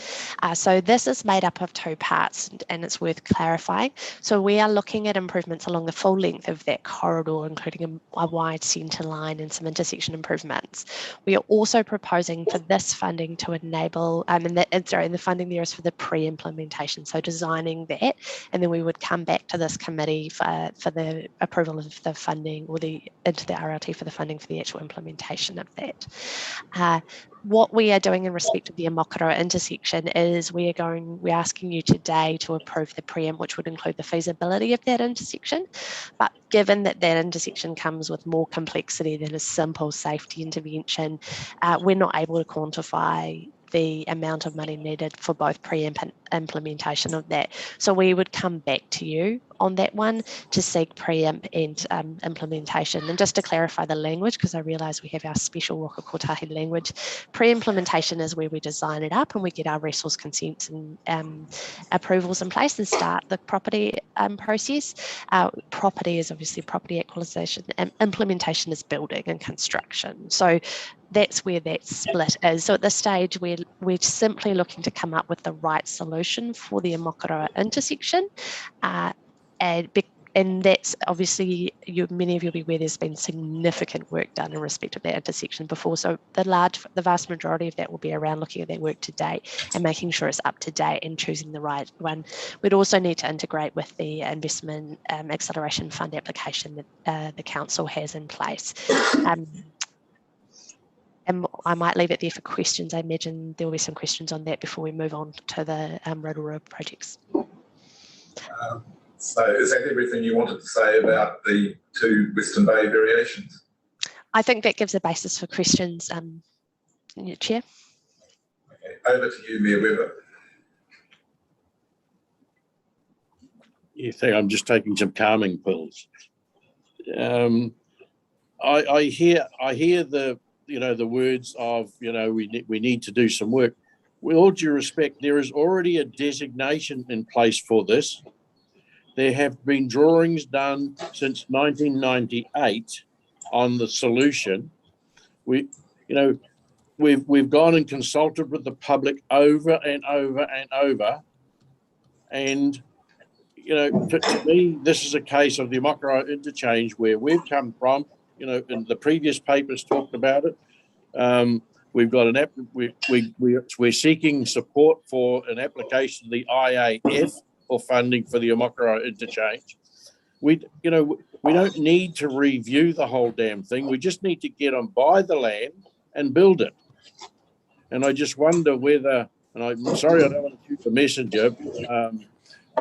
So this is made up of two parts, and it's worth clarifying. So we are looking at improvements along the full length of that corridor, including a wide centre line and some intersection improvements. We are also proposing for this funding to enable, and the funding there is for the pre-implementation, so designing that, and then we would come back to this committee for the approval of the funding, or into the RLT for the funding for the actual implementation of that. What we are doing in respect of the Aotearoa intersection is we're asking you today to approve the preempt, which would include the feasibility of that intersection. But given that that intersection comes with more complexity than a simple safety intervention, we're not able to quantify the amount of money needed for both pre-implementation of that. So we would come back to you on that one to seek pre-imp and implementation. And just to clarify the language, because I realise we have our special Waka Kotahi language, pre-implementation is where we design it up and we get our resource consents and approvals in place and start the property process. Property is obviously property acquisition, and implementation is building and construction. So that's where that split is. So at this stage, we're simply looking to come up with the right solution for the Aotearoa intersection. And that's obviously, many of you will be aware there's been significant work done in respect of that intersection before. So the vast majority of that will be around looking at that work to date and making sure it's up to date and choosing the right one. We'd also need to integrate with the investment acceleration fund application that the council has in place. And I might leave it there for questions. I imagine there will be some questions on that before we move on to the Rotorua projects. So is that everything you wanted to say about the two Western Bay variations? I think that gives a basis for questions, Chair. Okay, over to you, Mayor Webber. You think I'm just taking some calming pills? I hear the the words of we need to do some work. With all due respect, there is already a designation in place for this. There have been drawings done since 1998 on the solution. We've gone and consulted with the public over and over and over, and to me, this is a case of the Aotearoa interchange where we've come from. And the previous papers talked about it. We've got we're seeking support for an application to the IAF for funding for the Aotearoa interchange. We don't need to review the whole damn thing. We just need to get on, buy the land and build it. And I just wonder whether, and I'm sorry I don't want to shoot the messenger.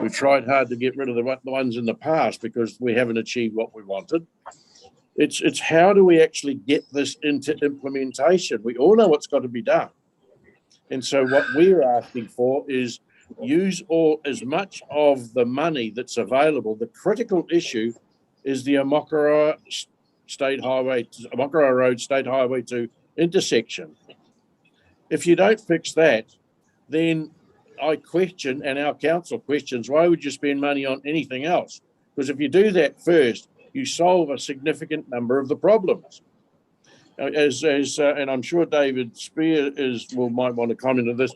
We've tried hard to get rid of the ones in the past because we haven't achieved what we wanted. It's how do we actually get this into implementation? We all know what's got to be done. And so what we're asking for is use as much of the money that's available. The critical issue is the Aotearoa Road State Highway 2 intersection. If you don't fix that, then I question, and our council questions, why would you spend money on anything else? Because if you do that first, you solve a significant number of the problems. And I'm sure David Spear might want to comment on this.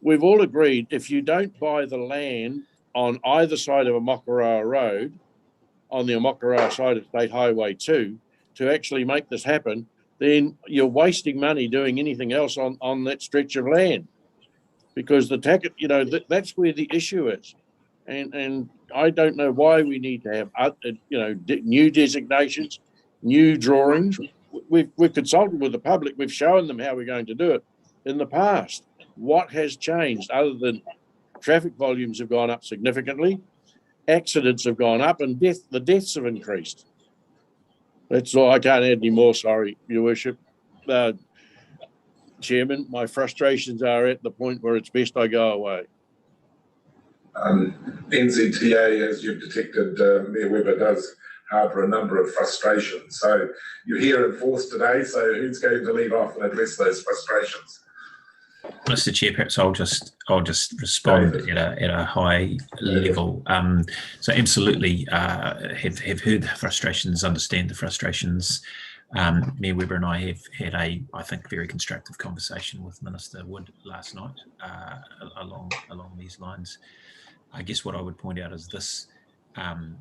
We've all agreed if you don't buy the land on either side of Aotearoa Road, on the Aotearoa side of State Highway 2, to actually make this happen, then you're wasting money doing anything else on that stretch of land. because that's where the issue is. And I don't know why we need to have, new designations, new drawings. We've consulted with the public. We've shown them how we're going to do it in the past. What has changed other than traffic volumes have gone up significantly, accidents have gone up, and the deaths have increased. That's all. I can't add any more. Sorry, Your Worship. Chairman, my frustrations are at the point where it's best I go away. NZTA, as you've detected, Mayor Webber does harbour a number of frustrations. So you're here in force today, so who's going to lead off and address those frustrations? Mr. Chair, perhaps I'll just respond at a high level. So absolutely have heard the frustrations, understand the frustrations. Mayor Webber and I have had I think, very constructive conversation with Minister Wood last night along these lines. I guess what I would point out is this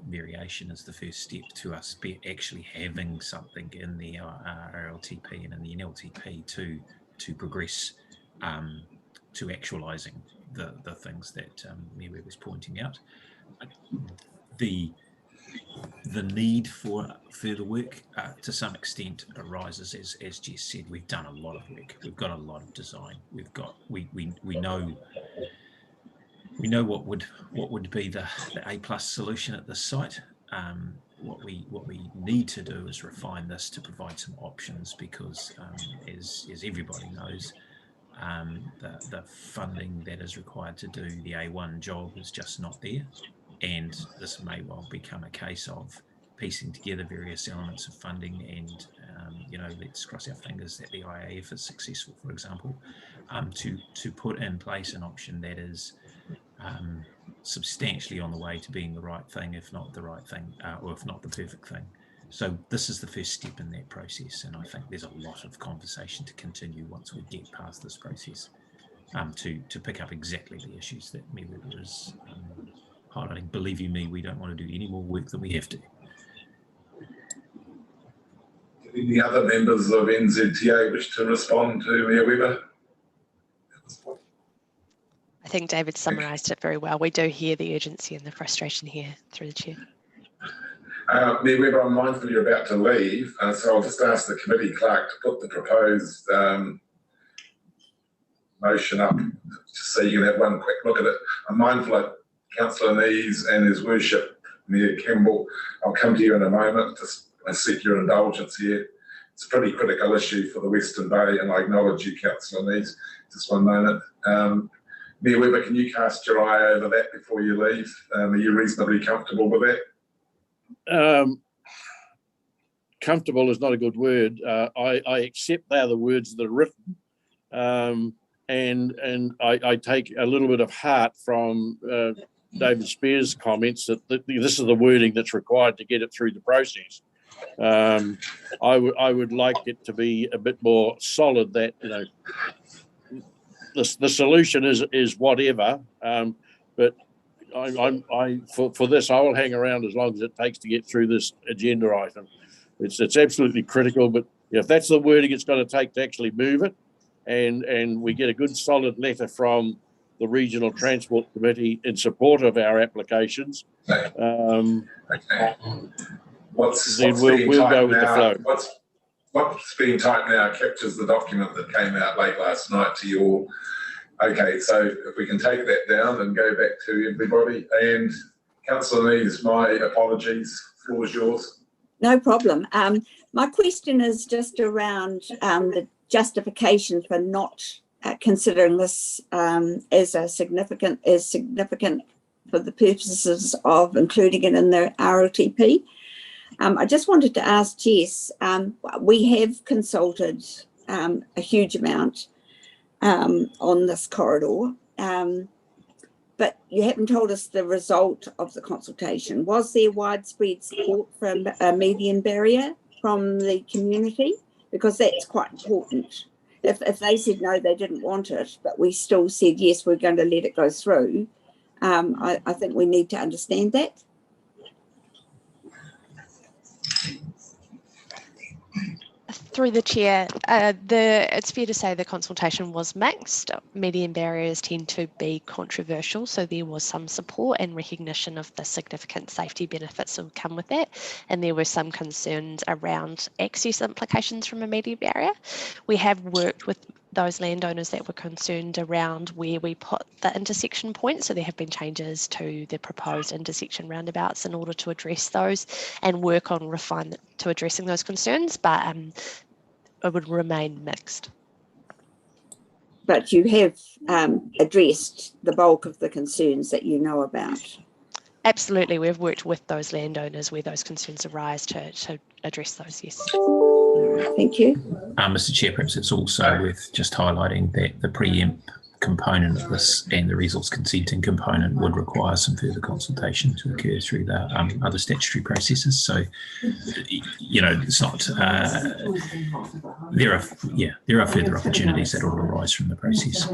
variation is the first step to us actually having something in the RLTP and in the NLTP to progress to actualising the things that Mayor Webber was pointing out. The need for further work to some extent arises, as Jess said. We've done a lot of work. We've got a lot of design. We know what would be the A+ solution at this site. What we need to do is refine this to provide some options, because as everybody knows, the funding that is required to do the A1 job is just not there. And this may well become a case of piecing together various elements of funding and, let's cross our fingers that the IAF is successful, for example, to put in place an option that is substantially on the way to being the right thing, if not the right thing, or if not the perfect thing. So this is the first step in that process, and I think there's a lot of conversation to continue once we get past this process to pick up exactly the issues that Mayor Webber is highlighting. Believe you me, we don't want to do any more work than we have to. Any other members of NZTA wish to respond to Mayor Webber? I think David summarised it very well. We do hear the urgency and the frustration here, through the chair. Mayor Webber, I'm mindful you're about to leave, so I'll just ask the committee clerk to put the proposed motion up, just so you can have one quick look at it. I'm mindful of Councillor Nees and His Worship Mayor Campbell. I'll come to you in a moment. Just I seek your indulgence here. It's a pretty critical issue for the Western Bay, and I acknowledge you, Councillor Nees. Just one moment. Mayor Webber, can you cast your eye over that before you leave? Are you reasonably comfortable with that? Comfortable is not a good word. I accept they are the words that are written, and I take a little bit of heart from David Spear's comments that this is the wording that's required to get it through the process. I would like it to be a bit more solid, that the solution is whatever, but for this I will hang around as long as it takes to get through this agenda item. It's absolutely critical, but if that's the wording it's going to take to actually move it, and we get a good solid letter from the Regional Transport Committee in support of our applications, then we'll go with the flow. What's being typed now captures the document that came out late last night to you all. Okay, so if we can take that down and go back to everybody. And Councillor Nees, my apologies, the floor is yours. No problem. My question is just around the justification for not considering this as significant for the purposes of including it in the RLTP. I just wanted to ask Jess, we have consulted a huge amount on this corridor, but you haven't told us the result of the consultation. Was there widespread support for a median barrier from the community? Because that's quite important. If they said no, they didn't want it, but we still said yes, we're going to let it go through, I think we need to understand that. Through the chair, it's fair to say the consultation was mixed. Median barriers tend to be controversial, so there was some support and recognition of the significant safety benefits that would come with that, and there were some concerns around access implications from a median barrier. We have worked with those landowners that were concerned around where we put the intersection points, so there have been changes to the proposed intersection roundabouts in order to address those and work on refinement to addressing those concerns, but it would remain mixed. But you have addressed the bulk of the concerns that you know about. Absolutely, we've worked with those landowners where those concerns arise to address those, yes. Thank you. Mr. Chair, perhaps it's also worth just highlighting that the preempt component of this and the resource consenting component would require some further consultation to occur through the other statutory processes. So, you know, it's not, there are further opportunities that will arise from the process.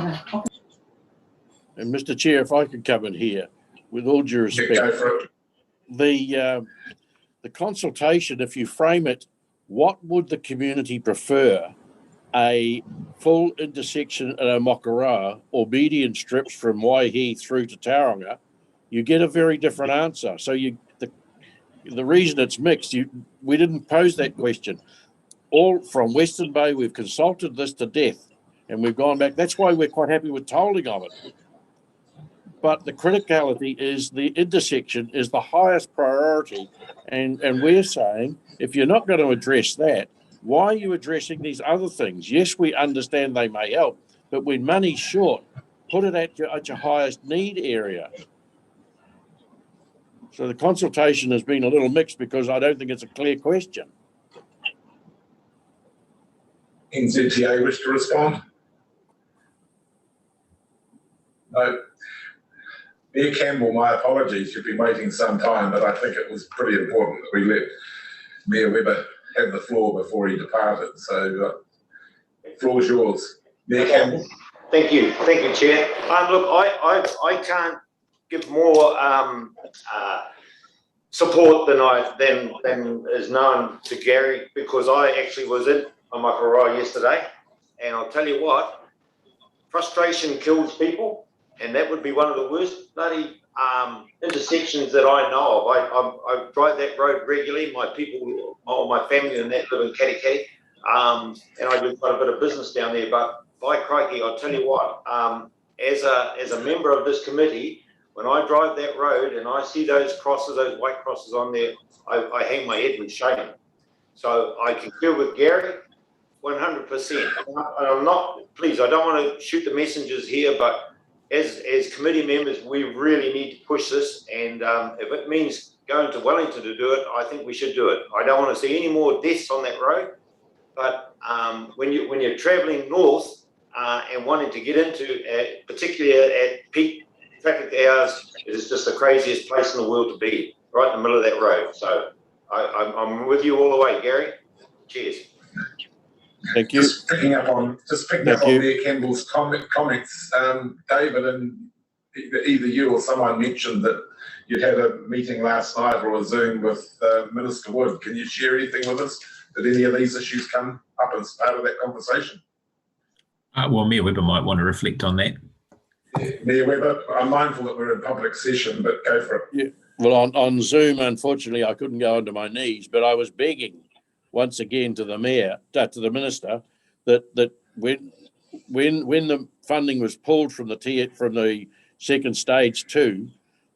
And Mr. Chair, if I could come in here, with all due respect, the consultation, if you frame it, what would the community prefer? A full intersection at Omokara or median strips from Waihi through to Tauranga, you get a very different answer. So the reason it's mixed, we didn't pose that question. All from Western Bay, we've consulted this to death and we've gone back. That's why we're quite happy with tolling of it. But the criticality is the intersection is the highest priority. And we're saying, if you're not going to address that, why are you addressing these other things? Yes, we understand they may help, but when money's short, put it at your highest need area. So the consultation has been a little mixed because I don't think it's a clear question. NZTA wish to respond? No. Mayor Campbell, my apologies, you've been waiting some time, but I think it was pretty important that we let Mayor Webber have the floor before he departed. So, floor's yours. Mayor Campbell. Thank you, Chair. Look, I can't give more support than is known to Gary, because I actually was in Omokara yesterday, and I'll tell you what, frustration kills people, and that would be one of the worst bloody intersections that I know of. I drive that road regularly. My people, my family and that live in Katikati, and I do quite a bit of business down there. But by crikey, I'll tell you what, as a member of this committee, when I drive that road and I see those crosses, those white crosses on there, I hang my head with shame. So I concur with Gary 100%. And I'm not, please, I don't want to shoot the messengers here, but as committee members, we really need to push this, and if it means going to Wellington to do it, I think we should do it. I don't want to see any more deaths on that road, but when you're travelling north and wanting to get into, particularly at peak traffic hours, it is just the craziest place in the world to be, right in the middle of that road. So I'm with you all the way, Gary. Cheers. Thank you. Just picking up on Mayor Campbell's comments, David, and either you or someone mentioned that you'd had a meeting last night or a Zoom with Minister Wood. Can you share anything with us? Did any of these issues come up as part of that conversation? Well, Mayor Webber might want to reflect on that. Yeah, Mayor Webber, I'm mindful that we're in public session, but go for it. Yeah. Well, on Zoom, unfortunately, I couldn't go onto my knees, but I was begging once again to the mayor, to the minister, that when the funding was pulled from the second stage 2,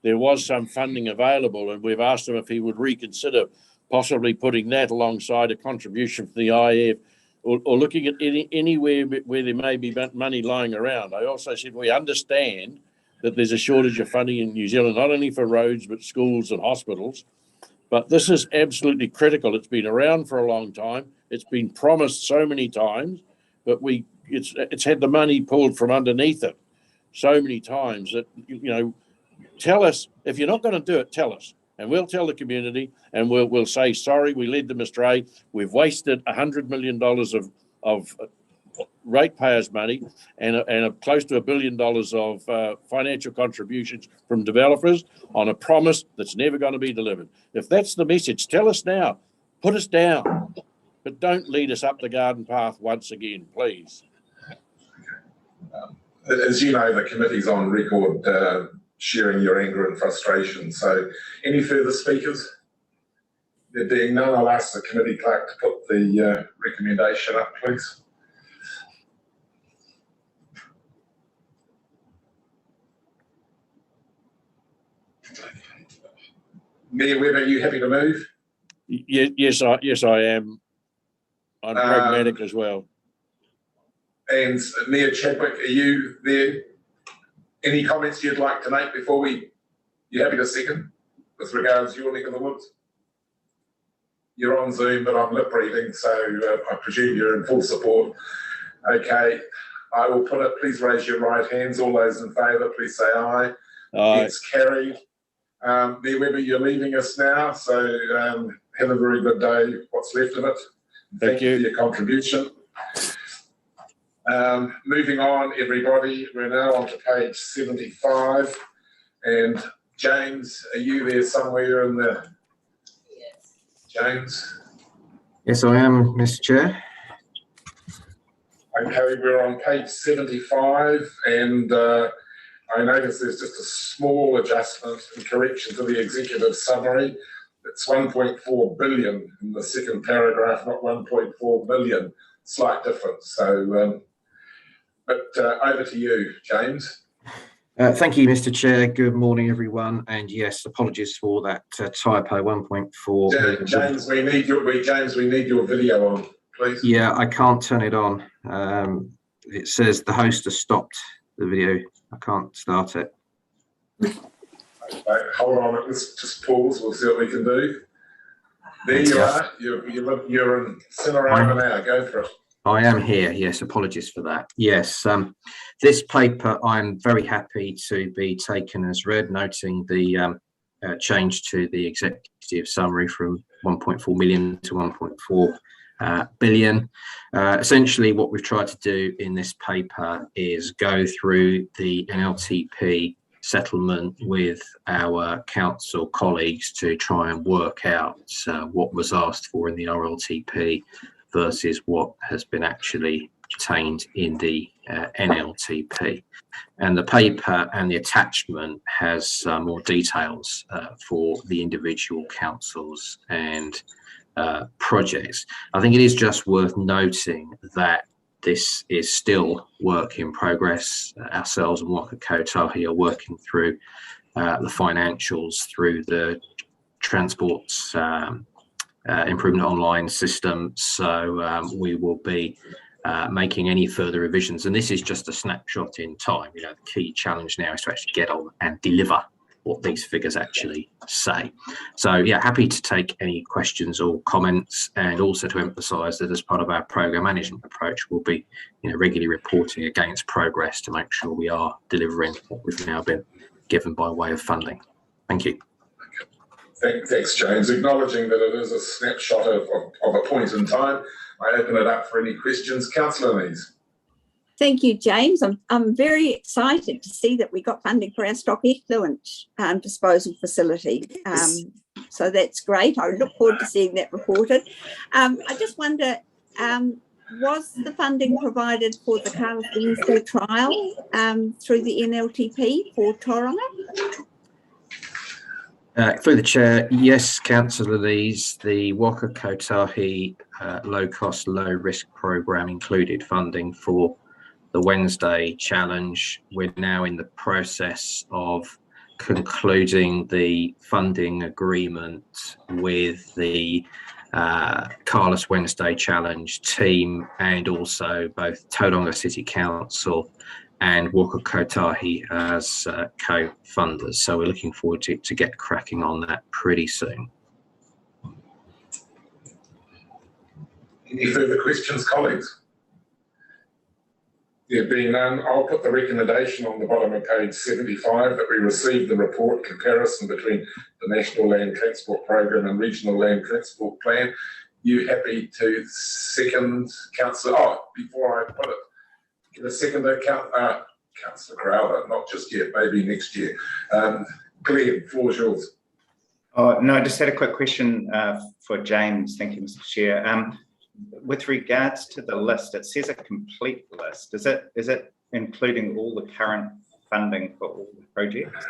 there was some funding available, and we've asked him if he would reconsider possibly putting that alongside a contribution from the IF, or looking at anywhere where there may be money lying around. I also said we understand that there's a shortage of funding in New Zealand, not only for roads but schools and hospitals. But this is absolutely critical. It's been around for a long time. It's been promised so many times, but it's had the money pulled from underneath it so many times that, you know, tell us, if you're not going to do it, tell us. And we'll tell the community, and we'll say, sorry, we led them astray. We've wasted $100 million of ratepayers' money and close to $1 billion of financial contributions from developers on a promise that's never going to be delivered. If that's the message, tell us now. Put us down. but don't lead us up the garden path once again, please. As you know, the committee's on record sharing your anger and frustration. So any further speakers? There being none, I'll ask the committee clerk to put the recommendation up, please. Mayor Webb, are you happy to move? Yes, I am. I'm pragmatic as well. And Mayor Chadwick, are you there? Any comments you'd like to make before you happy to second with regards to your neck of the woods? You're on Zoom, but I'm lip reading, so I presume you're in full support. Okay, I will put it. Please raise your right hands. All those in favour, please say aye. Aye. It's carried. Mayor Webber, you're leaving us now, so have a very good day, what's left of it. Thank you for your contribution. Moving on, everybody, we're now on to page 75. And James, are you there somewhere in the... Yes. James? Yes, I am, Mr. Chair. Okay, we're on page 75, and I notice there's just a small adjustment and correction to the executive summary. It's 1.4 billion in the second paragraph, not 1.4 million. Slight difference. So, but over to you, James. Thank you, Mr. Chair. Good morning, everyone. And yes, apologies for that typo. 1.4 million. James, we need your video on, please. Yeah, I can't turn it on. It says the host has stopped the video. I can't start it. Okay, hold on, let's just pause. We'll see what we can do. There you are. You're in Cinerama now. Go for it. I am here. Yes, apologies for that. Yes, this paper I'm very happy to be taken as read, noting the change to the executive summary from 1.4 million to 1.4 billion. Essentially, what we've tried to do in this paper is go through the NLTP settlement with our council colleagues to try and work out what was asked for in the RLTP versus what has been actually contained in the NLTP. And the paper and the attachment has more details for the individual councils and projects. I think it is just worth noting that this is still work in progress. Ourselves and Waka Kotahi are working through the financials through the transports improvement online system. So we will be making any further revisions. And this is just a snapshot in time. You know, the key challenge now is to actually get on and deliver what these figures actually say. So yeah, happy to take any questions or comments, and also to emphasise that as part of our programme management approach, we'll be regularly reporting against progress to make sure we are delivering what we've now been given by way of funding. Thank you. Thanks, James. Acknowledging that it is a snapshot of a point in time, I open it up for any questions. Councillor Nees. Thank you, James. I'm very excited to see that we got funding for our stock effluent disposal facility. So that's great. I look forward to seeing that reported. I just wonder, was the funding provided for the Carlos Wednesday trial through the NLTP for Tauranga? Through the chair, yes, Councillor Lees, the Waka Kotahi low cost, low risk programme included funding for the Wednesday challenge. We're now in the process of concluding the funding agreement with the Carlos Wednesday challenge team, and also both Tauranga City Council and Waka Kotahi as co-funders. So we're looking forward to get cracking on that pretty soon. Any further questions, colleagues? There being none, I'll put the recommendation on the bottom of page 75 that we receive the report comparison between the National Land Transport Programme and Regional Land Transport Plan. You happy to second, Councillor? Oh, before I put it, get a seconder, Councillor Crowder, not just yet, maybe next year. Glenn, floor is yours. Oh, no, I just had a quick question for James. Thank you, Mr. Chair. with regards to the list, it says a complete list. Is it including all the current funding for all the projects?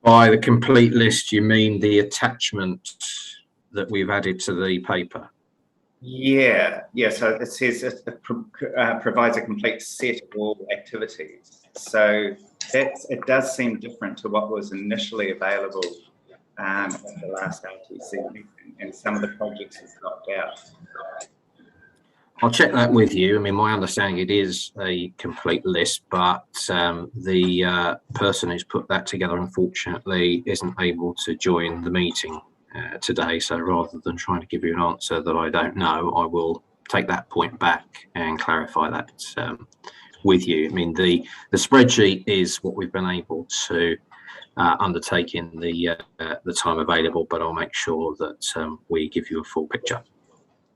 By the complete list, you mean the attachment that we've added to the paper? Yeah. So it says it provides a complete set of all activities. So it does seem different to what was initially available at the last RTC meeting, and some of the projects have dropped out. I'll check that with you. I mean, my understanding, it is a complete list, but the person who's put that together, unfortunately, isn't able to join the meeting today. So rather than trying to give you an answer that I don't know, I will take that point back and clarify that with you. I mean, the spreadsheet is what we've been able to undertake in the time available, but I'll make sure that we give you a full picture.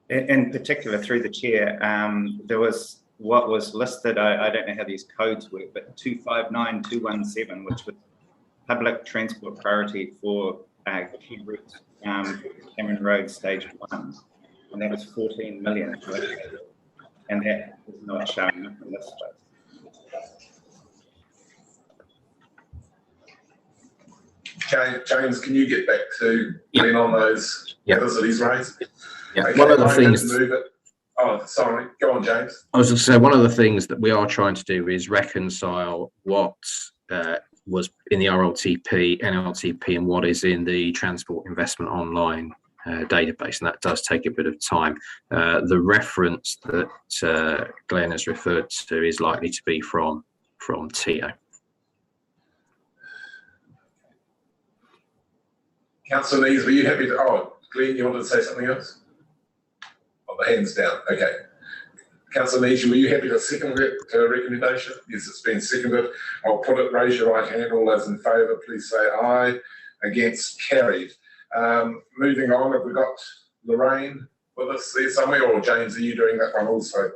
In particular, through the chair, there was what was listed, I don't know how these codes work, but 259217, which was public transport priority for key routes, Cameron Road Stage 1, and that was 14 million, and that is not showing up in this space. James, can you get back to being on those facilities rates? Yeah, okay, one of the things. Oh, sorry. Go on, James. I was going to say, one of the things that we are trying to do is reconcile what was in the RLTP, NLTP, and what is in the Transport Investment Online database, and that does take a bit of time. The reference that Glenn has referred to is likely to be from TIO. Councillor Nees, were you happy to? Oh, Glenn, you wanted to say something else? Oh, the hand's down. Okay. Councillor Nees, were you happy to second the recommendation? Yes, it's been seconded. I'll put it. Raise your right hand. All those in favour, please say aye. Against, carried. Moving on, have we got Lorraine with us there somewhere, or James, are you doing that one also?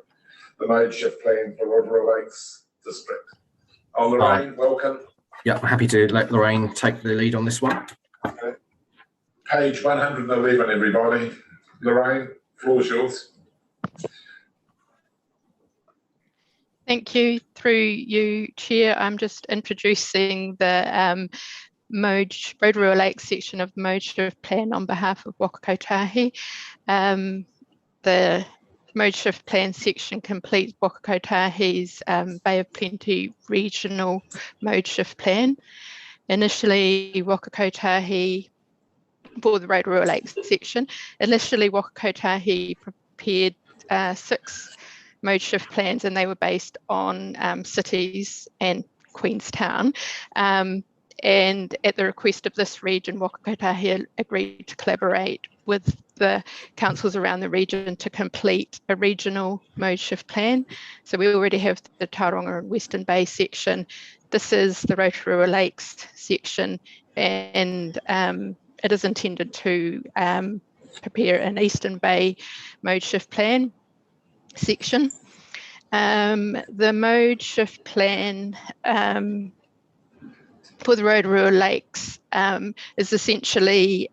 The mode shift plan for Rotorua Lakes District. Oh, Lorraine, welcome. Yeah, I'm happy to let Lorraine take the lead on this one. Okay. Page 111, everybody. Lorraine, floor's yours. Thank you. Through you, Chair, I'm just introducing the Rotorua Lakes section of the mode shift plan on behalf of Waka Kotahi. The mode shift plan section completes Waka Kotahi's Bay of Plenty regional mode shift plan. Initially, Waka Kotahi, for the Rotorua Lakes section, Waka Kotahi prepared 6 mode shift plans, and they were based on cities and Queenstown. And at the request of this region, Waka Kotahi agreed to collaborate with the councils around the region to complete a regional mode shift plan. So we already have the Tauranga and Western Bay section. This is the Rotorua Lakes section, and it is intended to prepare an Eastern Bay mode shift plan section. The mode shift plan for the Rotorua Lakes is essentially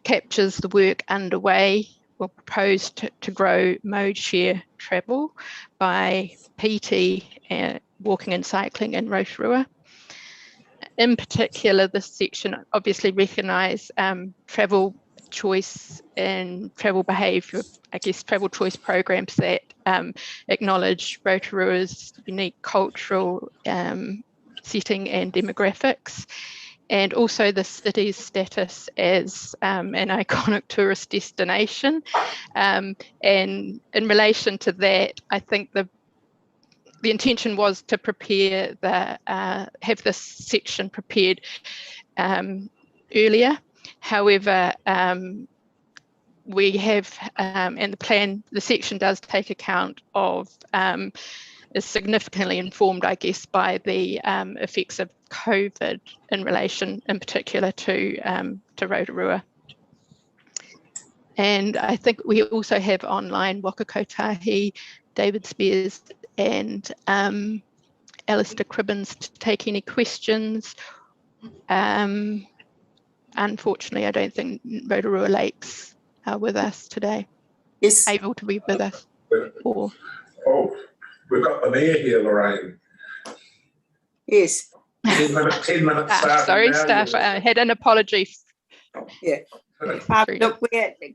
captures the work underway or proposed to grow mode share travel by PT, walking and cycling in Rotorua. In particular, this section obviously recognise travel choice and travel behaviour, I guess travel choice programs that acknowledge Rotorua's unique cultural setting and demographics, and also the city's status as an iconic tourist destination. And in relation to that, I think the intention was to prepare have this section prepared earlier. However, we have, and the section does take account of, is significantly informed, I guess, by the effects of COVID in relation, in particular, to Rotorua. And I think we also have online Waka Kotahi, David Spears and Alistair Cribbins to take any questions. Unfortunately, I don't think Rotorua Lakes with us today. Yes. Able to be with us. Oh, we've got the mayor here, Lorraine. Yes. 10 minutes start. Sorry, staff. I had an apology. Yeah. Look,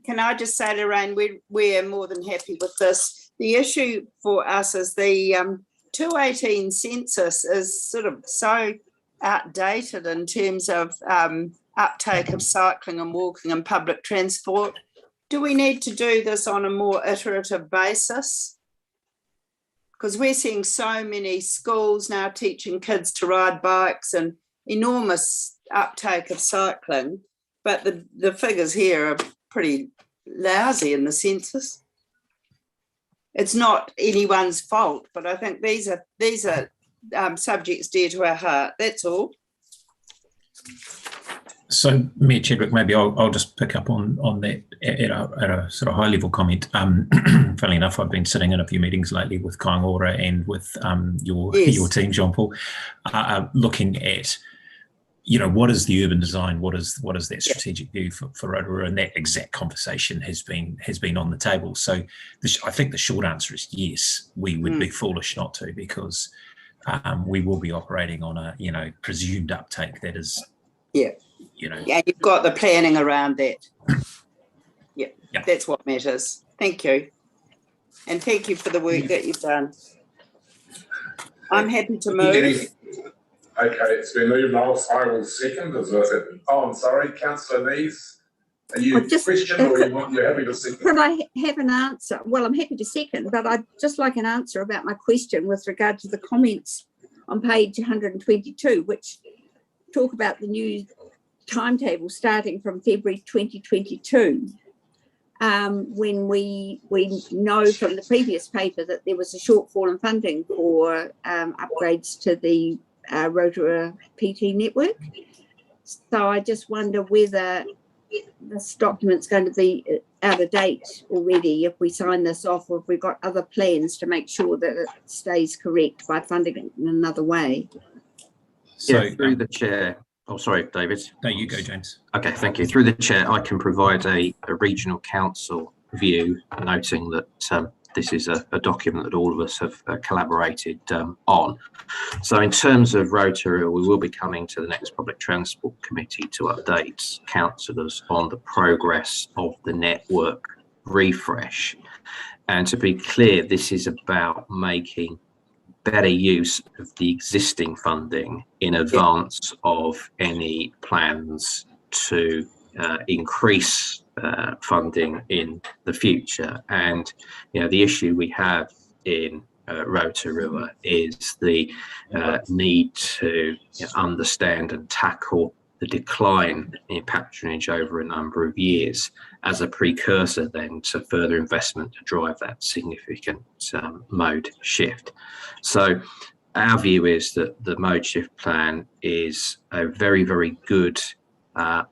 can I just say, Lorraine, we're more than happy with this. The issue for us is the 2018 census is sort of so outdated in terms of uptake of cycling and walking and public transport. Do we need to do this on a more iterative basis? Because we're seeing so many schools now teaching kids to ride bikes and enormous uptake of cycling, but the figures here are pretty lousy in the census. It's not anyone's fault, but I think these are subjects dear to our heart. That's all. So, Mayor Chadwick, maybe I'll just pick up on that at a sort of high level comment. Funnily enough, I've been sitting in a few meetings lately with Kaingoora and with your team, Jean-Paul, looking at, what is the urban design? What is that strategic view for Rotorua? And that exact conversation has been on the table. So I think the short answer is yes. We would be foolish not to, because we will be operating on a presumed uptake that is Yeah, you've got the planning around that. Yeah, that's what matters. Thank you. And thank you for the work that you've done. I'm happy to move. Okay, it's been moved. I will second. I'm sorry, Councillor Nees. Are you question or you're happy to second? Could I have an answer? Well, I'm happy to second, but I'd just like an answer about my question with regard to the comments on page 122, which talk about the new timetable starting from February 2022, when we know from the previous paper that there was a shortfall in funding for upgrades to the Rotorua PT network. So I just wonder whether this document's going to be out of date already if we sign this off, or if we've got other plans to make sure that it stays correct by funding it in another way. So through the chair. Oh, sorry, David. No, you go, James. Okay, thank you. Through the chair, I can provide a regional council view, noting that this is a document that all of us have collaborated on. So in terms of Rotorua, we will be coming to the next Public Transport Committee to update councillors on the progress of the network refresh. And to be clear, this is about making better use of the existing funding in advance of any plans to increase funding in the future. And the issue we have in Rotorua is the need to understand and tackle the decline in patronage over a number of years as a precursor then to further investment to drive that significant mode shift. So our view is that the mode shift plan is a very, very good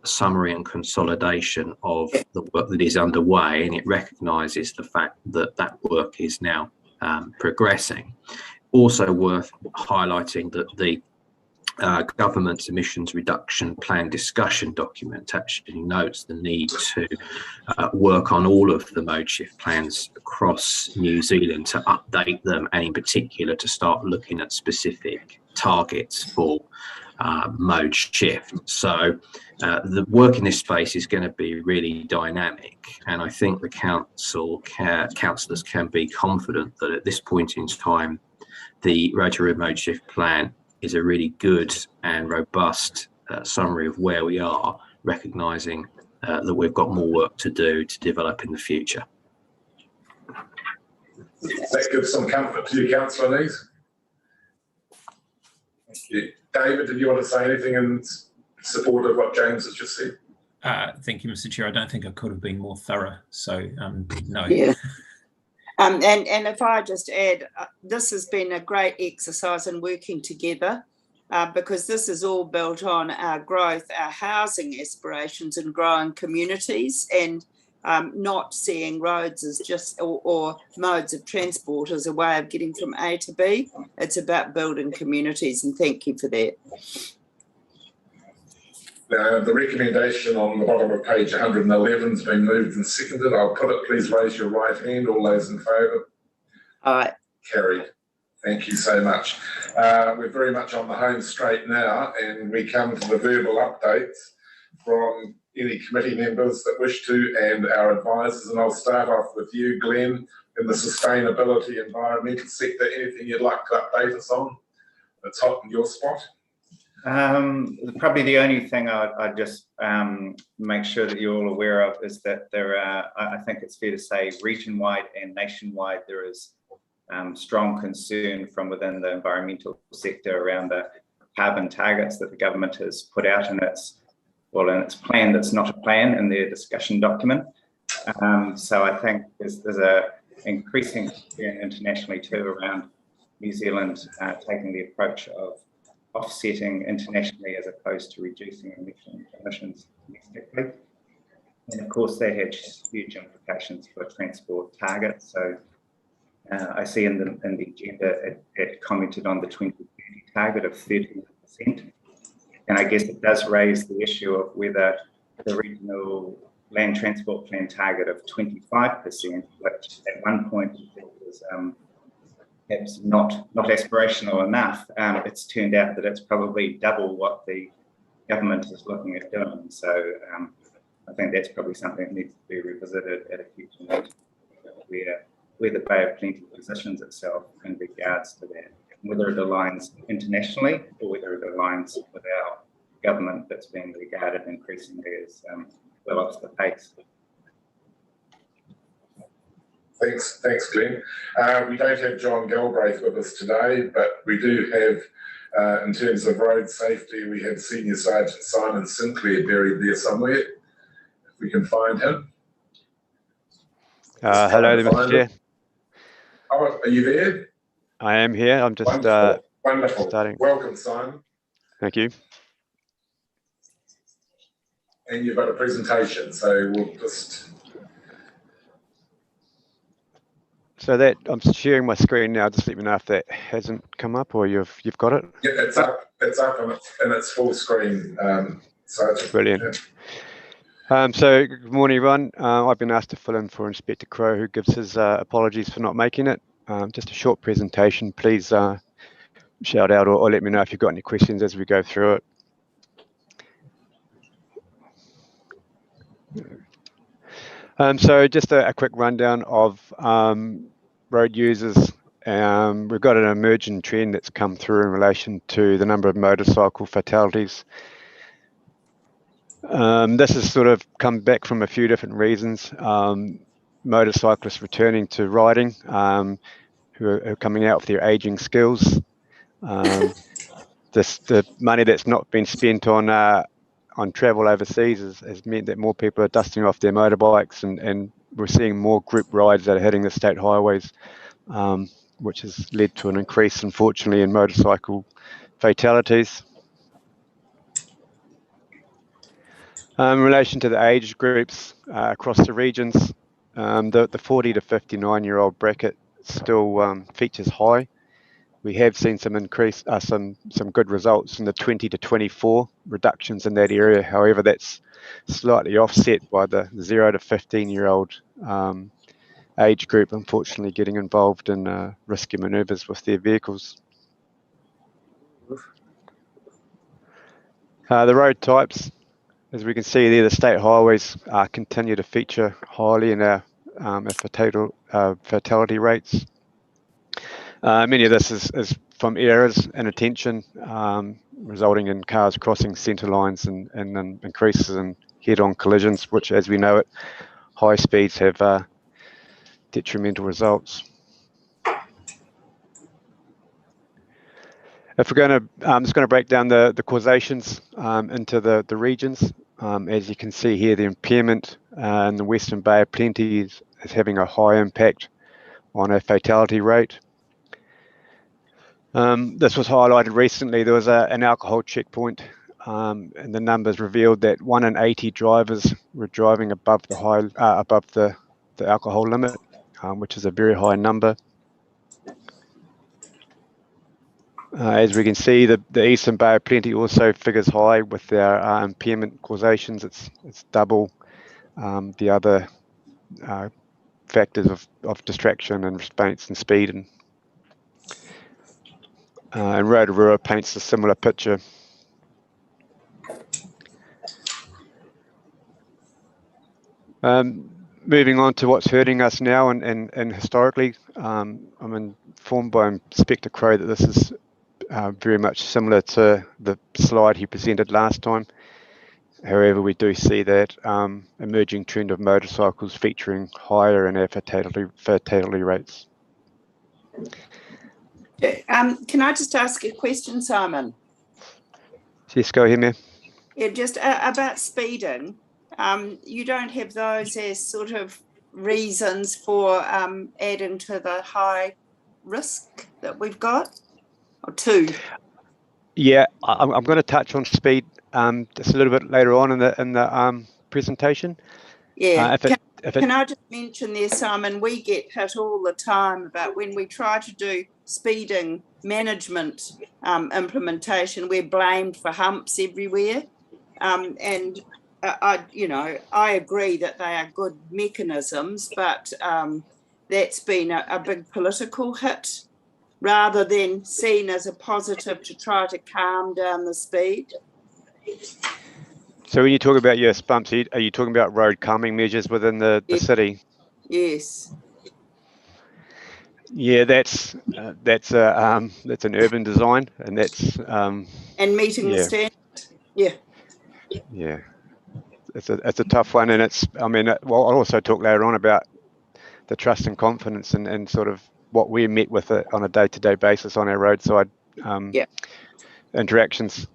summary and consolidation of the work that is underway, and it recognises the fact that that work is now progressing. Also worth highlighting that the government's emissions reduction plan discussion document actually notes the need to work on all of the mode shift plans across New Zealand, to update them, and in particular to start looking at specific targets for mode shift. So the work in this space is going to be really dynamic, and I think the councillors can be confident that at this point in time the Rotorua mode shift plan is a really good and robust summary of where we are, recognising that we've got more work to do to develop in the future. That gives some comfort to you, Councillor Nees. Thank you. David, did you want to say anything in support of what James has just said? Thank you, Mr. Chair. I don't think I could have been more thorough, so no. Yeah. And if I just add, this has been a great exercise in working together, because this is all built on our growth, our housing aspirations and growing communities, and not seeing roads as just or modes of transport as a way of getting from A to B. It's about building communities, and thank you for that. The recommendation on the bottom of page 111 has been moved and seconded. I'll put it. Please raise your right hand. All those in favour? Aye. Carried. Thank you so much. We're very much on the home straight now, and we come to the verbal updates from any committee members that wish to and our advisors. And I'll start off with you, Glenn, in the sustainability environmental sector. Anything you'd like to update us on that's hot in your spot? Probably the only thing I'd just make sure that you're all aware of is that there are, I think it's fair to say, region-wide and nationwide, there is strong concern from within the environmental sector around the carbon targets that the government has put out in its plan that's not a plan in their discussion document. So I think there's a increasing concern internationally too around New Zealand taking the approach of offsetting internationally as opposed to reducing emissions domestically. And of course that has huge implications for transport targets. So I see in the agenda it commented on the 2030 target of 30%. And I guess it does raise the issue of whether the regional land transport plan target of 25%, which at one point was perhaps not aspirational enough, it's turned out that it's probably double what the government is looking at doing. So I think that's probably something that needs to be revisited at a future meeting, where the Bay of Plenty positions itself in regards to that, whether it aligns internationally or whether it aligns with our government that's being regarded increasingly as well off the pace. Thanks, Glenn. We don't have John Galbraith with us today, but we do have, in terms of road safety, we have Senior Sergeant Simon Sinclair buried there somewhere, if we can find him. Hello there, Mr. Chair. Oh, are you there? I am here. I'm just wonderful. starting. Welcome, Simon. Thank you. And you've got a presentation, so we'll just... So that I'm sharing my screen now. Just let me know if that hasn't come up or you've got it. Yeah, it's up. It's up and it's full screen. Sergeant. Brilliant. Yeah. So good morning, everyone. I've been asked to fill in for Inspector Crow, who gives his apologies for not making it. Just a short presentation. Please shout out or let me know if you've got any questions as we go through it. So just a quick rundown of road users. We've got an emerging trend that's come through in relation to the number of motorcycle fatalities. This has sort of come back from a few different reasons. Motorcyclists returning to riding, who are coming out with their aging skills. The money that's not been spent on travel overseas has meant that more people are dusting off their motorbikes, and we're seeing more group rides that are hitting the state highways, which has led to an increase, unfortunately, in motorcycle fatalities. In relation to the age groups across the regions, the 40 to 59-year-old bracket still features high. We have seen some increase, some good results in the 20 to 24 reductions in that area. However, that's slightly offset by the 0 to 15-year-old age group, unfortunately, getting involved in risky manoeuvres with their vehicles. The road types, as we can see there, the state highways continue to feature highly in our fatality rates. Many of this is from errors and attention, resulting in cars crossing centre lines and increases in head-on collisions, which, as we know, at high speeds have detrimental results. If we're going to, I'm just going to break down the causations into the regions. As you can see here, the impairment in the Western Bay of Plenty is having a high impact on our fatality rate. This was highlighted recently. There was an alcohol checkpoint, and the numbers revealed that 1 in 80 drivers were driving above the alcohol limit, which is a very high number. As we can see, the Eastern Bay of Plenty also figures high with their impairment causations. It's double the other factors of distraction and restraints and speed. And Rotorua paints a similar picture. Moving on to what's hurting us now and historically, I'm informed by Inspector Crowe that this is very much similar to the slide he presented last time. However, we do see that emerging trend of motorcycles featuring higher in our fatality rates. Can I just ask a question, Simon? Yes, go ahead, ma'am. Yeah, just about speeding. You don't have those as sort of reasons for adding to the high risk that we've got, or two? Yeah, I'm going to touch on speed just a little bit later on in the presentation. Yeah. Can I just mention there, Simon, we get hit all the time about when we try to do speeding management implementation, we're blamed for humps everywhere. And I agree that they are good mechanisms, but that's been a big political hit rather than seen as a positive to try to calm down the speed. So when you talk about yes bumps, are you talking about road calming measures within the city? Yes. Yeah, that's an urban design, and that's and meeting the standard. Yeah. Yeah, it's a tough one, and I'll also talk later on about the trust and confidence and sort of what we're met with it on a day-to-day basis on our roadside interactions.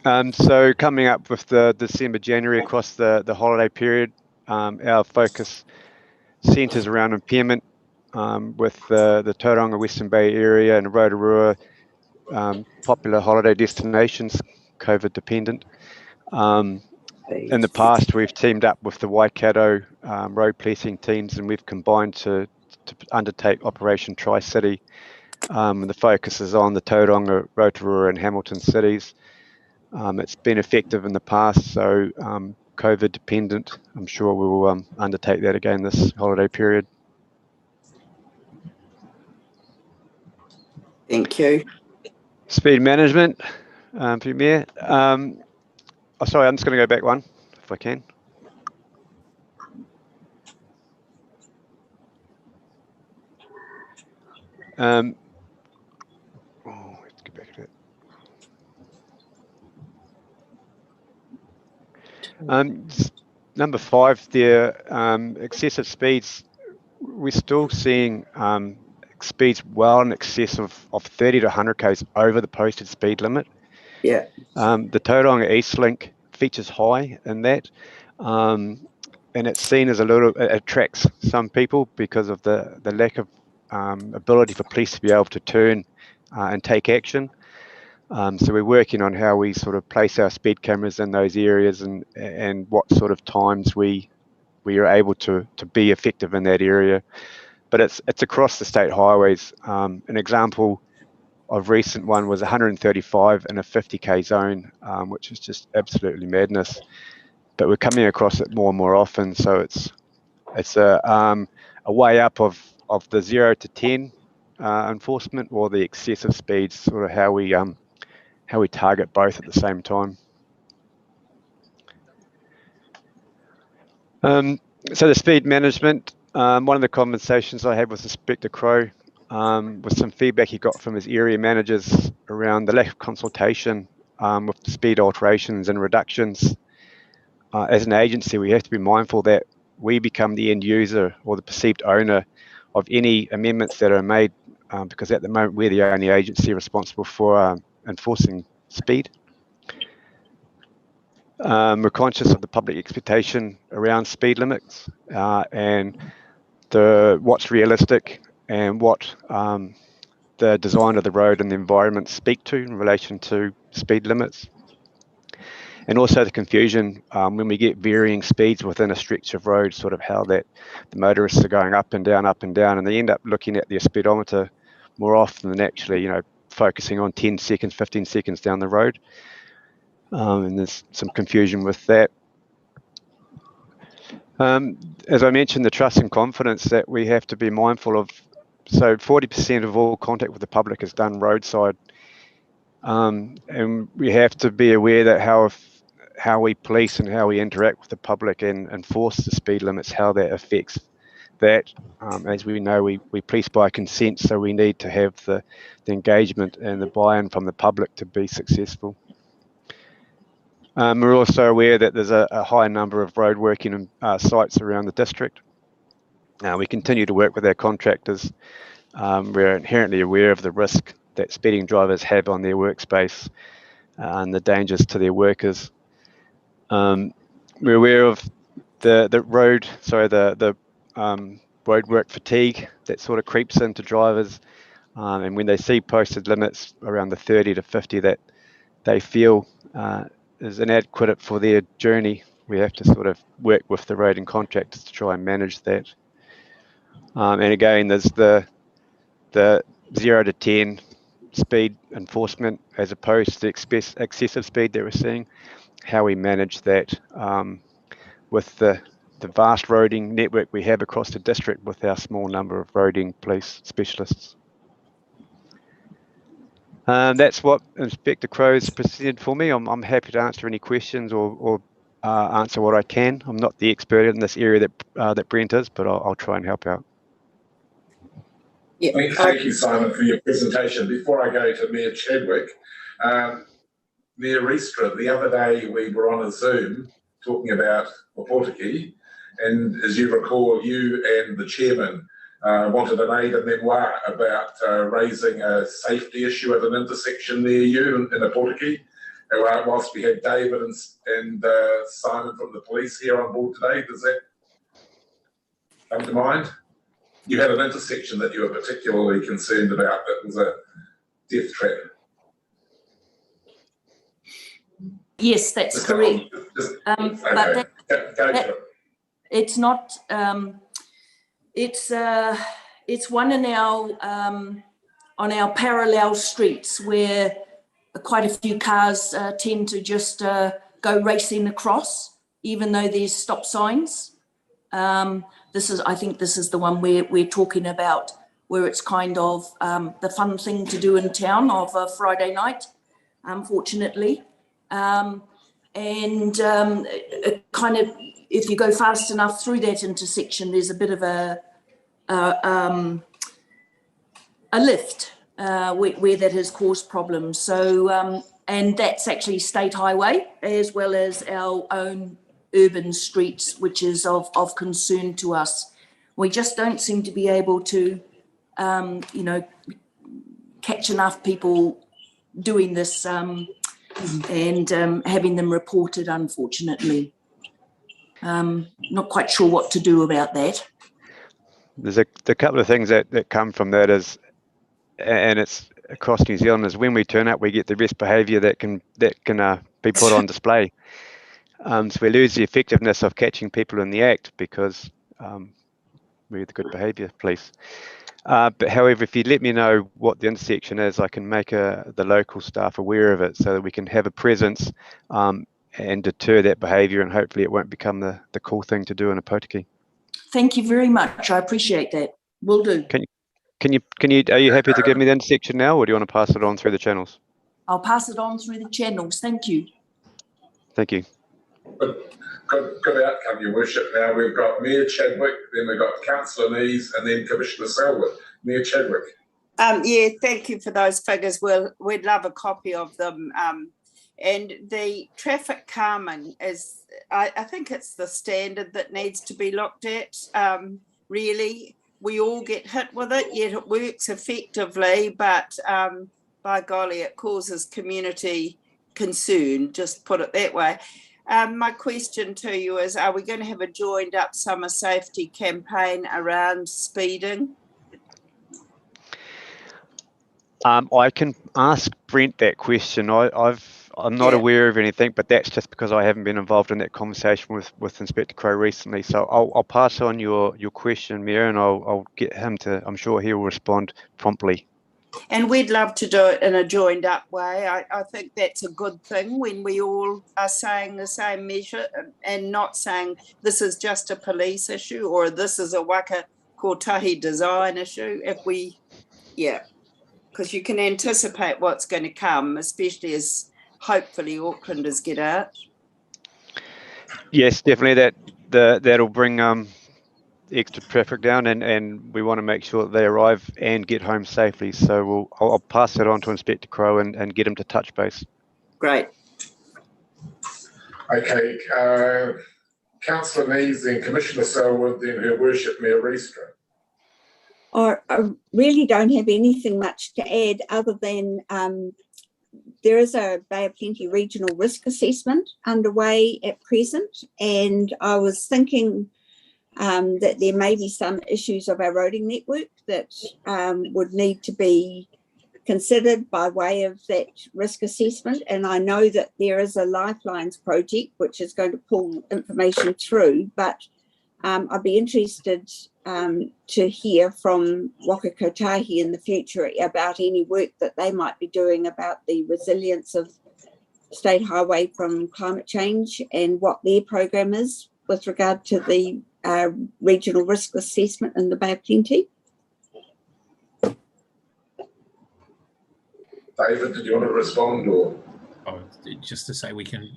So coming up with the December, January across the holiday period, our focus centres around impairment with the Tauranga Western Bay area and Rotorua, popular holiday destinations, COVID dependent. In the past, we've teamed up with the Waikato road policing teams, and we've combined to undertake Operation Tri-City. The focus is on the Tauranga, Rotorua and Hamilton cities. It's been effective in the past, so COVID dependent. I'm sure we will undertake that again this holiday period. Thank you. Speed management, for you, Mayor. Sorry, I'm just going to go back one, if I can. Let's get back to it. Number 5 there, excessive speeds. We're still seeing speeds well in excess of 30 to 100 k's over the posted speed limit. Yeah. The Tauranga East Link features high in that, and it's seen as it attracts some people because of the lack of ability for police to be able to turn and take action. So we're working on how we sort of place our speed cameras in those areas and what sort of times we are able to be effective in that area. But it's across the state highways. An example of recent one was 135 in a 50k zone, which is just absolutely madness. But we're coming across it more and more often, so it's a way up of the 0 to 10 enforcement, or the excessive speeds, sort of how we target both at the same time. So the speed management, one of the conversations I had with Inspector Crowe was some feedback he got from his area managers around the lack of consultation with speed alterations and reductions. As an agency, we have to be mindful that we become the end user or the perceived owner of any amendments that are made, because at the moment we're the only agency responsible for enforcing speed. We're conscious of the public expectation around speed limits and what's realistic and what the design of the road and the environment speak to in relation to speed limits. And also the confusion when we get varying speeds within a stretch of road, sort of how that the motorists are going up and down, and they end up looking at their speedometer more often than actually, focusing on 10 seconds, 15 seconds down the road. And there's some confusion with that. As I mentioned, the trust and confidence that we have to be mindful of. So 40% of all contact with the public is done roadside. And we have to be aware that how we police and how we interact with the public and enforce the speed limits, how that affects that. As we know, we police by consent, so we need to have the engagement and the buy-in from the public to be successful. We're also aware that there's a high number of road working sites around the district. We continue to work with our contractors. We're inherently aware of the risk that speeding drivers have on their workspace and the dangers to their workers. We're aware of the road work fatigue that sort of creeps into drivers, and when they see posted limits around the 30 to 50 that they feel is inadequate for their journey, we have to sort of work with the road and contractors to try and manage that. And again, there's the 0 to 10 speed enforcement as opposed to excessive speed that we're seeing, how we manage that with the vast roading network we have across the district with our small number of roading police specialists. That's what Inspector Crow's presented for me. I'm happy to answer any questions or answer what I can. I'm not the expert in this area that Brent is, but I'll try and help out. Yeah. Thank you, Simon, for your presentation. Before I go to Mayor Chadwick, Mayor Riestra, the other day we were on a Zoom talking about Opotiki, and as you recall, you and the chairman wanted an aid and memoir about raising a safety issue at an intersection near you in Opotiki. Whilst we had David and Simon from the police here on board today, does that come to mind? You had an intersection that you were particularly concerned about that was a death trap. Yes, that's correct. But it's not. It's one in our on our parallel streets where quite a few cars tend to just go racing across, even though there's stop signs. I think this is the one we're talking about, where it's kind of the fun thing to do in town of a Friday night, unfortunately. It kind of, if you go fast enough through that intersection, there's a bit of a lift where that has caused problems. So, and that's actually state highway as well as our own urban streets, which is of concern to us. We just don't seem to be able to, catch enough people doing this and having them reported, unfortunately. Not quite sure what to do about that. There's a couple of things that come from that is, and it's across New Zealand, is when we turn up, we get the best behaviour that can be put on display. So we lose the effectiveness of catching people in the act because we're the good behaviour police. But however, if you let me know what the intersection is, I can make the local staff aware of it so that we can have a presence and deter that behaviour, and hopefully it won't become the cool thing to do in Opotiki. Thank you very much. I appreciate that. Will do. Are you happy to give me the intersection now, or do you want to pass it on through the channels? I'll pass it on through the channels. Thank you. Thank you. Good outcome, Your Worship. Now we've got Mayor Chadwick, then we've got Councillor Nees, and then Commissioner Selwood. Mayor Chadwick. Yeah, thank you for those figures. We'd love a copy of them. And the traffic calming is, I think it's the standard that needs to be looked at. Really, we all get hit with it, yet it works effectively, but by golly, it causes community concern, just put it that way. My question to you is, are we going to have a joined up summer safety campaign around speeding? I can ask Brent that question. I'm not aware of anything, but that's just because I haven't been involved in that conversation with Inspector Crow recently. So I'll pass on your question, Mayor, and I'll get him to, I'm sure he'll respond promptly. And we'd love to do it in a joined up way. I think that's a good thing when we all are saying the same measure and not saying this is just a police issue or this is a waka kotahi design issue. Because you can anticipate what's going to come, especially as hopefully Aucklanders get out. Yes, definitely. That'll bring extra traffic down, and we want to make sure that they arrive and get home safely. So I'll pass that on to Inspector Crowe and get him to touch base. Great. Okay, Councillor Nees, then Commissioner Selwood, then Her Worship Mayor Riestra. I really don't have anything much to add other than there is a Bay of Plenty regional risk assessment underway at present, and I was thinking that there may be some issues of our roading network that would need to be considered by way of that risk assessment. And I know that there is a Lifelines project which is going to pull information through, but I'd be interested to hear from Waka Kotahi in the future about any work that they might be doing about the resilience of State Highway from climate change and what their program is with regard to the regional risk assessment in the Bay of Plenty. David, did you want to respond, or? Oh, just to say we can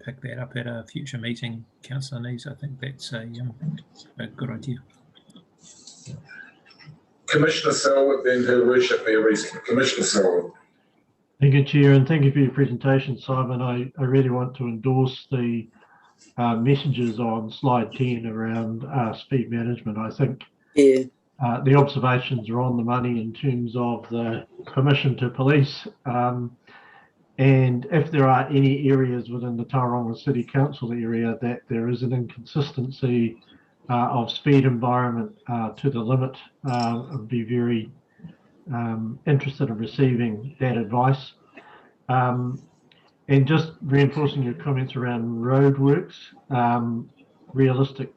pick that up at a future meeting, Councillor Nees. I think that's a good idea. Commissioner Selwood, then Her Worship Mayor Riestra. Commissioner Selwood. Thank you, Chair, and thank you for your presentation, Simon. I really want to endorse the messages on slide 10 around speed management. I think the observations are on the money in terms of the permission to police. And if there are any areas within the Tauranga City Council area that there is an inconsistency of speed environment to the limit, I'd be very interested in receiving that advice. And just reinforcing your comments around roadworks, realistic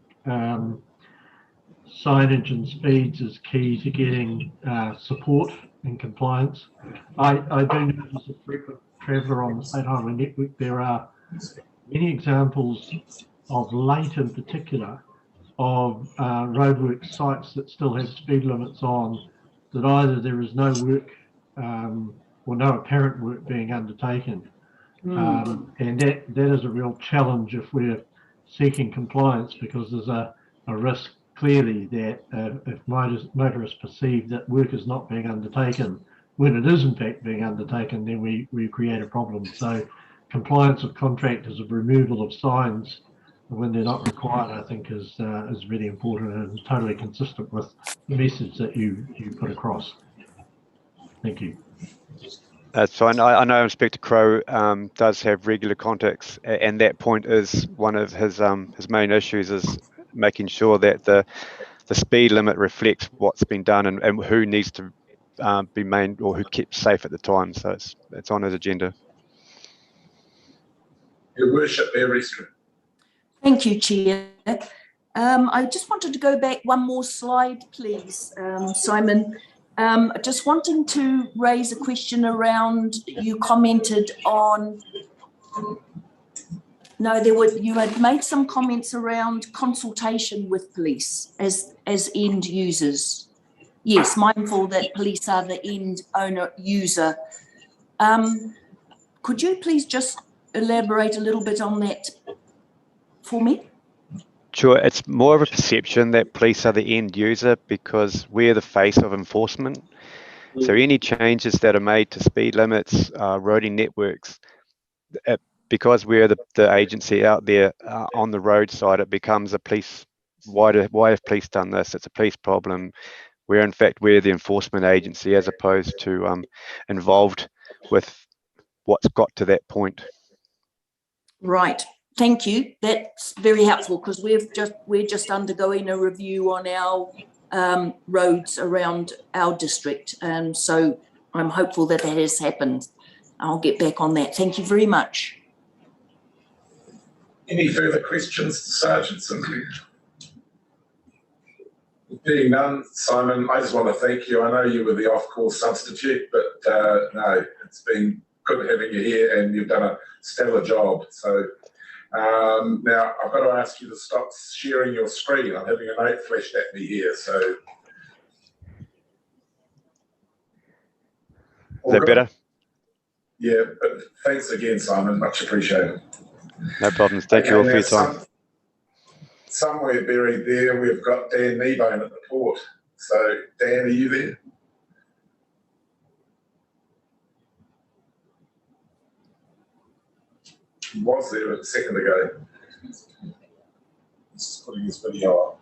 signage and speeds is key to getting support and compliance. I do know as a frequent traveller on the State Highway network, there are many examples of late in particular of roadwork sites that still have speed limits on, that either there is no work or no apparent work being undertaken. And that is a real challenge if we're seeking compliance, because there's a risk clearly that if motorists perceive that work is not being undertaken, when it is in fact being undertaken, then we create a problem. So compliance of contractors, of removal of signs when they're not required, I think is really important and totally consistent with the message that you put across. Thank you. That's fine. I know Inspector Crowe does have regular contacts, and that point is one of his main issues, is making sure that the speed limit reflects what's been done and who needs to be maintained or who kept safe at the time. So it's on his agenda. Your Worship, Mayor Riestra. Thank you, Chair. I just wanted to go back one more slide, please, Simon. Just wanting to raise a question around, you commented on, you had made some comments around consultation with police as end users. Yes, mindful that police are the end owner user. Could you please just elaborate a little bit on that for me? Sure, it's more of a perception that police are the end user because we're the face of enforcement. So any changes that are made to speed limits, roading networks, because we're the agency out there on the roadside, it becomes a police, why have police done this? It's a police problem, where in fact we're the enforcement agency as opposed to involved with what's got to that point. Right. Thank you. That's very helpful, because we're just undergoing a review on our roads around our district, and so I'm hopeful that has happened. I'll get back on that. Thank you very much. Any further questions to Sergeant Sinclair? Being none, Simon, I just want to thank you. I know you were the off-course substitute, but no, it's been good having you here and you've done a stellar job. So now I've got to ask you to stop sharing your screen. I'm having a note flashed at me here. So Is that better? Yeah, but thanks again, Simon. Much appreciated. No problems. Thank you all for your time. Somewhere buried there, we've got Dan Kneebone at the port. So, Dan, are you there? He was there a second ago. He's just putting his video on.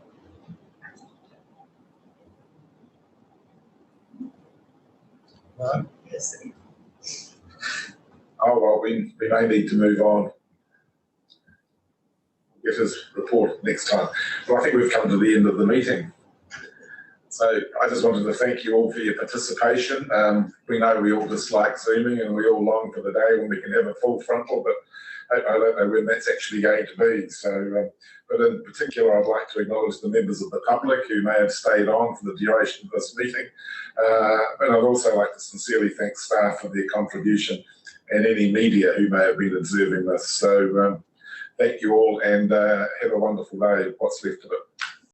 No? Yes. Oh, well, we may need to move on. Get his report next time. Well, I think we've come to the end of the meeting. So I just wanted to thank you all for your participation. We know we all dislike Zooming and we all long for the day when we can have a full frontal, but I don't know when that's actually going to be. So, but in particular, I'd like to acknowledge the members of the public who may have stayed on for the duration of this meeting. But I'd also like to sincerely thank staff for their contribution and any media who may have been observing this. So thank you all and have a wonderful day, what's left of it.